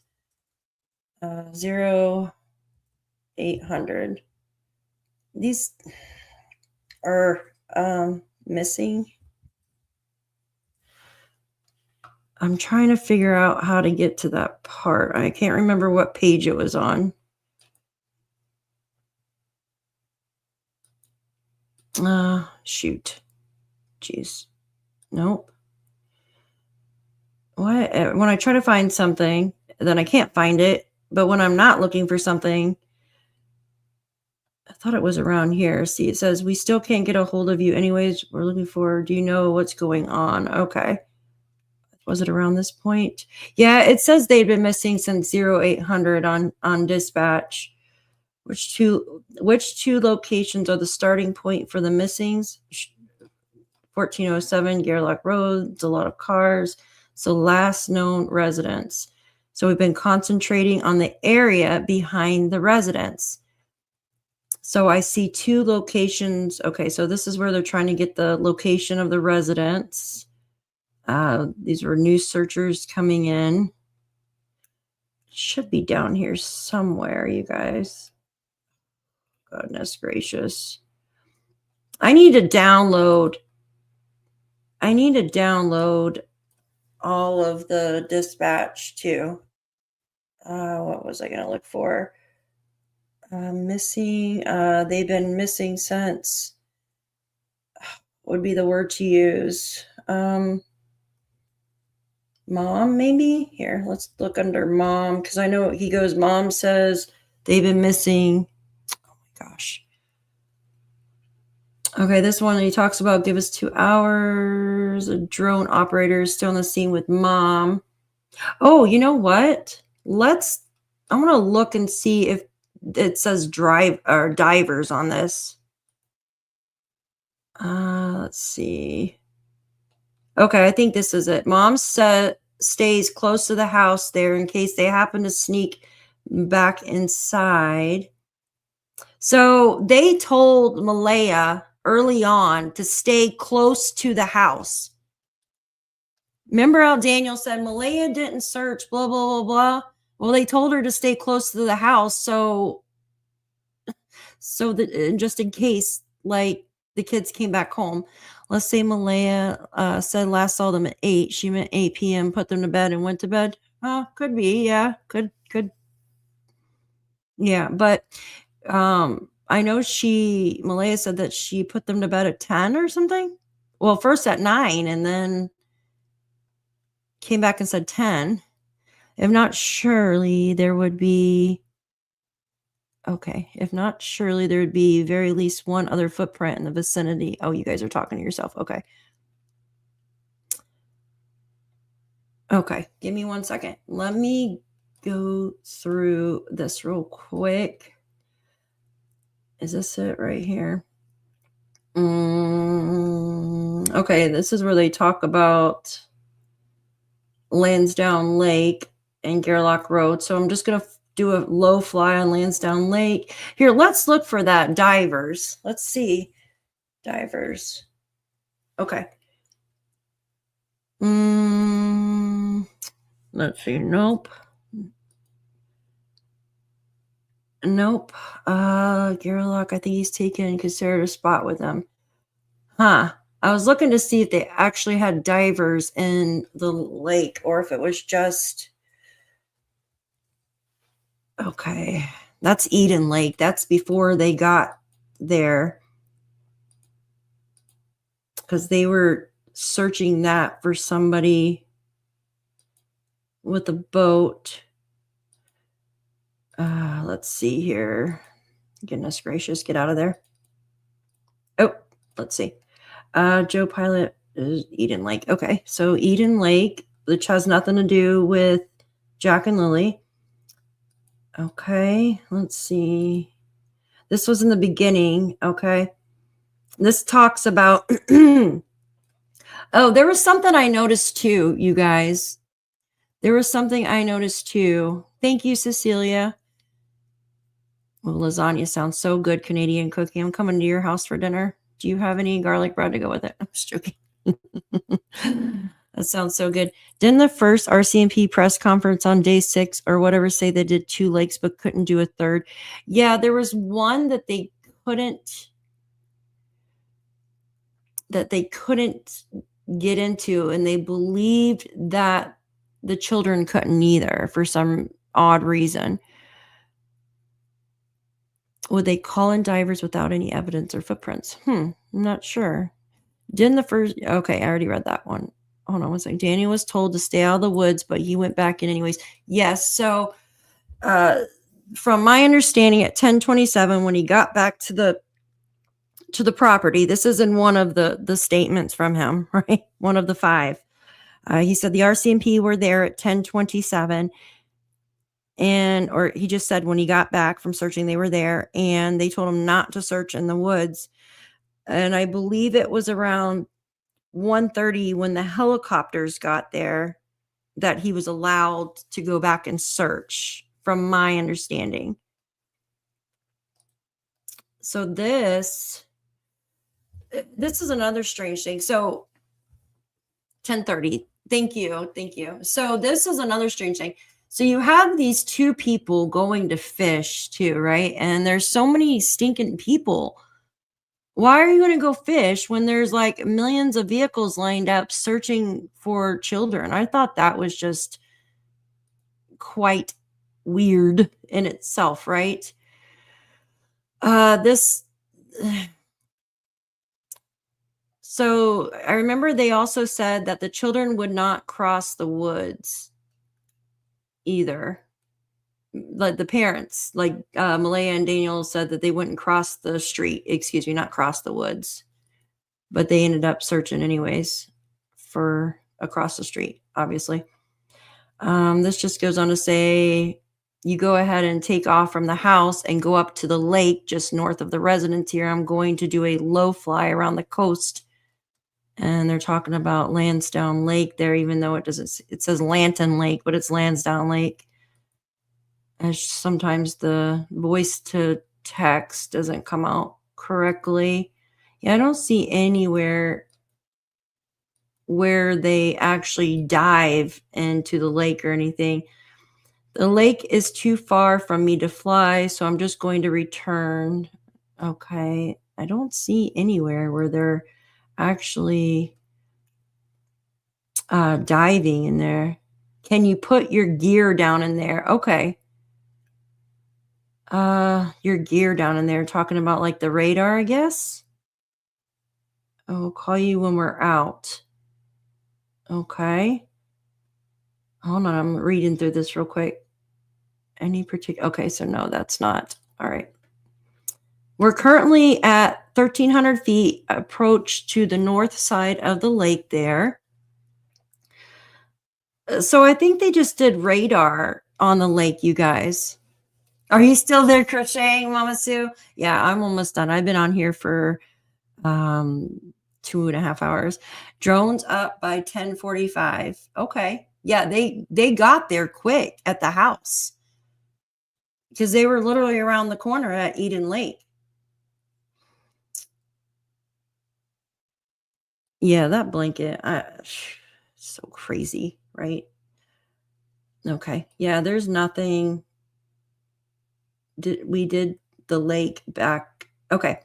0800. These are missing. I'm trying to figure out how to get to that part. I can't remember what page it was on. Shoot. Jeez. Nope. What? When I try to find something, then I can't find it. But when I'm not looking for something, I thought it was around here. See, it says, we still can't get a hold of you anyways. We're looking for, do you know what's going on? Okay. Was it around this point? Yeah, it says they've been missing since 0800 on dispatch. Which two locations are the starting point for the missings? 1407 Gairloch Road. It's a lot of cars. So last known residents. So we've been concentrating on the area behind the residence. So I see 2 locations. Okay, so this is where they're trying to get the location of the residents. These were new searchers coming in. Should be down here somewhere, you guys. Goodness gracious. I need to download all of the dispatch too. What was I going to look for? Missing. They've been missing since. Would be the word to use. Mom, maybe? Here, let's look under mom, because I know he goes, mom says they've been missing. Oh my gosh. Okay, this one he talks about, give us 2 hours. A drone operator is still on the scene with mom. Oh, you know what? I want to look and see if it says divers on this. Let's see. Okay, I think this is it. Mom stays close to the house there in case they happen to sneak back inside. So they told Malaya early on to stay close to the house. Remember how Daniel said Malaya didn't search, blah, blah, blah, blah. Well, they told her to stay close to the house. So that just in case, like, the kids came back home. Let's say Malaya said last saw them at 8. She meant 8 p.m., put them to bed and went to bed. Could be. Yeah, could. Yeah, but I know Malaya said that she put them to bed at 10 or something. Well, first at 9 and then came back and said 10. If not, surely there would be. Okay, if not, surely there would be very least one other footprint in the vicinity. Oh, you guys are talking to yourself. Okay. Okay, give me 1 second. Let me go through this real quick. Is this it right here? Okay, this is where they talk about Landsdowne Lake and Gairloch Road. So I'm just going to do a low fly on Landsdowne Lake. Here, let's look for that. Divers. Let's see. Divers. Okay. Let's see. Nope. Gairloch, I think he's taken considered a spot with them. I was looking to see if they actually had divers in the lake or if it was just. Okay, that's Eden Lake. That's before they got there. Because they were searching that for somebody with a boat. Let's see here. Goodness gracious, get out of there. Oh, let's see. Joe Pilot is Eden Lake. Okay, so Eden Lake, which has nothing to do with Jack and Lilly. Okay, let's see. This was in the beginning. Okay. This talks about. Oh, there was something I noticed too, you guys. There was something I noticed too. Thank you, Cecilia. Well, lasagna sounds so good, Canadian cooking. I'm coming to your house for dinner. Do you have any garlic bread to go with it? I'm just joking. That sounds so good. Didn't the first RCMP press conference on day 6 or whatever say they did 2 lakes but couldn't do a third? Yeah, there was one that they couldn't get into, and they believed that the children couldn't either for some odd reason. Would they call in divers without any evidence or footprints? I'm not sure. Didn't the first... Okay, I already read that one. Hold on one second. Daniel was told to stay out of the woods, but he went back in anyways. Yes, so from my understanding at 10:27, when he got back to the property, this is in one of the statements from him, right? One of the 5. He said the RCMP were there at 10:27, or he just said when he got back from searching, they were there, and they told him not to search in the woods. And I believe it was around 1:30 when the helicopters got there that he was allowed to go back and search, from my understanding. So this is another strange thing. So 10:30. Thank you. So this is another strange thing. So you have these 2 people going to fish too, right? And there's so many stinking people. Why are you going to go fish when there's like millions of vehicles lined up searching for children? I thought that was just quite weird in itself, right? So I remember they also said that the children would not cross the woods either. Like the parents, like Malaya and Daniel said that they wouldn't cross the street, not cross the woods, but they ended up searching anyways for across the street, obviously. This just goes on to say, you go ahead and take off from the house and go up to the lake just north of the residence here. I'm going to do a low fly around the coast. And they're talking about Landsdowne Lake there, even though it says Lanton Lake, but it's Landsdowne Lake. And sometimes the voice to text doesn't come out correctly. Yeah, I don't see anywhere where they actually dive into the lake or anything. The lake is too far from me to fly, so I'm just going to return. Okay, I don't see anywhere where they're actually diving in there. Can you put your gear down in there? Okay. Your gear down in there, talking about like the radar, I guess. I'll call you when we're out. Okay. Hold on, I'm reading through this real quick. Any particular... Okay, so no, that's not. All right. We're currently at 1,300 feet, approach to the north side of the lake there. So I think they just did radar on the lake, you guys. Are you still there crocheting, Mama Sue? Yeah, I'm almost done. I've been on here for 2.5 hours. Drones up by 10:45. Okay. Yeah, they got there quick at the house because they were literally around the corner at Eden Lake. Yeah, that blanket, so crazy, right? Okay. Yeah, there's nothing. We did the lake back. Okay.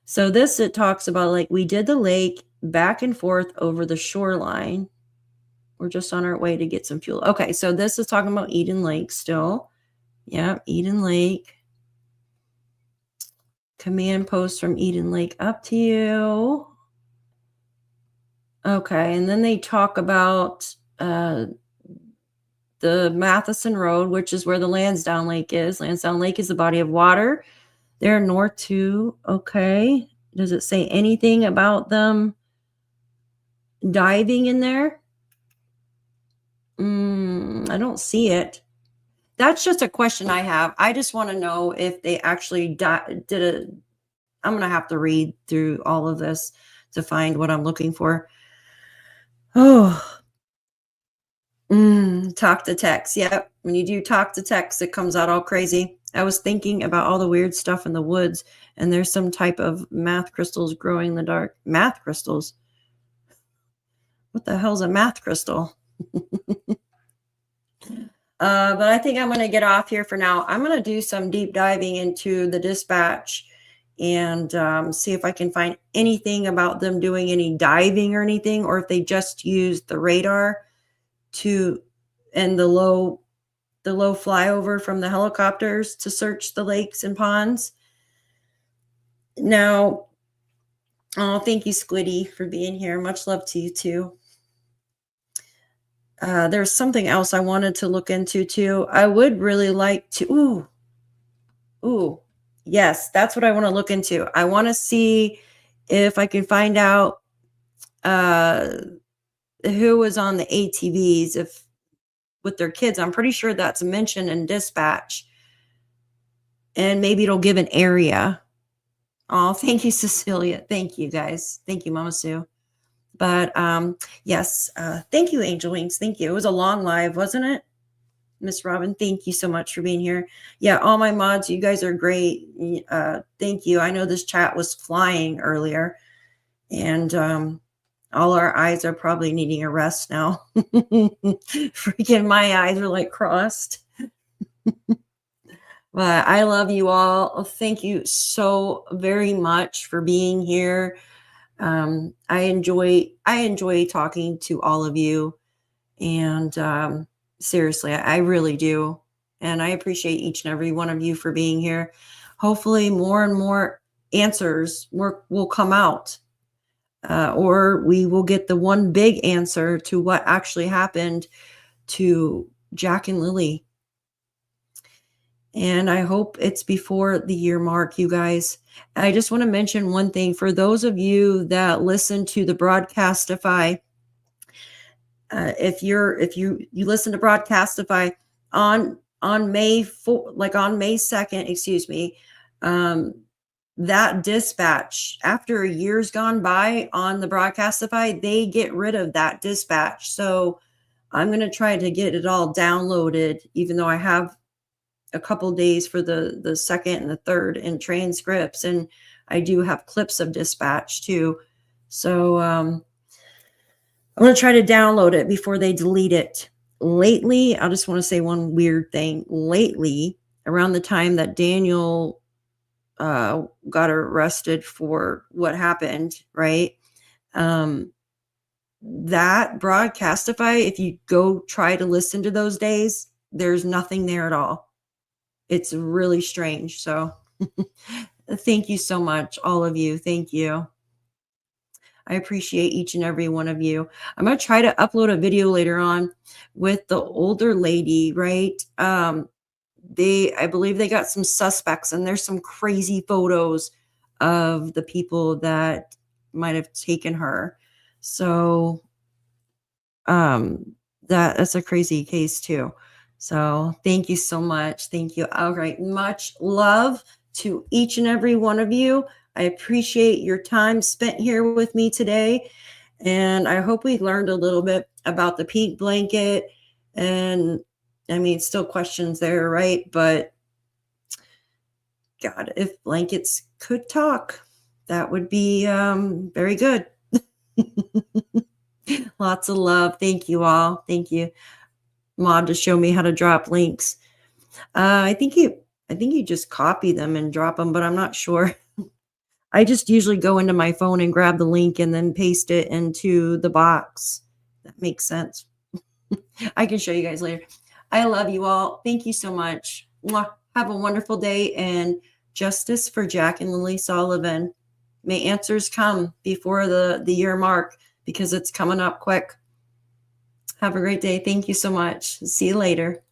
So it talks about like we did the lake back and forth over the shoreline. We're just on our way to get some fuel. Okay. So this is talking about Eden Lake still. Yeah. Eden Lake. Command post from Eden Lake up to you. Okay. And then they talk about the Matheson Road, which is where the Landsdowne Lake is. Landsdowne Lake is a body of water. They're north too. Okay. Does it say anything about them diving in there? I don't see it. That's just a question I have. I just want to know if they actually did it. I'm going to have to read through all of this to find what I'm looking for. Oh, talk to text. Yep. When you do talk to text, it comes out all crazy. I was thinking about all the weird stuff in the woods, and there's some type of math crystals growing in the dark. Math crystals. What the hell's a math crystal? But I think I'm going to get off here for now. I'm going to do some deep diving into the dispatch and see if I can find anything about them doing any diving or anything, or if they just used the radar to and the low flyover from the helicopters to search the lakes and ponds. Now, oh, thank you, Squiddy, for being here. Much love to you too. There's something else I wanted to look into too. I would really like to, ooh, yes, that's what I want to look into. I want to see if I can find out who was on the ATVs if with their kids. I'm pretty sure that's mentioned in dispatch. And maybe it'll give an area. Oh, thank you, Cecilia. Thank you, guys. Thank you, Mama Sue. But yes, thank you, Angel Wings. Thank you. It was a long live, wasn't it? Miss Robin, thank you so much for being here. Yeah, all my mods, you guys are great. Thank you. I know this chat was flying earlier, and all our eyes are probably needing a rest now. Freaking my eyes are like crossed. But I love you all. Thank you so very much for being here. I enjoy talking to all of you, and seriously, I really do. And I appreciate each and every one of you for being here. Hopefully more and more answers will come out, or we will get the one big answer to what actually happened to Jack and Lilly. And I hope it's before the year mark, you guys. I just want to mention one thing for those of you that listen to the Broadcastify. If you listen to Broadcastify on May 4, like on May 2nd, excuse me, that dispatch, after a year's gone by on the Broadcastify, they get rid of that dispatch. So I'm going to try to get it all downloaded, even though I have a couple days for the second and the third in transcripts, and I do have clips of dispatch too. So I'm going to try to download it before they delete it. Lately, I just want to say one weird thing. Lately, around the time that Daniel got arrested for what happened, right? That Broadcastify, if you go try to listen to those days, there's nothing there at all. It's really strange. So thank you so much, all of you. Thank you. I appreciate each and every one of you. I'm going to try to upload a video later on with the older lady, right? I believe they got some suspects, and there's some crazy photos of the people that might have taken her. So that's a crazy case too. So thank you so much. Thank you. All right. Much love to each and every one of you. I appreciate your time spent here with me today. And I hope we learned a little bit about the pink blanket. And I mean, still questions there, right? But God, if blankets could talk, that would be very good. Lots of love. Thank you all. Thank you, Maud, to show me how to drop links. I think you just copy them and drop them, but I'm not sure. I just usually go into my phone and grab the link and then paste it into the box. That makes sense. I can show you guys later. I love you all. Thank you so much. Mwah. Have a wonderful day, and justice for Jack and Lilly Sullivan. May answers come before the year mark, because it's coming up quick. Have a great day. Thank you so much. See you later.